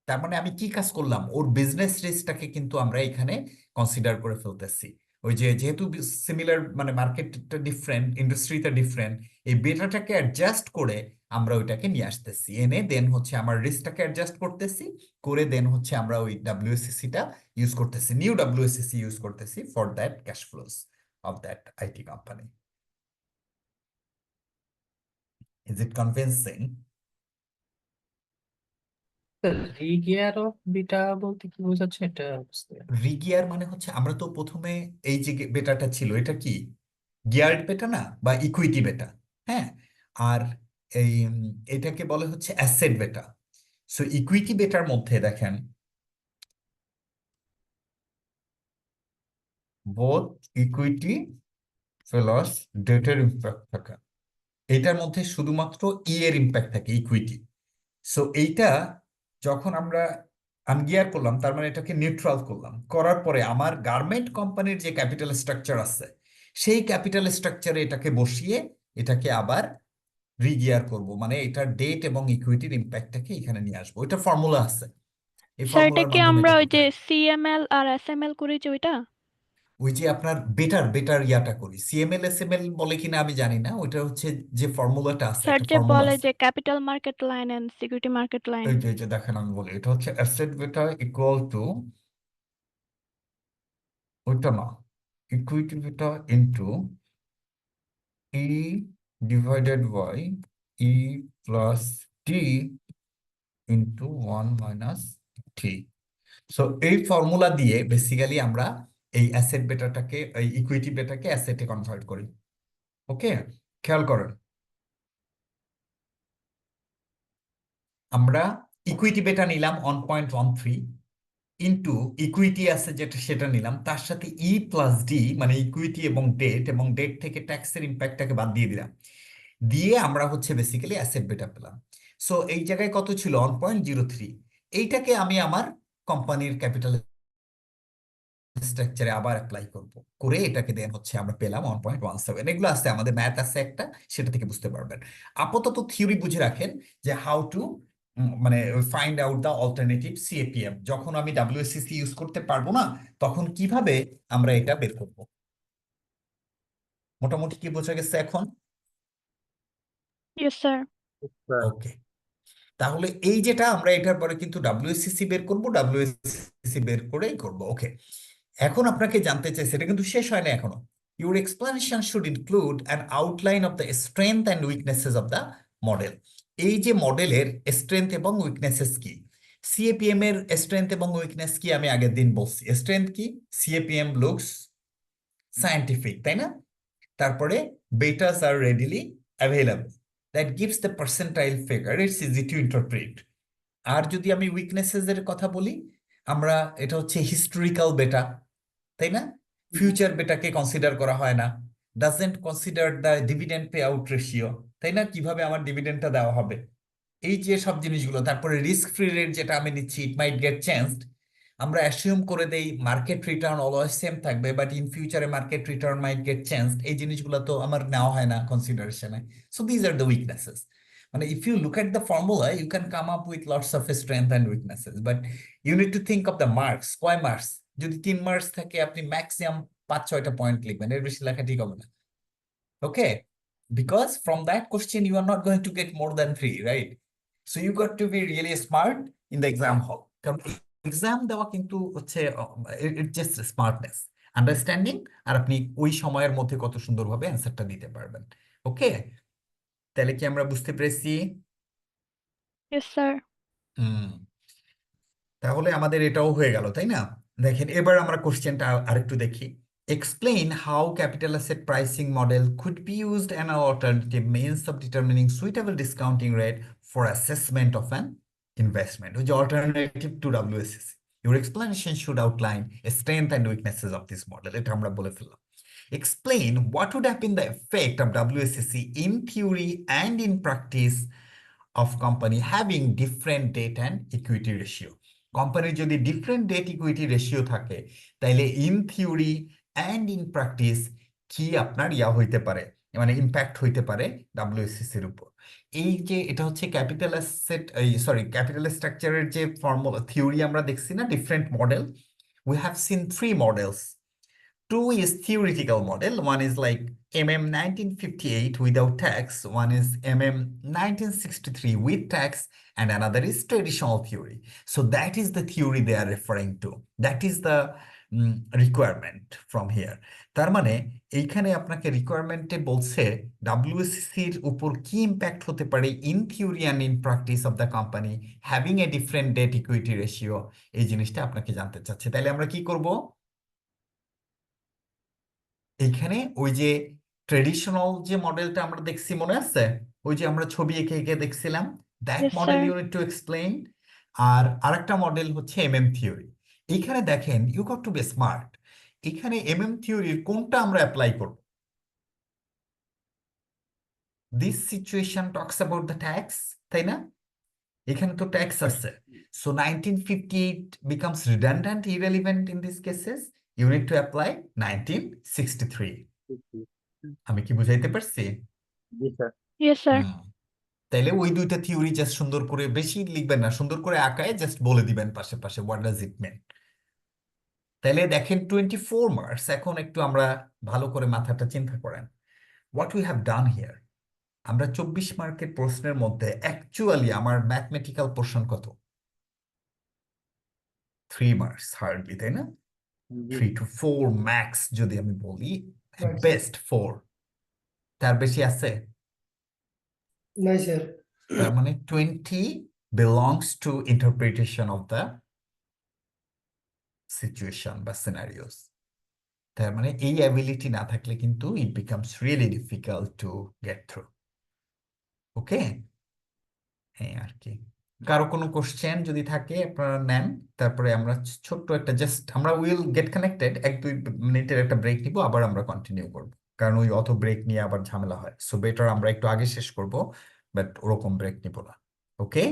তার মানে আমি কি কাজ করলাম, ওর বিজনেস রিস্কটাকে কিন্তু আমরা এখানে কনসিডার করে ফেলতেছি। ওই যে যেহেতু সিমিলার মানে মার্কেটটা ডিফারেন্ট, ইন্ডাস্ট্রিটা ডিফারেন্ট, এই বেটাটাকে অ্যাডজাস্ট করে আমরা ওইটাকে নিয়ে আসতেছি, এনে দেন হচ্ছে আমার রিস্কটাকে অ্যাডজাস্ট করতেছি, করে দেন হচ্ছে আমরা ওই ডাব্লিউএসসিসিটা ইউজ করতেছি, নিউ ডাব্লিউএসসিসি ইউজ করতেছি for that cash flows of that IT company. Is it convincing? Regear of beta বলতে কি বোঝাচ্ছে এটা বুঝতে পারি। রিগিয়ার মানে হচ্ছে আমরা তো প্রথমে এই যে বেটাটা ছিল এটা কি গিয়ার্ড বেটা না, বা ইকুইটি বেটা? হ্যাঁ, আর এই এটাকে বলে হচ্ছে অ্যাসেট বেটা। সো ইকুইটি বেটার মধ্যে দেখেন বোথ ইকুইটি প্লাস ডেটের ইম্প্যাক্ট থাকে, এটার মধ্যে শুধুমাত্র ই এর ইম্প্যাক্ট থাকে, ইকুইটি। সো এইটা যখন আমরা আনগিয়ার করলাম, তার মানে এটাকে নিউট্রাল করলাম, করার পরে আমার গার্মেন্ট কোম্পানির যে ক্যাপিটাল স্ট্রাকচার আছে সেই ক্যাপিটাল স্ট্রাকচারে এটাকে বসিয়ে এটাকে আবার রিগিয়ার করব, মানে এটার ডেট এবং ইকুইটির ইম্প্যাক্টটাকে এখানে নিয়ে আসবো। এটা ফর্মুলা আছে, এই স্যার এটা ফর্মুলার কি মাধ্যমে আমরা এটা ওই করতে যে হয়। সিএমএল আর এসএমএল করেছি ওইটা? ওই যে আপনার বেটার বেটার ইয়াটা করি, সিএমএল এসএমএল বলে কিনা আমি জানি না, ওইটা হচ্ছে যে ফর্মুলাটা আছে, স্যার একটা যে ফর্মুলা বলে আছে। যে capital market line and security market line. এই যে দেখেন আমি বলি, এটা হচ্ছে অ্যাসেট বেটা ইকুয়াল টু, ওইটা না, equity beta into E divided by E plus T into 1 minus T. So এই ফর্মুলা দিয়ে বেসিক্যালি আমরা এই অ্যাসেট বেটাটাকে, এই ইকুইটি বেটাকে অ্যাসেটে কনভার্ট করি। ওকে, খেয়াল করেন, আমরা ইকুইটি বেটা নিলাম 1.13 ইন্টু ইকুইটি আছে যেটা সেটা নিলাম, তার সাথে ই প্লাস ডি মানে ইকুইটি এবং ডেট থেকে ট্যাক্সের ইম্প্যাক্টটাকে বাদ দিয়ে দিলাম, দিয়ে আমরা হচ্ছে বেসিক্যালি অ্যাসেট বেটা পেলাম। সো এই জায়গায় কত ছিল 1.03, এইটাকে আমি আমার কোম্পানির ক্যাপিটাল স্ট্রাকচারে আবার অ্যাপ্লাই করব, করে এটাকে দেন হচ্ছে আমরা পেলাম 1.17। এগুলো আছে, আমাদের ম্যাথ আছে একটা, সেটা থেকে বুঝতে পারবেন। আপাতত থিওরি বুঝে রাখেন যে হাউ টু মানে find out the alternative CAPM, যখন আমি ডাব্লিউএসসিসি ইউজ করতে পারবো না তখন কিভাবে আমরা এটা বের করব। মোটামুটি কি বোঝা গেছে এখন? Yes sir. ওকে, তাহলে এই যেটা আমরা এটার পরে কিন্তু ডাব্লিউএসসিসি বের করব, ডাব্লিউএসসিসি বের করেই করব। ওকে, এখন আপনাকে জানতে চাই, সেটা কিন্তু শেষ হয় না এখনো। Your explanation should include an outline of the strength and weaknesses of the model. এই যে মডেলের স্ট্রেংথ এবং উইকনেসেস কি, সিএপিএম এর স্ট্রেংথ এবং উইকনেস কি আমি আগের দিন বলছি। স্ট্রেংথ কি, সিএপিএম লুকস সায়েন্টিফিক, তাই না? তারপরে betas are readily available, that gives the percentile figure, it's easy to interpret. আর যদি আমি উইকনেসেস এর কথা বলি, আমরা এটা হচ্ছে হিস্টোরিক্যাল বেটা, তাই না? ফিউচার বেটাকে কনসিডার করা হয় না, doesn't consider the dividend pay out ratio, তাই না? কিভাবে আমার ডিভিডেন্ডটা দেওয়া হবে, এই যে সব জিনিসগুলো। তারপরে রিস্ক ফ্রি রেট যেটা আমি নিচ্ছি, ইট মাইট গেট চেঞ্জড, আমরা অ্যাসিউম করে দেই মার্কেট রিটার্ন অলওয়েজ সেম থাকবে, বাট ইন ফিউচারে market return might get changed, এই জিনিসগুলো তো আমার নেওয়া হয় না কনসিডারেশনে। So these are the weaknesses. মানে if you look at the formula you can come up with lots of strength and weaknesses, but you need to think of the marks, কয় মার্কস? যদি 3 মার্কস থাকে আপনি ম্যাক্সিমাম 5-6টা পয়েন্ট লিখবেন, এর বেশি লেখা ঠিক হবে না। ওকে, because from that question you are not going to get more than 3, right? So you got to be really smart in the exam hall. কারণ এক্সাম দেওয়া কিন্তু হচ্ছে ইট জাস্ট স্মার্টনেস, আন্ডারস্ট্যান্ডিং, আর আপনি ওই সময়ের মধ্যে কত সুন্দরভাবে অ্যান্সারটা দিতে পারবেন। ওকে, তাহলে কি আমরা বুঝতে পেরেছি? Yes sir. হুম, তাহলে আমাদের এটাও হয়ে গেল, তাই না? দেখেন এবার আমরা কোশ্চেনটা আরেকটু দেখি। Explain how capital asset pricing model could be used as an alternative means of determining suitable discounting rate for assessment of an investment, which is alternative to WSCC. Your explanation should outline strength and weaknesses of this model. এটা আমরা বলে ফেললাম। Explain what would have been the effect of WSCC in theory and in practice of company having different debt and equity ratio. কোম্পানির যদি ডিফারেন্ট ডেট ইকুইটি রেশিও থাকে তাইলে in theory and in practice কি আপনার হইতে পারে, মানে ইম্প্যাক্ট হইতে পারে ডাব্লিউএসসিসির উপর। এই যে এটা হচ্ছে ক্যাপিটাল অ্যাসেট, ক্যাপিটাল স্ট্রাকচারের যে ফর্মুলা থিওরি আমরা দেখছি না, different model, we have seen three models. Two is theoretical model. One is like MM 1958 without tax. One is MM 1963 with tax, and another is traditional theory. So that is the theory they are referring to. That is the requirement from here. তার মানে এইখানে আপনাকে রিকোয়ারমেন্টে বলছে ডাব্লিউএসসিসির উপর কি ইম্প্যাক্ট হতে পারে in theory and in practice of the company having a different debt equity ratio, এই জিনিসটা আপনাকে জানতে চাচ্ছে। তাহলে আমরা কি করব, এইখানে ওই যে ট্রেডিশনাল যে মডেলটা আমরা দেখছি মনে আছে, ওই যে আমরা ছবি এঁকে এঁকে দেখছিলাম, that Yes, model sir. You need to explain. আর আরেকটা মডেল হচ্ছে এমএম থিওরি। এইখানে দেখেন you got to be smart, এখানে এমএম থিওরির কোনটা আমরা অ্যাপ্লাই করব? This situation talks about the tax, তাই না? এখানে তো ট্যাক্স আছে। So 1958 becomes redundant, irrelevant in these cases. You need to apply 1963. আমি কি বুঝাইতে পারছি? জি স্যার। Yes, sir. তাইলে ওই দুইটা থিওরি জাস্ট সুন্দর করে, বেশি লিখবেন না, সুন্দর করে আঁকায় জাস্ট বলে দিবেন পাশে পাশে হোয়াট ডাজ ইট মিন। তাইলে দেখেন 24 মার্কস। এখন একটু আমরা ভালো করে মাথাটা চিন্তা করেন, what we have done here. আমরা 24 মার্কের প্রশ্নের মধ্যে অ্যাকচুয়ালি আমার ম্যাথমেটিক্যাল পোর্শন কত? 3 মার্কস হার্ডলি, তাই না? 3 to 4 ম্যাক্স যদি আমি বলি, বেস্ট 4, তার বেশি আছে? নাই স্যার। তার মানে 20 belongs to interpretation of the situation বা scenarios. তার মানে এই অ্যাবিলিটি না থাকলে কিন্তু it becomes really difficult to get through. ওকে, হ্যাঁ আর কি। কারো কোনো কোশ্চেন যদি থাকে আপনারা নেন, তারপরে আমরা ছোট্ট একটা জাস্ট আমরা উইল গেট কানেক্টেড, 1-2 মিনিটের একটা ব্রেক নিব, আবার আমরা কন্টিনিউ করব, কারণ ওই অত ব্রেক নিয়ে আবার ঝামেলা হয়। সো বেটার আমরা একটু আগে শেষ করব, বাট ওরকম ব্রেক নিব না। ওকে,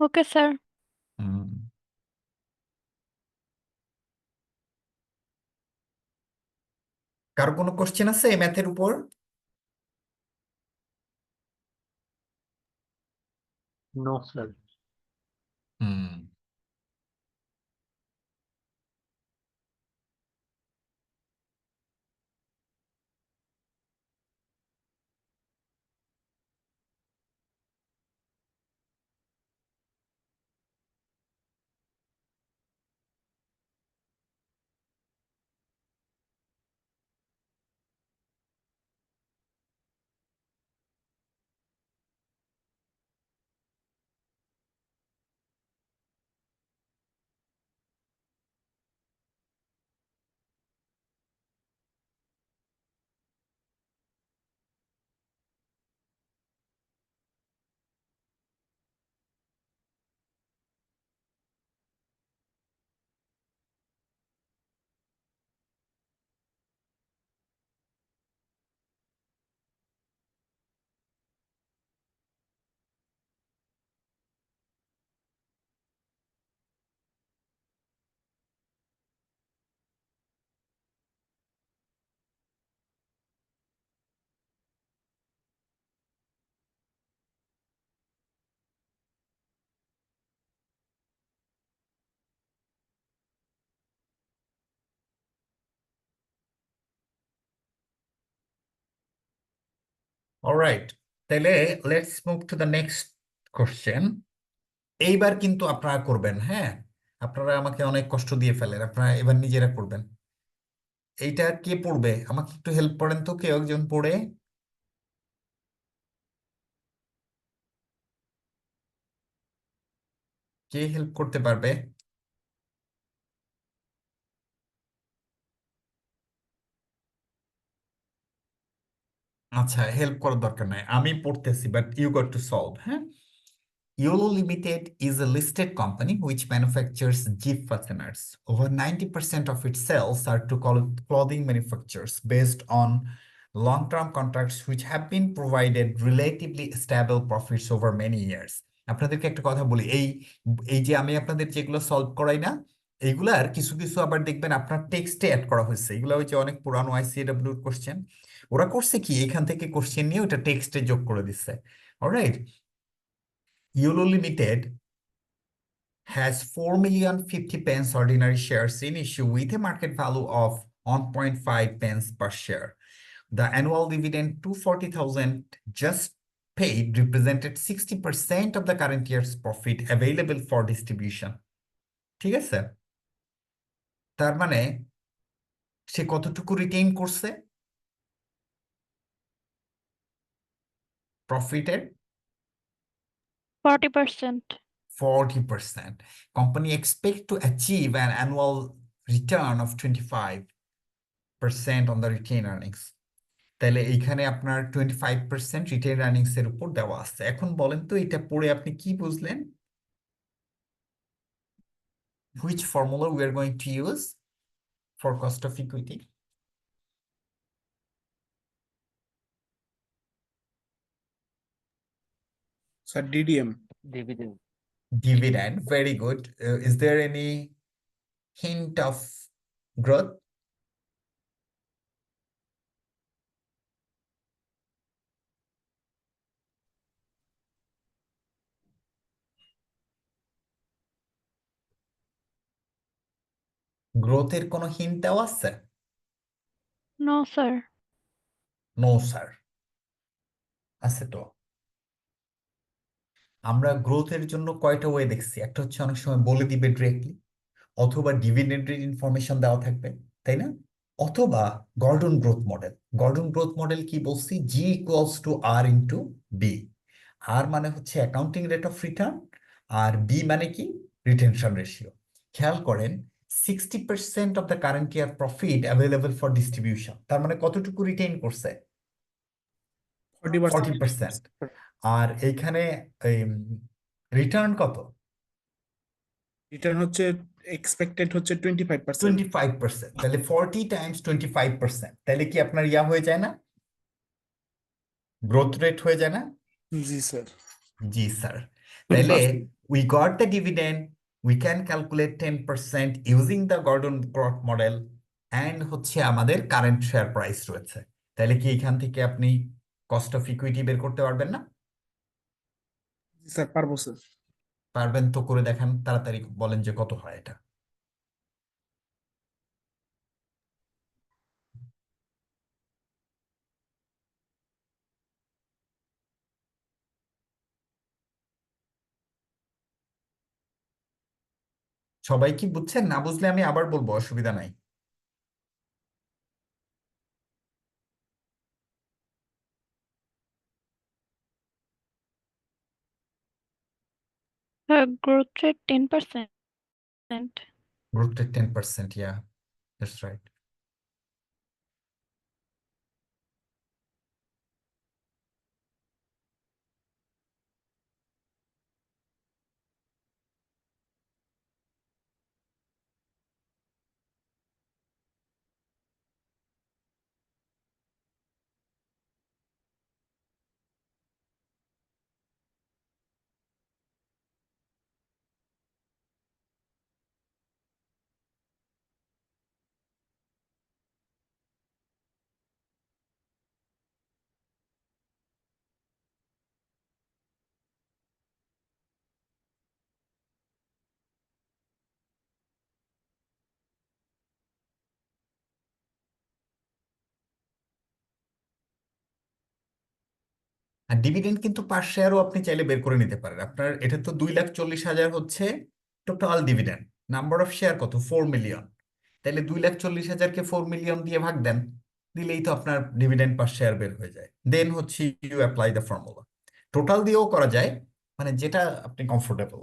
Okay, sir. কারো কোনো কোশ্চেন আছে ম্যাথের উপর? No sir. হুম, অলরাইট, তাহলে let's move to the next question. এইবার কিন্তু আপনারা করবেন, হ্যাঁ, আপনারা আমাকে অনেক কষ্ট দিয়ে ফেলেন, আপনারা এবার নিজেরা করবেন। এইটা কে পড়বে? আমাকে একটু হেল্প করেন তো, কেউ একজন পড়ে। কে হেল্প করতে পারবে? আচ্ছা, হেল্প করার দরকার নাই, আমি পড়তেছি, but you got to solve. হ্যাঁ, YOLO Limited is a listed company which manufactures Jeep fasteners. Over 90% of its sales are to clothing manufacturers based on long-term contracts which have been provided relatively stable profits over many years. আপনাদেরকে একটা কথা বলি, এই এই যে আমি আপনাদের যেগুলো সলভ করাই না, এইগুলার কিছু কিছু আবার দেখবেন আপনার টেক্সটে অ্যাড করা হয়েছে। এগুলো হচ্ছে অনেক পুরানো আইসিএডব্লিউ কোশ্চেন। ওরা করছে কি, এখান থেকে কোশ্চেন নিয়ে ওটা টেক্সটে যোগ করে দিচ্ছে। Alright, YOLO Limited has 4,050,000 pence ordinary shares in issue with a market value of 1.5 pence per share. The annual dividend 240,000 just paid represented 60% of the current year's profit available for distribution. ঠিক আছে, তার মানে সে কতটুকু রিটেইন করছে প্রফিটের? 40%. 40%. Company expect to achieve an annual return of 25% on the retained earnings. তাহলে এইখানে আপনার 25% রিটেইন আর্নিংস এর উপর দেওয়া আছে। এখন বলেন তো এটা পড়ে আপনি কি বুঝলেন? Which formula we are going to use for cost of equity? Sir DDM. Dividend. Dividend. Very good. Is there any hint of growth? গ্রোথের কোনো হিন্ট দেওয়া আছে? No, sir. No sir. আছে তো। আমরা গ্রোথের জন্য কয়টা ওয়ে দেখছি, একটা হচ্ছে অনেক সময় বলে দিবে ডিরেক্টলি, অথবা ডিভিডেন্ডের ইনফরমেশন দেওয়া থাকবে, তাই না? অথবা Gordon growth model. Gordon growth model কি বলছি? G equals to r into b. R মানে হচ্ছে অ্যাকাউন্টিং রেট অফ রিটার্ন, আর বি মানে কি? Retention ratio. খেয়াল করেন 60% of the current year profit available for distribution, তার মানে কতটুকু রিটেইন করছে? 40%। 40%। আর এইখানে রিটার্ন কত? রিটার্ন হচ্ছে এক্সপেক্টেড হচ্ছে 25%। 25%। তাহলে 40 টাইমস 25%, তাহলে কি আপনার ইয়া হয়ে যায় না? গ্রোথ রেট হয়ে যায় না? জি স্যার। জি স্যার। তাহলে we got the dividend, we can calculate 10% using the Gordon growth model, and হচ্ছে আমাদের কারেন্ট শেয়ার প্রাইস রয়েছে। তাহলে কি এখান থেকে আপনি কস্ট অফ ইকুইটি বের করতে পারবেন না? জি স্যার, পারবো স্যার। পারবেন তো, করে দেখান তাড়াতাড়ি, বলেন যে কত হয় এটা। সবাই কি বুঝছেন? না বুঝলে আমি আবার বলবো, অসুবিধা নাই। Growth rate 10%. Growth rate 10%, yeah, that's right. আর ডিভিডেন্ড কিন্তু পার শেয়ারও আপনি চাইলে বের করে নিতে পারেন। আপনার এটা তো 2,40,000 হচ্ছে total dividend. Number of share কত? 4 মিলিয়ন। তাহলে 2,40,000-কে 4 মিলিয়ন দিয়ে ভাগ দেন, দিলেই তো আপনার ডিভিডেন্ড পার শেয়ার বের হয়ে যায়। দেন হচ্ছে you apply the formula. Total দিয়েও করা যায়, মানে যেটা আপনি কমফোর্টেবল।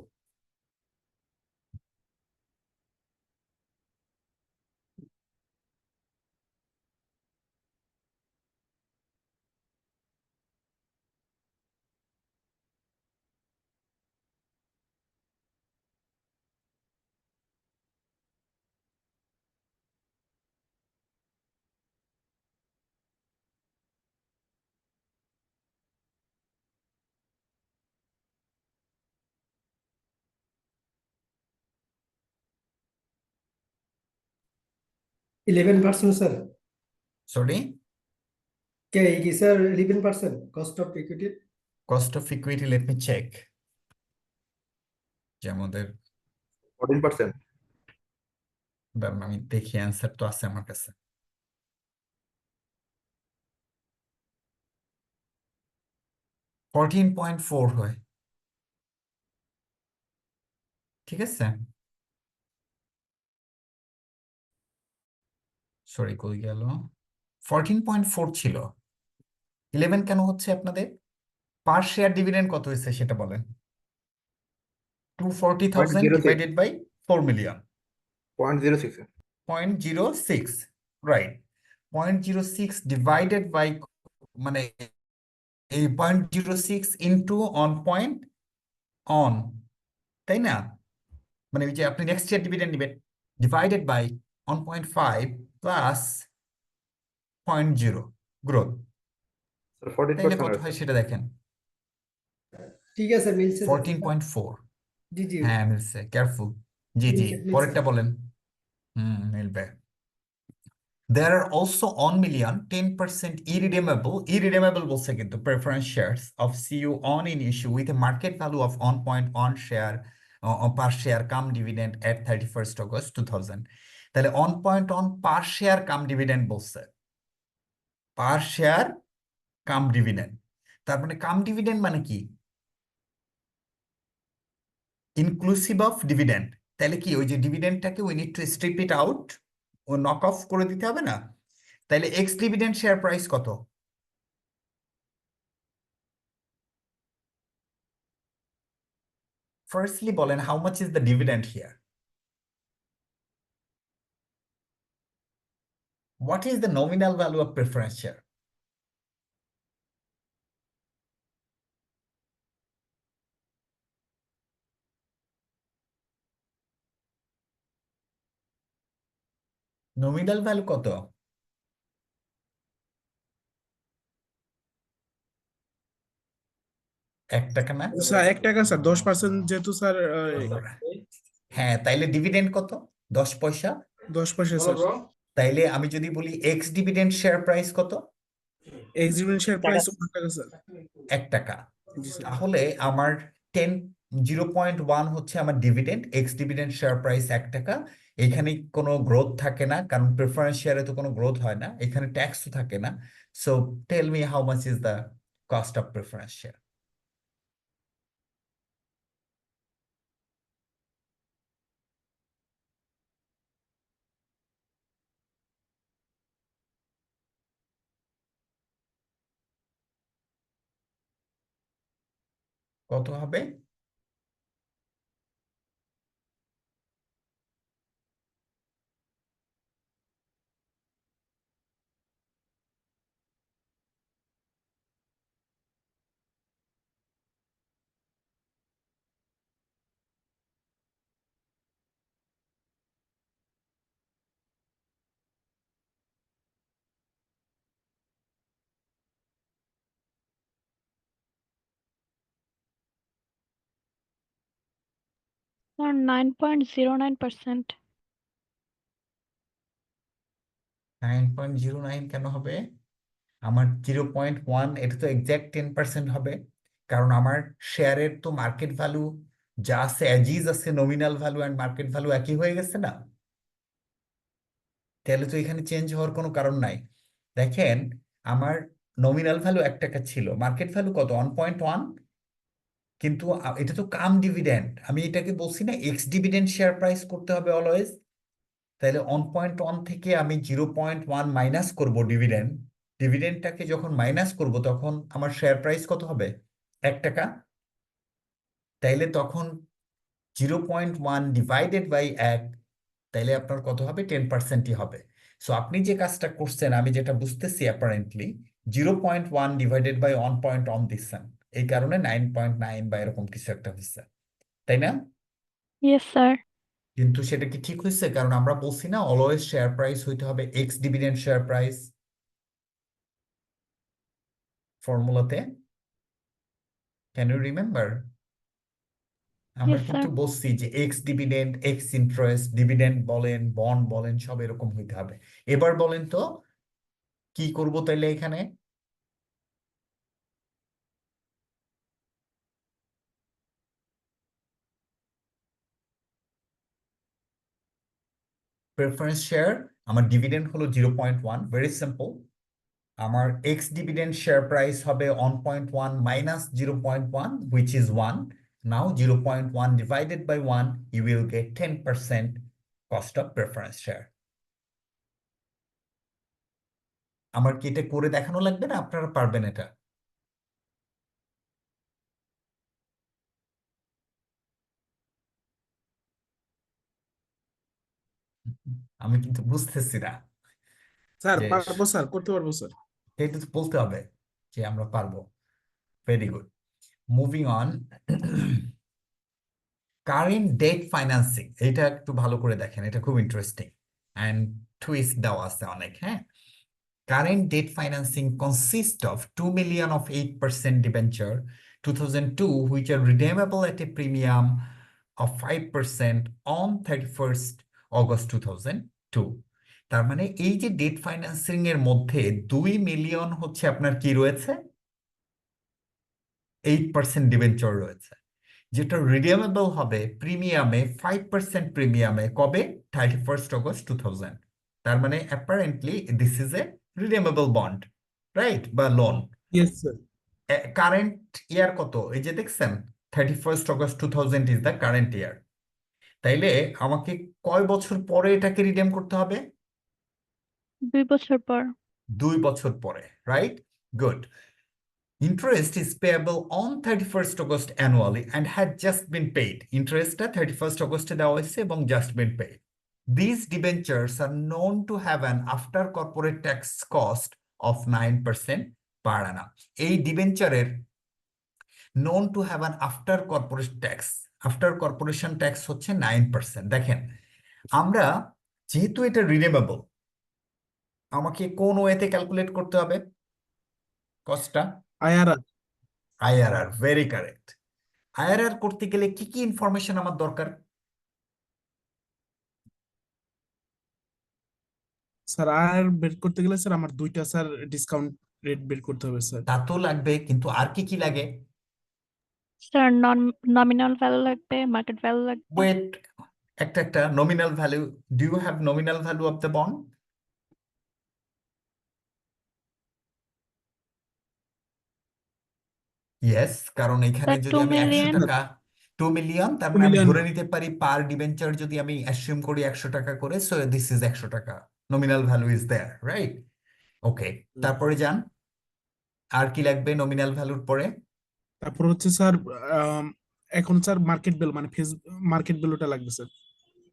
11%, sir. সরি, কি sir 11% cost of equity? Cost of equity, let me check. যে আমাদের 14%। দাঁড়ান আমি দেখি, অ্যান্সার তো আছে আমার কাছে। 14.4 হয়, ঠিক আছে। সরি, কই গেল? 14.4 ছিল। 11 কেন হচ্ছে আপনাদের? পার শেয়ার ডিভিডেন্ড কত হয়েছে সেটা বলেন। 240,000 0.06 divided by 4 million, 0.06 0.06, right. 0.06 divided by, মানে এই 0.06 ইন্টু অন পয়েন্ট অন, তাই না? মানে ওই যে আপনি নেক্সট ইয়ার ডিভিডেন্ড নেবেন, divided by 1.5 plus 0.0 growth, sir তাইলে 14% কত হয়েছে। হয় সেটা দেখেন। ঠিক আছে, মিলছে স্যার। 14.4, জি জি, হ্যাঁ মিলছে, কেয়ারফুল। জি জি, মিলছে। পরেরটা বলেন। মিলবে। There are also on million 10% irredeemable বলছে কিন্তু preference shares of CU on in issue with a market value of 1.1 share per share come dividend at 31st August 2000। তাহলে 1.1 per share come dividend বলছে, per share come dividend। তার মানে come dividend মানে কি? Inclusive of dividend. তাহলে কি ওই যে ডিভিডেন্ডটাকে we need to strip it out, ও নক অফ করে দিতে হবে না? তাহলে এক্স ডিভিডেন্ড শেয়ার প্রাইস কত? ফার্স্টলি বলেন, how much is the dividend here? What is the nominal value of preference share? Nominal value কত? 1 টাকা না? স্যার 1 টাকা স্যার, 10% যেহেতু স্যার হ্যাঁ, তাইলে ডিভিডেন্ড কত? 10 পয়সা। 10 পয়সা স্যার। তাইলে আমি যদি বলি এক্স ডিভিডেন্ড শেয়ার প্রাইস কত? এক্সিবিশন শেয়ার প্রাইস 1 টাকা স্যার। 1 টাকা। জি স্যার। তাহলে আমার 0.1 হচ্ছে আমার dividend, x dividend share price 1 টাকা। এখানে কোনো গ্রোথ থাকে না, কারণ প্রেফারেন্স শেয়ারে তো কোনো গ্রোথ হয় না, এখানে ট্যাক্সও থাকে না। So tell me how much is the cost of preference share? কত হবে? স্যার 9.09%। 9.09 কেন হবে? আমার 0.1, এটা তো এক্সাক্ট 10% হবে, কারণ আমার শেয়ারের তো মার্কেট ভ্যালু যা আছে অ্যাজিজ আছে, nominal value and market value একই হয়ে গেছে না? তাহলে তো এখানে চেঞ্জ হওয়ার কোনো কারণ নাই। দেখেন, আমার নমিনাল ভ্যালু 1 টাকা ছিল, মার্কেট ভ্যালু কত? 1.1। কিন্তু এটা তো কাম ডিভিডেন্ড, আমি এটাকে বলছি না এক্স ডিভিডেন্ড শেয়ার প্রাইস করতে হবে অলওয়েজ। তাহলে 1.1 থেকে আমি 0.1 মাইনাস করব ডিভিডেন্ড, ডিভিডেন্ডটাকে যখন মাইনাস করব তখন আমার শেয়ার প্রাইস কত হবে? 1 টাকা। তাইলে তখন 0.1 ডিভাইডেড বাই 1, তাইলে আপনার কত হবে? 10%ই হবে। সো আপনি যে কাজটা করছেন, আমি যেটা বুঝতেছি অ্যাপারেন্টলি 0.1 ডিভাইডেড বাই 1.1 দিচ্ছেন, এই কারণে 9.9 বা এরকম কিছু একটা হচ্ছে, তাই না? Yes sir. কিন্তু সেটা কি ঠিক হয়েছে? কারণ আমরা বলছি না অলওয়েজ শেয়ার প্রাইস হইতে হবে এক্স ডিভিডেন্ড শেয়ার প্রাইস ফর্মুলাতে। Can you remember? আমরা Yes, কিন্তু sir. বলছি যে ex dividend, ex interest, dividend বলেন, বন্ড বলেন, সব এরকম হইতে হবে। এবার বলেন তো কি করব তাইলে এখানে? প্রেফারেন্স শেয়ার, আমার ডিভিডেন্ড হলো 0.1, ভেরি সিম্পল। আমার এক্স ডিভিডেন্ড শেয়ার প্রাইস হবে 1.1 minus 0.1, which is 1. Now 0.1 divided by 1, you will get 10% cost of preference share. আমার কি এটা করে দেখানো লাগবে না? আপনারা পারবেন এটা? আমি কিন্তু বুঝতেছি না স্যার যে পারবো স্যার, করতে পারবো স্যার। এটা তো বলতে হবে যে আমরা পারবো। Very good, moving on. Current debt financing, এটা একটু ভালো করে দেখেন, এটা খুব ইন্টারেস্টিং অ্যান্ড টুইস্ট দেওয়া আছে অনেক। হ্যাঁ, current debt financing consist of 2 million of 8% debenture 2002 which are redeemable at a premium of 5% on 31st August 2002। তার মানে এই যে ডেট ফাইন্যান্সিং এর মধ্যে 2 মিলিয়ন হচ্ছে আপনার কি রয়েছে, 8% ডিবেঞ্চার রয়েছে, যেটা রিডিমেবল হবে প্রিমিয়ামে 5% প্রিমিয়ামে কবে, 31st August 2000। তার মানে apparently this is a redeemable bond, right, বা loan. Yes sir. Current year কত, এই যে দেখছেন 31st August 2000 is the current year. তাইলে আমাকে কয় বছর পরে এটাকে রিডিম করতে হবে? 2 বছর পর। 2 বছর পরে, right? Good. Interest is payable on 31st August annually and had just been paid. Interest 31st August দেওয়া হয়েছে এবং just been paid. These debentures are known to have an after corporate tax cost of 9% per annum. এই ডিবেঞ্চারের known to have an after corporate tax, after corporation tax হচ্ছে 9%। দেখেন, আমরা যেহেতু এটা রিডিমেবল, আমাকে কোন ওয়েতে ক্যালকুলেট করতে হবে কস্টটা? IRR. IRR, very correct. IRR করতে গেলে কি কি ইনফরমেশন আমার দরকার? স্যার আর বের করতে গেলে স্যার আমার দুইটা স্যার ডিসকাউন্ট রেট বের করতে হবে স্যার। তা তো লাগবে, কিন্তু আর কি কি লাগে? স্যার নমিনাল ভ্যালু লাগবে, মার্কেট ভ্যালু লাগবে। ওয়েট, একটা একটা nominal value. Do you have nominal value of the bond? Yes, কারণ এখানে স্যার যদি 2 আমি 100 মিলিয়ন। টাকা, 2 মিলিয়ন, তার 2 মানে আমি মিলিয়ন ধরে না। নিতে পারি পার ডিবেঞ্চার যদি আমি অ্যাসিউম করি 100 টাকা করে, সো দিস ইজ 100 টাকা, nominal value is there, right? Okay, তারপরে যান, আর কি লাগবে নমিনাল ভ্যালুর পরে? তারপর হচ্ছে স্যার এখন স্যার মার্কেট ভ্যালু মানে ফেস মার্কেট ভ্যালুটা লাগবে স্যার।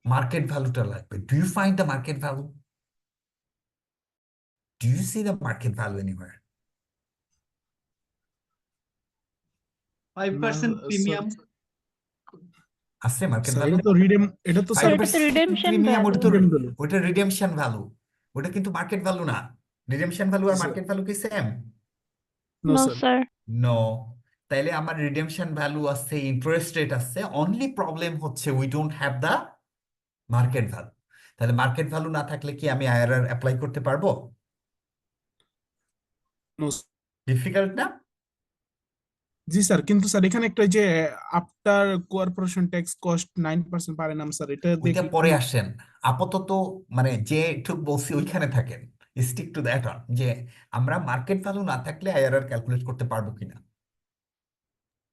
মার্কেট ভ্যালুটা লাগবে। Do you find the market value? Do you see the market value anywhere? 5% premium. আছে মার্কেট স্যার ভ্যালু? এটা তো স্যার স্যার এটা তো 5% রিডেমশন প্রিমিয়াম, ওটা তো ভ্যালু। Redeem value. ওটা রিডেমশন ভ্যালু, ওটা কিন্তু মার্কেট ভ্যালু না। রিডেমশন ভ্যালু আর স্যার মার্কেট ভ্যালু কি same? No no sir. Sir. No. তাইলে আমার রিডেমশন ভ্যালু আছে, ইন্টারেস্ট রেট আছে, অনলি প্রবলেম হচ্ছে we don't have the market value. তাহলে মার্কেট ভ্যালু না থাকলে কি আমি আইআরআর অ্যাপ্লাই করতে পারবো? নো। ডিফিকাল্ট না? জি স্যার, কিন্তু স্যার এখানে একটা যে after corporation tax cost 9% per annum sir, এটা ওইটা দেখি পরে আসেন, আপাতত মানে যে ঠিক বলছি ওইখানে থাকেন, স্টিক টু দ্যাট অন, যে আমরা মার্কেট ভ্যালু না থাকলে আইআরআর ক্যালকুলেট করতে পারবো কিনা।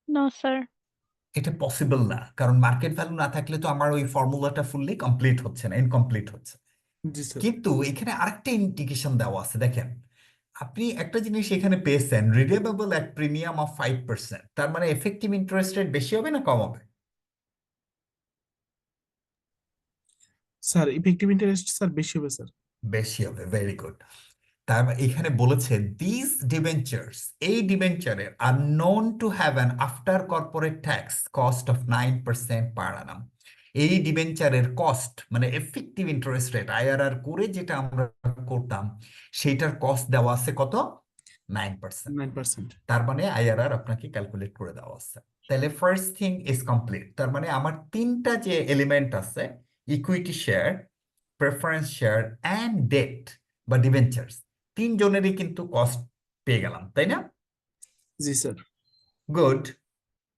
No sir. এটা পসিবল না, কারণ মার্কেট ভ্যালু না থাকলে তো আমার ওই ফর্মুলাটা ফুললি কমপ্লিট হচ্ছে না, ইনকমপ্লিট হচ্ছে। জি স্যার। কিন্তু এখানে আরেকটা ইন্ডিকেশন দেওয়া আছে, দেখেন আপনি একটা জিনিস এখানে পেয়েছেন, রিডিমেবল এট প্রিমিয়াম অফ 5%, তার মানে এফেক্টিভ ইন্টারেস্ট রেট বেশি হবে না কম হবে? স্যার ইফেক্টিভ ইন্টারেস্ট স্যার বেশি হবে স্যার। বেশি হবে, ভেরি গুড। তার মানে এখানে বলেছে দিস ডিবেঞ্চার্স, এই ডিবেঞ্চারের আর known to have an after corporate tax cost of 9% per annum। এই ডিবেঞ্চারের কস্ট মানে এফেক্টিভ ইন্টারেস্ট রেট আইআরআর করে যেটা আমরা করতাম, সেইটার কস্ট দেওয়া আছে কত? 9%। 9%। তার মানে আইআরআর আপনাকে ক্যালকুলেট করে দেওয়া আছে। তাহলে ফার্স্ট থিং ইজ কমপ্লিট। তার মানে আমার তিনটা যে এলিমেন্ট আছে, equity share, preference share and debt বা ডিবেঞ্চার্স, তিনজনেরই কিন্তু কস্ট পেয়ে গেলাম, তাই না? জি sir. Good.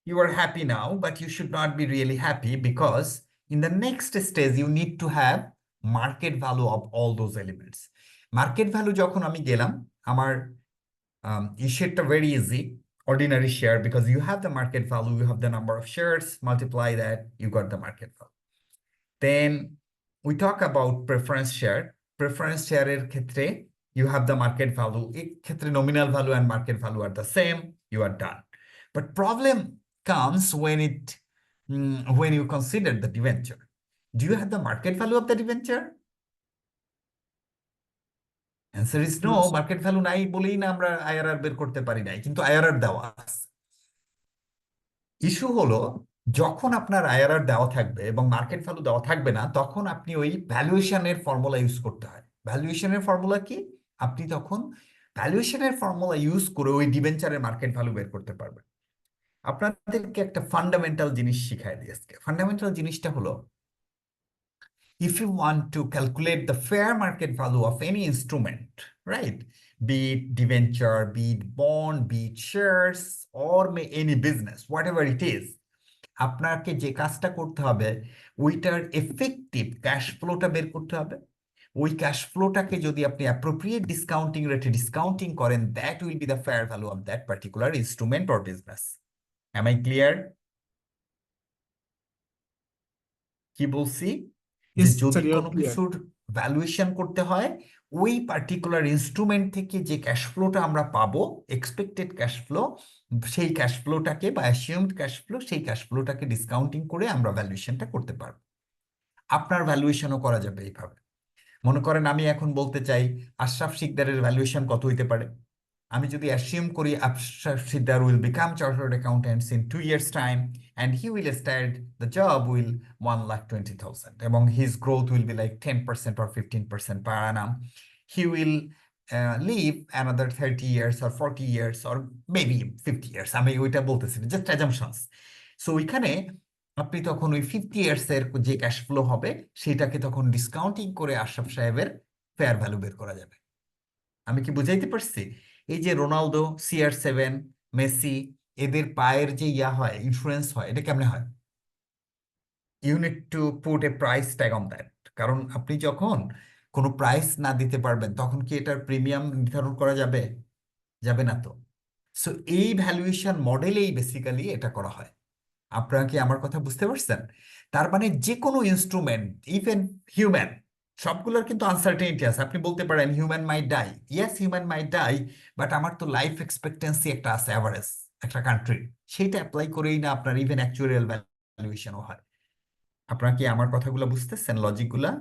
You are happy now, but you should not be really happy because in the next stage you need to have market value of all those elements. Market value যখন আমি গেলাম, আমার sheetটা very easy, ordinary share, because you have the market value, you have the number of shares, multiply that, you got the market value. Then we talk about preference share. Preference share এর ক্ষেত্রে you have the market value. এই ক্ষেত্রে nominal value and market value are the same. You are done. But problem comes when you consider the debenture. Do you have the market value of the debenture? Answer is no. No, sir. Market value নাই বলেই না আমরা IRR বের করতে পারি নাই, কিন্তু IRR দেওয়া আছে। ইস্যু হলো যখন আপনার IRR দেওয়া থাকবে এবং মার্কেট ভ্যালু দেওয়া থাকবে না, তখন আপনি ওই ভ্যালুয়েশনের ফর্মুলা ইউজ করতে হয়। ভ্যালুয়েশনের ফর্মুলা কি? আপনি তখন ভ্যালুয়েশনের ফর্মুলা ইউজ করে ওই ডিবেঞ্চারের মার্কেট ভ্যালু বের করতে পারবেন। আপনাদেরকে একটা ফান্ডামেন্টাল জিনিস শিখাই দিই আজকে। ফান্ডামেন্টাল জিনিসটা হলো, if you want to calculate the fair market value of any instrument, right? Be it debenture, be it bond, be it shares, or any business, whatever it is, আপনাকে যে কাজটা করতে হবে, ওইটার এফেক্টিভ ক্যাশ ফ্লোটা বের করতে হবে। ওই ক্যাশ ফ্লোটাকে যদি আপনি অ্যাপ্রোপ্রিয়েট ডিসকাউন্টিং রেটে ডিসকাউন্টিং করেন, that will be the fair value of that particular instrument or business. Am I clear? কি বলছি? যে Yes, যদি sir, you are কোনো clear. কিছুর ভ্যালুয়েশন করতে হয়, ওই পার্টিকুলার ইনস্ট্রুমেন্ট থেকে যে ক্যাশ ফ্লোটা আমরা পাবো, এক্সপেক্টেড ক্যাশ ফ্লো, সেই ক্যাশ ফ্লোটাকে বা অ্যাসিউমড ক্যাশ ফ্লো, সেই ক্যাশ ফ্লোটাকে ডিসকাউন্টিং করে আমরা ভ্যালুয়েশনটা করতে পারবো। আপনার ভ্যালুয়েশনও করা যাবে এইভাবে। মনে করেন আমি এখন বলতে চাই আশরাফ শিকদারের ভ্যালুয়েশন কত হইতে পারে। আমি যদি অ্যাসিউম করি Ashraf Sikdar will become chartered accountants in 2 years time and he will start the job will 1,20,000 এবং his growth will be like 10% or 15% per annum. He will live another 30 years or 40 years or maybe 50 years. আমি ওইটা বলতেছি না, জাস্ট অ্যাজাম্পশনস। সো ওইখানে আপনি তখন ওই 50 years এর যে ক্যাশ ফ্লো হবে, সেটাকে তখন ডিসকাউন্টিং করে আশরাফ সাহেবের ফেয়ার ভ্যালু বের করা যাবে। আমি কি বুঝাইতে পারছি? এই যে রোনালদো, CR7, মেসি, এদের পায়ের যে হয়, ইন্স্যুরেন্স হয়, এটা কেমনে হয়? You need to put a price tag on that. কারণ আপনি যখন কোনো প্রাইস না দিতে পারবেন, তখন কি এটার প্রিমিয়াম নির্ধারণ করা যাবে? যাবে না তো। সো এই ভ্যালুয়েশন মডেলেই বেসিক্যালি এটা করা হয়। আপনারা কি আমার কথা বুঝতে পারছেন? তার মানে যে কোনো ইনস্ট্রুমেন্ট, ইভেন হিউম্যান, সবগুলোর কিন্তু আনসার্টেনিটি আছে। আপনি বলতে পারেন human might die, yes human might die, but আমার তো লাইফ এক্সপেক্টেন্সি একটা আছে অ্যাভারেজ একটা কান্ট্রির, সেইটা অ্যাপ্লাই করেই না আপনার ইভেন অ্যাকচুয়াল ভ্যালুয়েশনও হয়। আপনারা কি আমার কথাগুলো বুঝতেছেন, লজিকগুলা?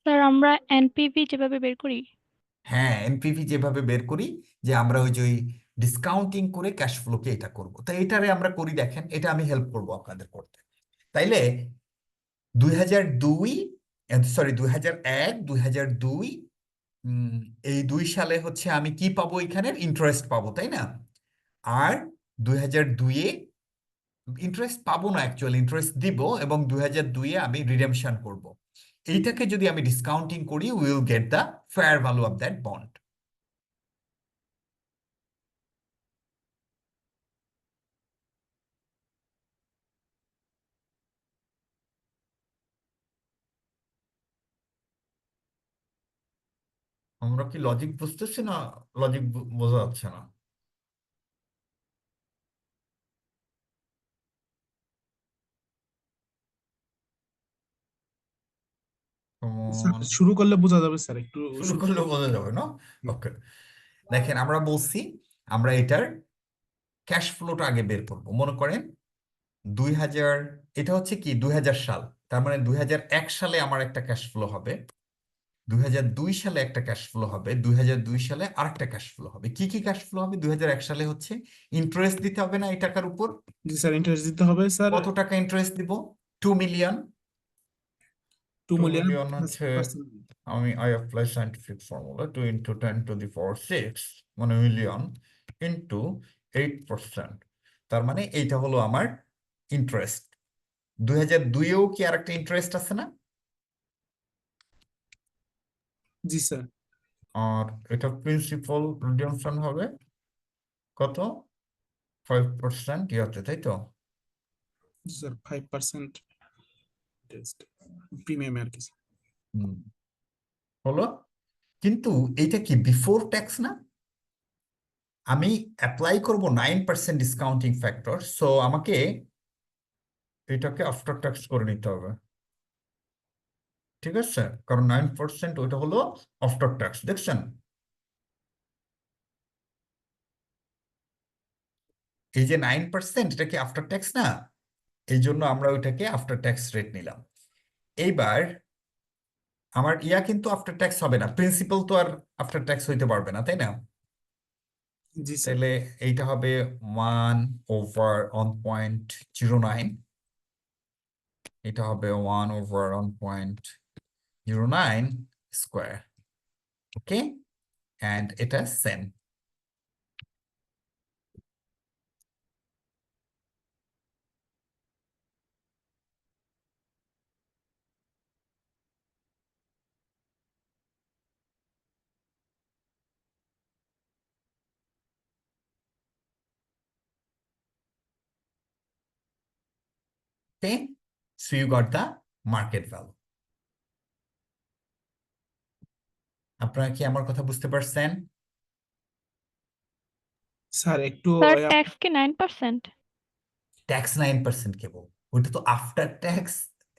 স্যার আমরা এনপিভি যেভাবে বের করি। হ্যাঁ, এনপিভি যেভাবে বের করি, যে আমরা ওই যে ডিসকাউন্টিং করে ক্যাশ ফ্লোকে এটা করব, তো এটারে আমরা করি। দেখেন, এটা আমি হেল্প করব আপনাদের করতে। তাইলে 2002, সরি 2001, 2002, এই 2 সালে হচ্ছে আমি কি পাবো? এখানে ইন্টারেস্ট পাবো, তাই না? আর 2002-এ ইন্টারেস্ট পাবো না, অ্যাকচুয়ালি ইন্টারেস্ট দিব, এবং 2002-এ আমি রিডেমশন করব। এইটাকে যদি আমি ডিসকাউন্টিং করি, will get the fair value of that bond. আমরা কি লজিক বুঝতেছি না? লজিক বোঝা যাচ্ছে না? Sir, Come on. শুরু করলে বোঝা যাবে স্যার, একটু শুরু করলে বোঝা যাবে না? ওকে, দেখেন আমরা বলছি আমরা এটার ক্যাশ ফ্লোটা আগে বের করব। মনে করেন 2000, এটা হচ্ছে কি 2000 সাল, তার মানে 2001 সালে আমার একটা ক্যাশ ফ্লো হবে, 2002 সালে একটা ক্যাশ ফ্লো হবে, 2002 সালে আরেকটা ক্যাশ ফ্লো হবে। কি কি ক্যাশ ফ্লো হবে? 2001 সালে হচ্ছে ইন্টারেস্ট দিতে হবে না এই টাকার উপর? জি স্যার, ইন্টারেস্ট দিতে হবে স্যার। কত টাকা ইন্টারেস্ট দিব? 2 মিলিয়ন। 2 2 মিলিয়ন মিলিয়ন হচ্ছে, আমি আই অ্যাপ্লাই সায়েন্টিফিক ফর্মুলা, 2 × 10⁶, মানে মিলিয়ন, ইন্টু 8%, তার মানে এইটা হলো আমার ইন্টারেস্ট। 2002-এও কি আরেকটা ইন্টারেস্ট আছে না? জি স্যার। আর এটা প্রিন্সিপাল রিডেমশন হবে কত? 5% ইয়াতে, তাই তো? জি স্যার 5% প্রিমিয়াম আর কি স্যার। হুম, হলো। কিন্তু এইটা কি বিফোর ট্যাক্স না? আমি অ্যাপ্লাই করব 9% ডিসকাউন্টিং ফ্যাক্টর, সো আমাকে এটাকে আফটার ট্যাক্স করে নিতে হবে, ঠিক আছে? কারণ 9% ওইটা হলো আফটার ট্যাক্স, দেখছেন? এই যে 9% এটা কি আফটার ট্যাক্স না? এই জন্য আমরা ওইটাকে আফটার ট্যাক্স রেট নিলাম। এইবার আমার ইয়া কিন্তু আফটার ট্যাক্স হবে না, প্রিন্সিপাল তো আর আফটার ট্যাক্স হইতে পারবে না, তাই না? জি স্যার। তাহলে এইটা হবে 1/1.09, এটা হবে 1/1.09 স্কোয়ার। ওকে, অ্যান্ড এটা same. Okay, so you got the market value. আপনারা কি আমার কথা বুঝতে পারছেন? স্যার একটু স্যার ট্যাক্স কি 9%? ট্যাক্স 9% কেবল, ওইটা তো আফটার ট্যাক্স।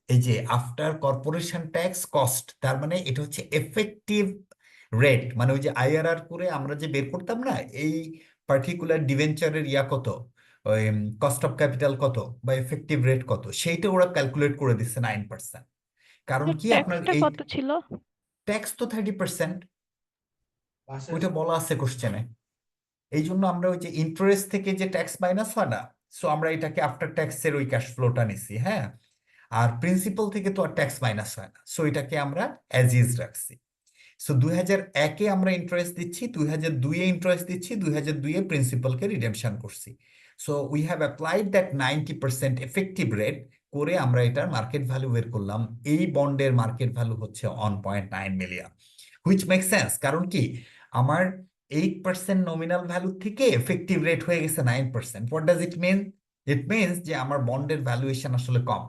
এই যে আফটার কর্পোরেশন ট্যাক্স কস্ট, তার মানে এটা হচ্ছে এফেক্টিভ রেট, মানে ওই যে আইআরআর করে আমরা যে বের করতাম না এই পার্টিকুলার ডিভেঞ্চারের ইয়া কত, ওই কস্ট অফ ক্যাপিটাল কত বা এফেক্টিভ রেট কত, সেইটা ওরা ক্যালকুলেট করে দিচ্ছে 9%। কারণ কি আপনার ট্যাক্সটা এই কত ছিল? ট্যাক্স তো 30%, ওইটা বলা আছে কোশ্চেনে। এই জন্য আমরা ওই যে ইন্টারেস্ট থেকে যে ট্যাক্স মাইনাস হয় না, সো আমরা এটাকে আফটার ট্যাক্সের ওই ক্যাশ ফ্লোটা নিছি, হ্যাঁ। আর প্রিন্সিপাল থেকে তো আর ট্যাক্স মাইনাস হয় না, সো এটাকে আমরা অ্যাজ ইজ রাখছি। সো 2001-এ আমরা ইন্টারেস্ট দিচ্ছি, 2002-এ ইন্টারেস্ট দিচ্ছি, 2002-এ প্রিন্সিপালকে রিডেমশন করছি। So we have applied that 90% effective rate করে আমরা এটার মার্কেট ভ্যালু বের করলাম। এই বন্ডের মার্কেট ভ্যালু হচ্ছে 1.9 মিলিয়ন, হুইচ মেক সেন্স। কারণ কি আমার 8% নমিনাল ভ্যালু থেকে এফেক্টিভ রেট হয়ে গেছে 9%। What does it mean? It means যে আমার বন্ডের ভ্যালুয়েশন আসলে কম,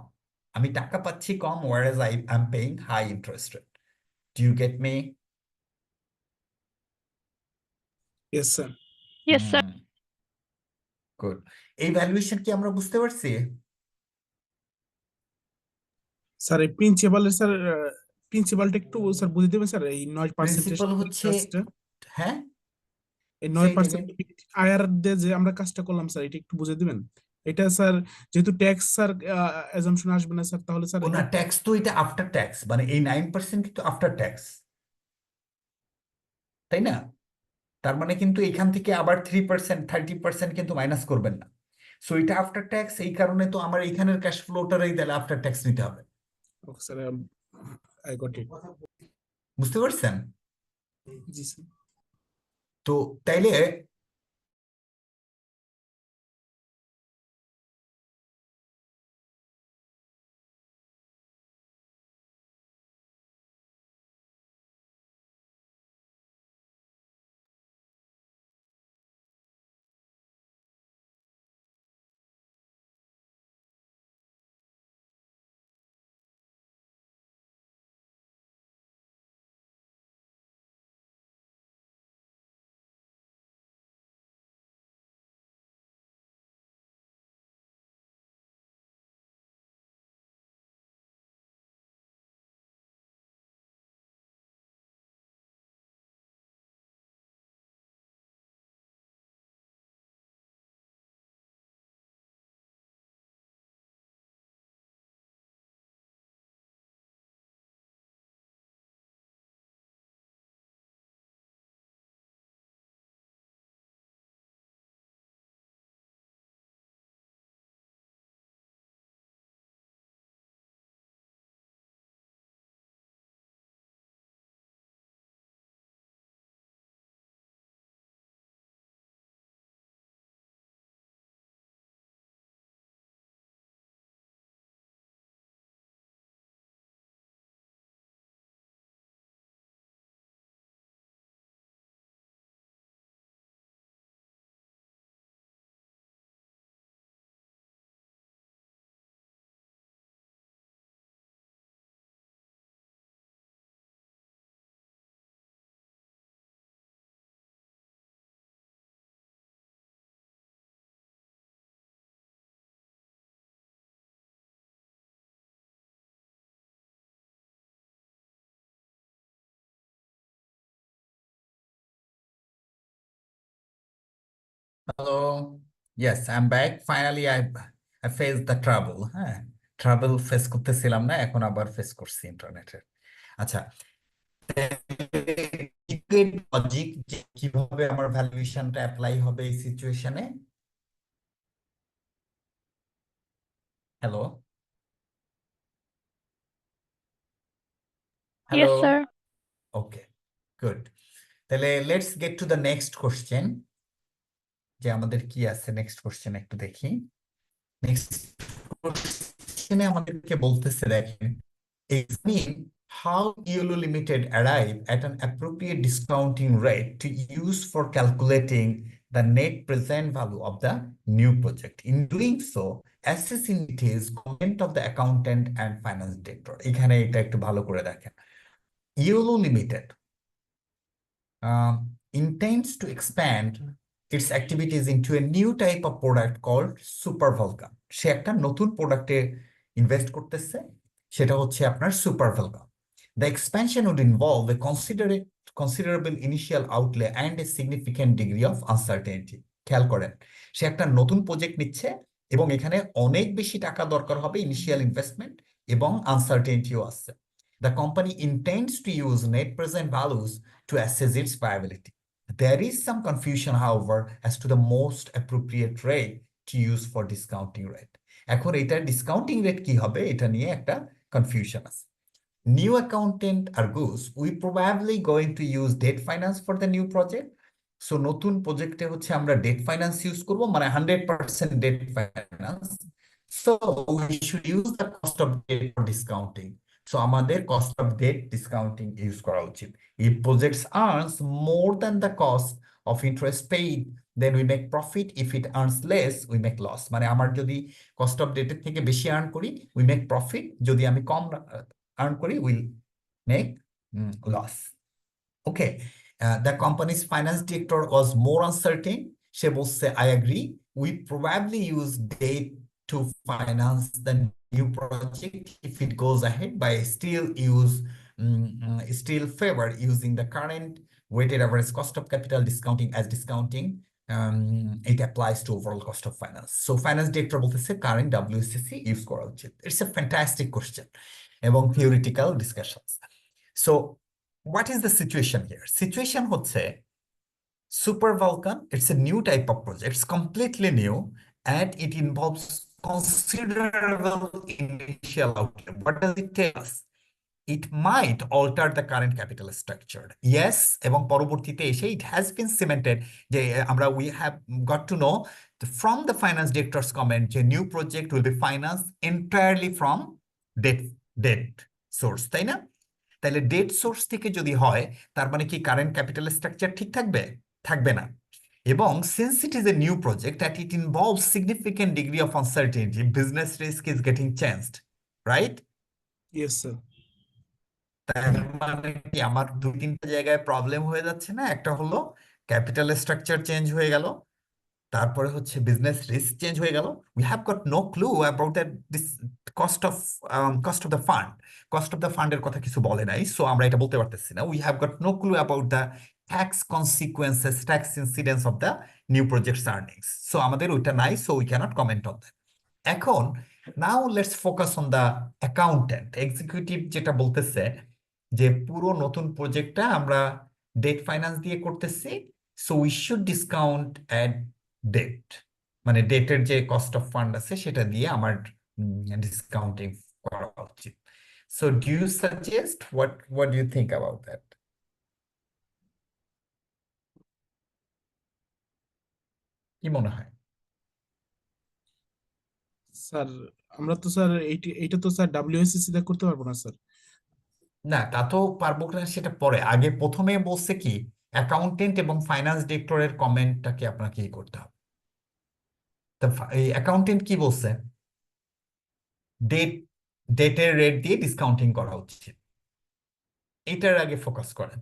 আমি টাকা পাচ্ছি কম, whereas I am paying high interest rate. Do you get me? Yes sir. Yes sir. Good. এই ভ্যালুয়েশন কি আমরা বুঝতে পারছি? স্যার এই প্রিন্সিপালের স্যার প্রিন্সিপালটা একটু স্যার বুঝে দেবেন স্যার, এই 9% প্রিন্সিপাল হচ্ছে, কাজটা, হ্যাঁ এই সেই 9% আইআর দিয়ে যে আমরা কাজটা করলাম স্যার, এটা একটু বুঝে দিবেন। এটা স্যার যেহেতু ট্যাক্স স্যার অ্যাজাম্পশন আসবে না স্যার, তাহলে স্যার ও না, ট্যাক্স তো এটা আফটার ট্যাক্স, মানে এই 9% কিন্তু আফটার ট্যাক্স, তাই না? তার মানে কিন্তু এখান থেকে আবার 3% 30% কিন্তু মাইনাস করবেন না। সো এটা আফটার ট্যাক্স, এই কারণে তো আমার এইখানের ক্যাশ ফ্লোটারই তাহলে আফটার ট্যাক্স নিতে হবে। Okay sir, I got it. বুঝতে পারছেন? জি স্যার। তো তাইলে Hello. Yes, I'm back. Finally, I faced the trouble. হ্যাঁ, ট্রাবল ফেস করতেছিলাম না, এখন আবার ফেস করছি ইন্টারনেটের। আচ্ছা, লজিক যে কিভাবে আমার ভ্যালুয়েশনটা অ্যাপ্লাই হবে এই সিচুয়েশনে। Hello hello Yes, sir. ওকে, গুড। তাহলে let's get two the next question, যে আমাদের কি আছে নেক্সট কোশ্চেন একটু দেখি। নেক্সট কোশ্চেনে আমাদেরকে বলতেছে, দেখেন, explain how YOLO Limited arrive at an appropriate discounting rate to use for calculating the net present value of the new project. In doing so, assess in details comment of the accountant and finance director. এখানে এটা একটু ভালো করে দেখেন। YOLO Limited intends to expand its activities into a new type of product called Super Vulcan. সে একটা নতুন প্রোডাক্টে ইনভেস্ট করতেছে, সেটা হচ্ছে আপনার super ভেলকাম। The expansion would involve a considerable initial outlay and a significant degree of uncertainty. খেয়াল করেন, সে একটা নতুন প্রজেক্ট নিচ্ছে এবং এখানে অনেক বেশি টাকা দরকার হবে, ইনিশিয়াল ইনভেস্টমেন্ট এবং আনসার্টেনিটিও আছে। The company intends to use net present values to assess its viability. There is some confusion, however, as to the most appropriate rate to use for discounting rate. এখন এটার ডিসকাউন্টিং রেট কি হবে এটা নিয়ে একটা কনফিউশন আছে। New accountant argues we probably going to use debt finance for the new project. So নতুন প্রজেক্টে হচ্ছে আমরা ডেট ফাইন্যান্স ইউজ করব, মানে 100% debt finance. So we should use the cost of debt for discounting. So আমাদের cost of debt discounting use করা উচিত। If projects earns more than the cost of interest paid, then we make profit. If it earns less, we make loss. মানে আমার যদি কস্ট অফ ডেটের থেকে বেশি আর্ন করি, we make profit. যদি আমি কম earn করি, will make loss. Okay. The company's finance director was more uncertain. সে বলছে, I agree. We probably use debt to finance the new project if it goes ahead, but still favor using the current weighted average cost of capital discounting as discounting. It applies to overall cost of finance. So finance director বলতেছে current WCC ইউজ করা উচিত। It's a fantastic question এবং theoretical discussions. So what is the situation here? Situation হচ্ছে Super Vulcan, it's a new type of project, it's completely new, and it involves considerable initial outlay. What does it tell us? It might alter the current capital structure. Yes, এবং পরবর্তীতে এসে it has been cemented যে আমরা we have got to know from the finance director's comment যে new project will be financed entirely from debt source, তাই না? তাহলে ডেট সোর্স থেকে যদি হয়, তার মানে কি কারেন্ট ক্যাপিটাল স্ট্রাকচার ঠিক থাকবে? থাকবে না। এবং since it is a new project at it involves significant degree of uncertainty, business risk is getting changed, right? Yes sir. তার মানে কি আমার দুই তিনটা জায়গায় প্রবলেম হয়ে যাচ্ছে না? একটা হলো ক্যাপিটাল স্ট্রাকচার চেঞ্জ হয়ে গেল, তারপরে হচ্ছে বিজনেস রিস্ক চেঞ্জ হয়ে গেল। We have got no clue about this cost of the fund. Cost of the ফান্ডের কথা কিছু বলে নাই, সো আমরা এটা বলতে পারতেছি না। We have got no clue about the tax consequences, tax incidence of the new projects earnings. So আমাদের ওইটা নাই, so we cannot comment on that. এখন now let's focus on the accountant. Executive যেটা বলতেছে যে পুরো নতুন প্রজেক্টটা আমরা ডেট ফাইন্যান্স দিয়ে করতেছি, so we should discount at debt, মানে ডেটের যে কস্ট অফ ফান্ড আছে সেটা দিয়ে আমার ডিসকাউন্টিং করা উচিত। So do you suggest what do you think about that? কি মনে হয়? স্যার আমরা তো স্যার এইটা তো স্যার ডাব্লিউএসসি তে করতে পারবো না স্যার। না, তা তো পারবো না, সেটা পরে। আগে প্রথমে বলছে কি অ্যাকাউন্টেন্ট এবং ফাইন্যান্স ডিরেক্টরের কমেন্টটাকে আপনাকে কি করতে হবে। তা এই অ্যাকাউন্টেন্ট কি বলছে? ডেটের রেট দিয়ে ডিসকাউন্টিং করা উচিত, এটার আগে ফোকাস করেন।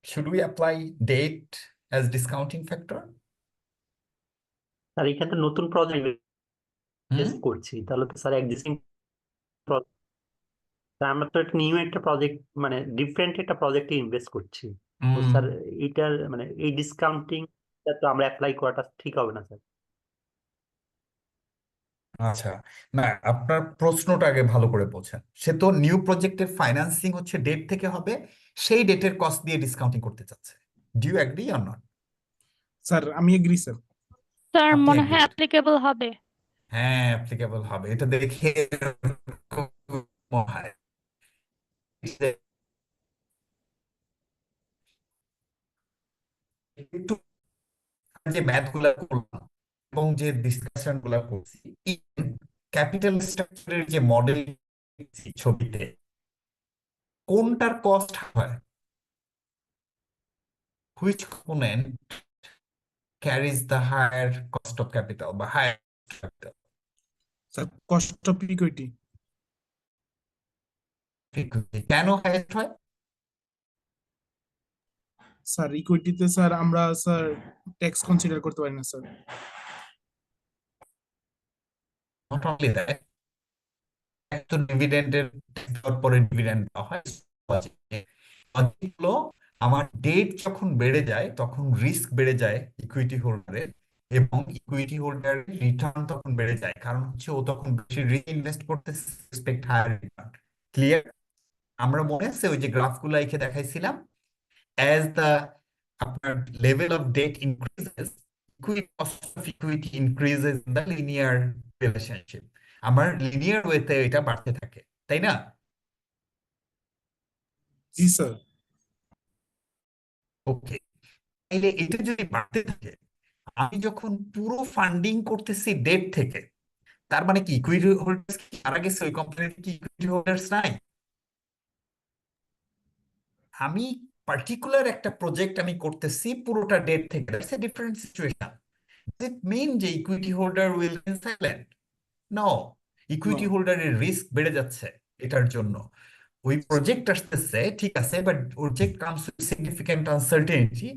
Should we apply date as discounting factor? Sir এখানে তো নতুন প্রজেক্ট ইনভেস্ট করছি, তাহলে তো স্যার এক্সিস্টিং আমরা তো একটা নিউ একটা প্রজেক্ট মানে ডিফারেন্ট একটা প্রজেক্টে ইনভেস্ট করছি। তো স্যার এইটার মানে এই ডিসকাউন্টিং তো আমরা অ্যাপ্লাই করাটা ঠিক হবে না স্যার। আচ্ছা, না আপনার প্রশ্নটা আগে ভালো করে বোঝেন। সে তো নিউ প্রজেক্টের ফাইন্যান্সিং হচ্ছে ডেট থেকে হবে, সেই ডেটের কস্ট দিয়ে ডিসকাউন্টিং করতে চাচ্ছে। Do you agree or not? Sir আমি এগ্রি স্যার। স্যার আপনি মনে agree? হয় অ্যাপ্লিকেবল হবে। হ্যাঁ, অ্যাপ্লিকেবল হবে, এটা দেখে মনে হয়। একটু যে ম্যাথ গুলা করলাম এবং যে ডিসকাশন গুলা করছি, ক্যাপিটাল স্ট্রাকচারের যে মডেল ছবিতে কোনটার কস্ট হয়, which component carries the higher cost of capital বা higher capital? Sir cost of equity. কেন হাইয়েস্ট হয়? স্যার ইকুইটিতে স্যার আমরা স্যার ট্যাক্স কনসিডার করতে পারি না স্যার। নট অনলি দ্যাট, তো ডিভিডেন্ডের দেওয়ার পরে ডিভিডেন্ড দেওয়া হয়। লজিক হলো, আমার ডেট যখন বেড়ে যায় তখন রিস্ক বেড়ে যায় ইকুইটি হোল্ডারের, এবং ইকুইটি হোল্ডারের রিটার্ন তখন বেড়ে যায়, কারণ হচ্ছে ও তখন বেশি রিইনভেস্ট করতে এক্সপেক্ট হায়ার রিটার্ন। ক্লিয়ার? আমরা মনে আছে ওই যে গ্রাফগুলো এঁকে দেখাইছিলাম, as the আপনার level of debt increases, cost of equity increases in the linear relationship. আমার লিনিয়ার ওয়েতে এটা বাড়তে থাকে, তাই না? জি স্যার। ওকে, তাইলে এটা যদি বাড়তে থাকে, আমি যখন পুরো ফান্ডিং করতেছি ডেট থেকে, তার মানে কি ইকুইটি হোল্ডার্স কি মারা গেছে? ওই কোম্পানিতে কি ইকুইটি হোল্ডার্স নাই? আমি পার্টিকুলার একটা প্রজেক্ট আমি করতেছি পুরোটা ডেট থেকে, that's a different situation. Does it mean যে equity holder will be silent? No, equity হোল্ডারের রিস্ক বেড়ে যাচ্ছে এটার জন্য। ওই প্রজেক্ট আসতেছে ঠিক আছে, but project comes with significant uncertainty.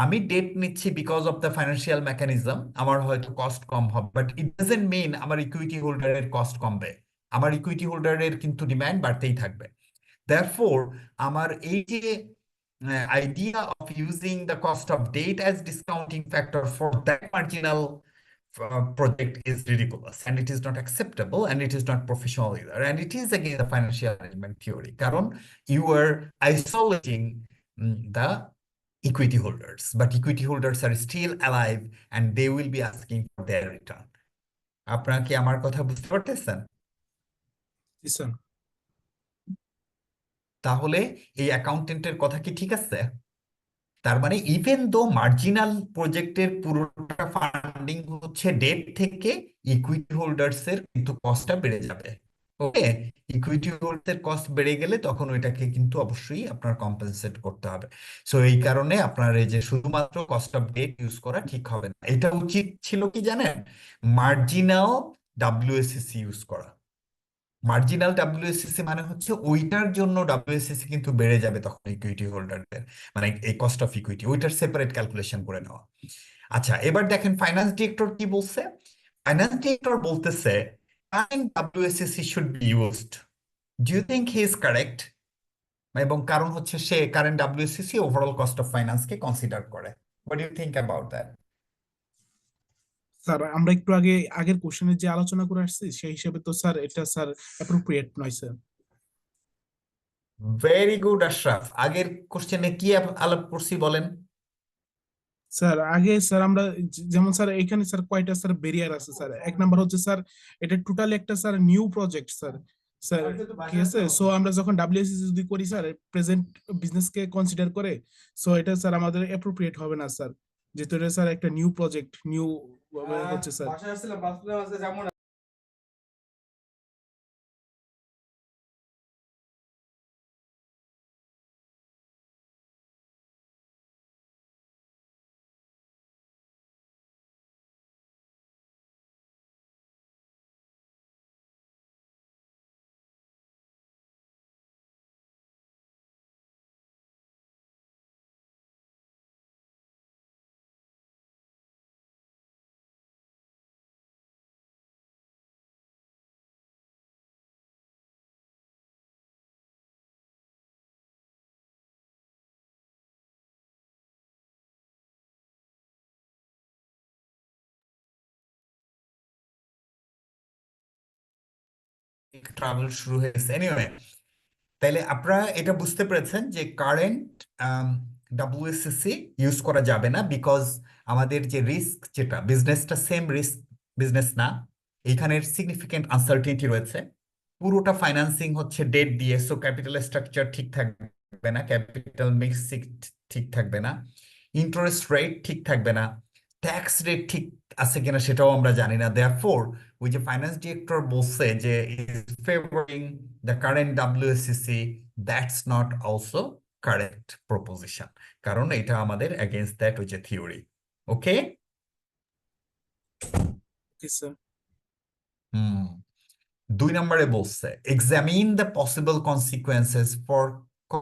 আমি ডেট নিচ্ছি because of the financial mechanism, আমার হয়তো কস্ট কম হবে, বাট ইট ডাজন্ট মিন আমার ইকুইটি হোল্ডারের কস্ট কমবে। আমার ইকুইটি হোল্ডারের কিন্তু ডিমান্ড বাড়তেই থাকবে। Therefore, আমার এই যে idea of using the cost of debt as discounting factor for that marginal project is ridiculous, and it is not acceptable, and it is not professional either, and it is against the financial management theory. কারণ you are isolating the equity holders, but equity holders are still alive and they will be asking for their return. আপনারা কি আমার কথা বুঝতে পারতেছেন? জি স্যার। তাহলে এই অ্যাকাউন্টেন্টের কথা কি ঠিক আছে? তার মানে ইভেন দো মার্জিনাল প্রজেক্টের পুরোটা ফান্ডিং হচ্ছে ডেট থেকে, ইকুইটি হোল্ডার্স এর কিন্তু কস্টটা বেড়ে যাবে। ওকে, ইকুইটি হোল্ডার্স এর কস্ট বেড়ে গেলে তখন ওইটাকে কিন্তু অবশ্যই আপনার কম্পেনসেট করতে হবে। সো এই কারণে আপনার এই যে শুধুমাত্র কস্ট অফ ডেট ইউজ করা ঠিক হবে না, এটা উচিত ছিল কি জানেন, মার্জিনাল ডাব্লিউএসসি ইউজ করা। মার্জিনাল ডাব্লিউএসসি মানে হচ্ছে ওইটার জন্য ডাব্লিউএসসি কিন্তু বেড়ে যাবে তখন ইকুইটি হোল্ডারদের, মানে এই কস্ট অফ ইকুইটি ওইটার সেপারেট ক্যালকুলেশন করে নেওয়া। আচ্ছা, এবার দেখেন ফাইন্যান্স ডিরেক্টর কি বলছে। ফাইন্যান্স ডিরেক্টর বলতেছে current WSC should be used. Do you think he is correct? এবং কারণ হচ্ছে সে current WSC overall cost of ফাইন্যান্সকে কনসিডার করে। What do you think about that? Sir আমরা একটু আগে আগের কোশ্চেনে যে আলোচনা করে আসছি সেই হিসেবে তো স্যার এটা স্যার অ্যাপ্রোপ্রিয়েট নয় স্যার। ভেরি গুড আশরাফ, আগের কোশ্চেনে কি আলাপ করছি বলেন? স্যার আগে স্যার আমরা যেমন স্যার এখানে স্যার কয়টা স্যার ব্যারিয়ার আছে স্যার। এক নাম্বার হচ্ছে স্যার এটা টোটালি একটা sir new project sir. Sir ঠিক আছে, সো আমরা যখন ডাব্লিউএসসি যদি করি স্যার প্রেজেন্ট বিজনেস কে কনসিডার করে, সো এটা স্যার আমাদের অ্যাপ্রোপ্রিয়েট হবে না স্যার, যেহেতু এটা স্যার একটা নিউ প্রজেক্ট নিউ হচ্ছে স্যার। ট্রাভেল শুরু হয়েছে এনিওয়ে। তাইলে আপনারা এটা বুঝতে পেরেছেন যে কারেন্ট WSCC ইউজ করা যাবে না, বিকজ আমাদের যে রিস্ক, যেটা বিজনেসটা সেম রিস্ক বিজনেস না, এখানের সিগনিফিকেন্ট আনসার্টিনিটি রয়েছে। পুরোটা ফাইন্যান্সিং হচ্ছে ডেট দিয়ে, সো ক্যাপিটাল স্ট্রাকচার ঠিক থাকবে না, ক্যাপিটাল মিক্স ঠিক থাকবে না, ইন্টারেস্ট রেট ঠিক থাকবে না, ট্যাক্স রেট ঠিক আছে কিনা সেটাও আমরা জানি না। দেয়ারফোর ওই যে ফাইন্যান্স ডিরেক্টর বলছে যে is favouring the current WSCC, that's not also correct proposition, কারণ এটা আমাদের এগেনস্ট দ্যাট ওই যে থিওরি। ওকে, স্যার। হুম। 2 নম্বরে বলছে examine the possible consequences for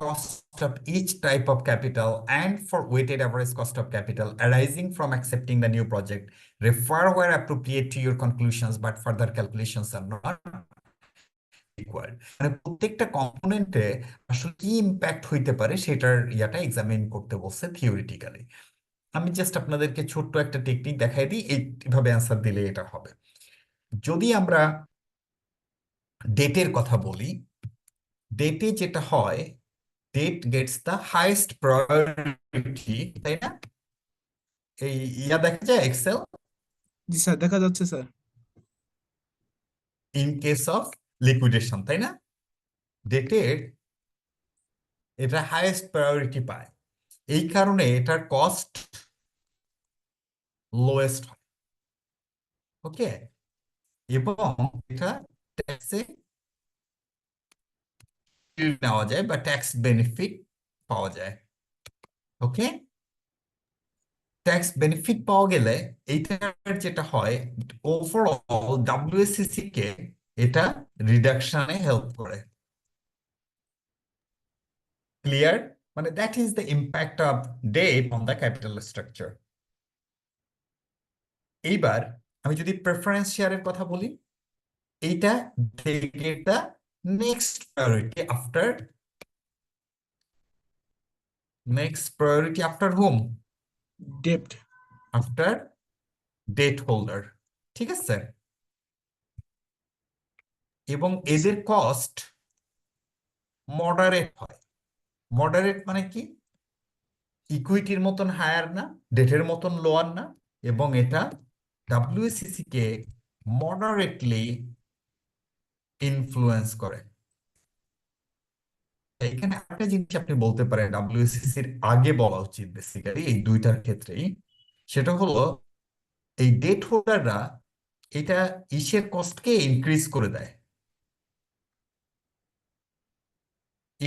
cost of each type of capital and for weighted average cost of capital arising from accepting the new project. Refer where appropriate to your conclusions, but further calculations are not required. মানে প্রত্যেকটা কম্পোনেন্টে আসলে কি ইম্প্যাক্ট হইতে পারে সেটার ইয়াটা এক্সামিন করতে বলছে থিওরিটিক্যালি। আমি জাস্ট আপনাদেরকে ছোট্ট একটা টেকনিক দেখাই দিই, এইভাবে অ্যান্সার দিলে এটা হবে। যদি আমরা ডেটের কথা বলি, ডেটে যেটা হয়, debt gets the highest priority, তাই না? এই ইয়া দেখা যায় এক্সেল, জি স্যার, দেখা যাচ্ছে sir. In case of liquidation, তাই না? ডেটের এটা হাইয়েস্ট প্রায়োরিটি পায়, এই কারণে এটার কস্ট লোয়েস্ট হয়। ওকে, এবং এটা ট্যাক্সে নেওয়া যায় বা ট্যাক্স বেনিফিট পাওয়া যায়। ওকে, ট্যাক্স বেনিফিট পাওয়া গেলে এইটার যেটা হয়, ওভারঅল WSCC কে এটা রিডাকশনে হেল্প করে। ক্লিয়ার? মানে that is the impact of debt on the capital structure. এইবার আমি যদি প্রেফারেন্স শেয়ারের কথা বলি, এইটা they get the next priority after whom? ডেপ্ট। After debt holder, ঠিক আছে? এবং এদের কস্ট মডারেট হয়। মডারেট মানে কি? ইকুইটির মতন হায়ার না, ডেটের মতন লোয়ার না, এবং এটা WSCC কে মডারেটলি ইনফ্লুয়েন্স করে। এখানে একটা জিনিস আপনি বলতে পারেন WSCC-র আগে বলা উচিত বেসিক্যালি এই দুইটার ক্ষেত্রেই, সেটা হলো এই ডেট হোল্ডাররা এটা ইসের কস্টকে ইনক্রিজ করে দেয়,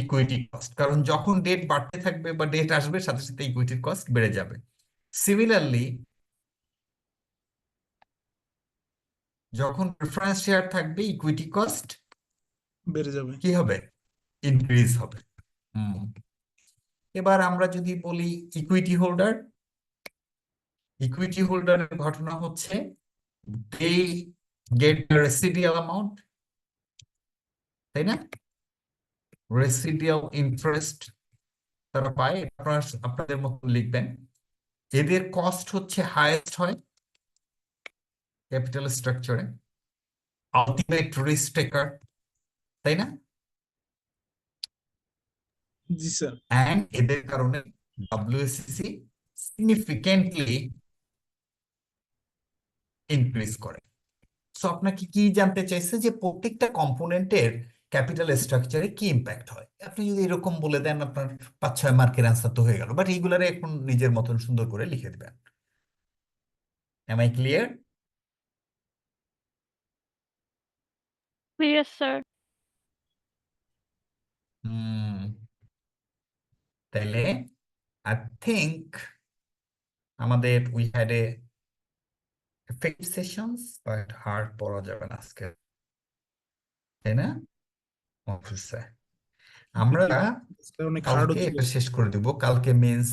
ইকুইটি কস্ট, কারণ যখন ডেট বাড়তে থাকবে বা ডেট আসবে সাথে সাথে ইকুইটির কস্ট বেড়ে যাবে। সিমিলারলি যখন প্রেফারেন্স শেয়ার থাকবে ইকুইটি কস্ট বেড়ে যাবে। কি হবে? ইনক্রিজ হবে। এবার আমরা যদি বলি ইকুইটি হোল্ডারের ঘটনা হচ্ছে they get the residual amount, তাই না? রেসিডিয়াল ইন্টারেস্ট তারা পায়, আপনারা আপনাদের মতো লিখবেন। এদের কস্ট হচ্ছে হাইয়েস্ট হয় ক্যাপিটাল স্ট্রাকচারে, আলটিমেট রিস্ক টেকার, তাই না? জি স্যার। এন্ড এদের কারণে WSCC সিগনিফিকেন্টলি ইনক্রিজ করে। সো আপনাকে কি জানতে চাইছে যে প্রত্যেকটা কম্পোনেন্টের ক্যাপিটাল স্ট্রাকচারে কি ইম্প্যাক্ট হয়? আপনি যদি এরকম বলে দেন আপনার 5-6 মার্কের অ্যান্সার তো হয়ে গেল, বাট এইগুলারে এখন নিজের মতন সুন্দর করে লিখে দিবেন। Am I clear? Yes, sir. তাইলে আই থিংক আমাদের we had a effective sessions, but hard পড়া যাবে না আজকে, তাই না? অফিসে আমরা অনেক হার্ড কালকে এটা শেষ করে দিব। কালকে মিন্স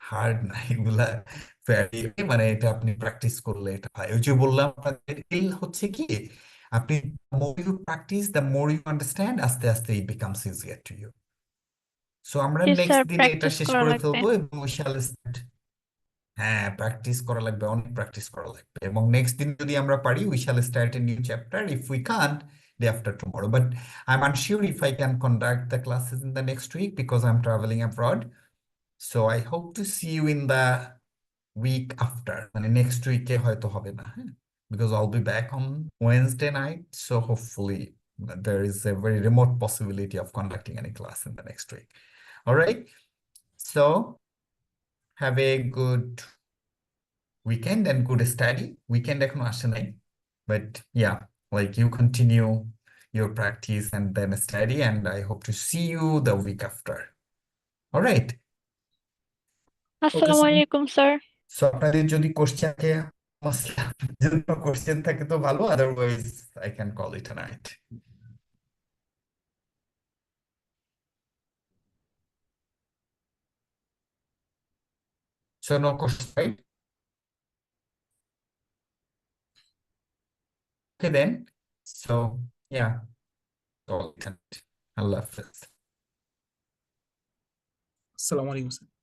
হার্ড না, এগুলা মানে এটা আপনি প্র্যাকটিস করলে এটা হয়। ওই যে বললাম আপনাদের হচ্ছে কি, আপনি more you practice the more you understand, আস্তে আস্তে it becomes easier to you. So আমরা Yes, নেক্সট sir. দিনে এটা Practice শেষ করা করে লাগবে। ফেলবো এবং we shall start. হ্যাঁ, প্র্যাকটিস করা লাগবে, অনেক প্র্যাকটিস করা লাগবে, এবং নেক্সট দিন যদি আমরা পারি we shall start a new chapter. If we can't, day after tomorrow. But I'm unsure if I can conduct the classes in the next week because I'm traveling abroad. So I hope to see you in the week after. মানে next week এ হয়তো হবে না, হ্যাঁ? Because I'll be back on Wednesday night. So hopefully there is a very remote possibility of conducting any class in the next week. All right. So have a good weekend and good study. Weekend এখনো আসে নাই. But yeah, like you continue your practice and then study, and I hope to see you the week after. All right. আসসালামু আলাইকুম স্যার। So আপনাদের যদি কোশ্চেন থাকে, যদি কোশ্চেন থাকে তো ভালো, otherwise I can call it a night. So no question, right? Okay then. So yeah, call it a night. Allah Hafiz. আসসালামু আলাইকুম স্যার।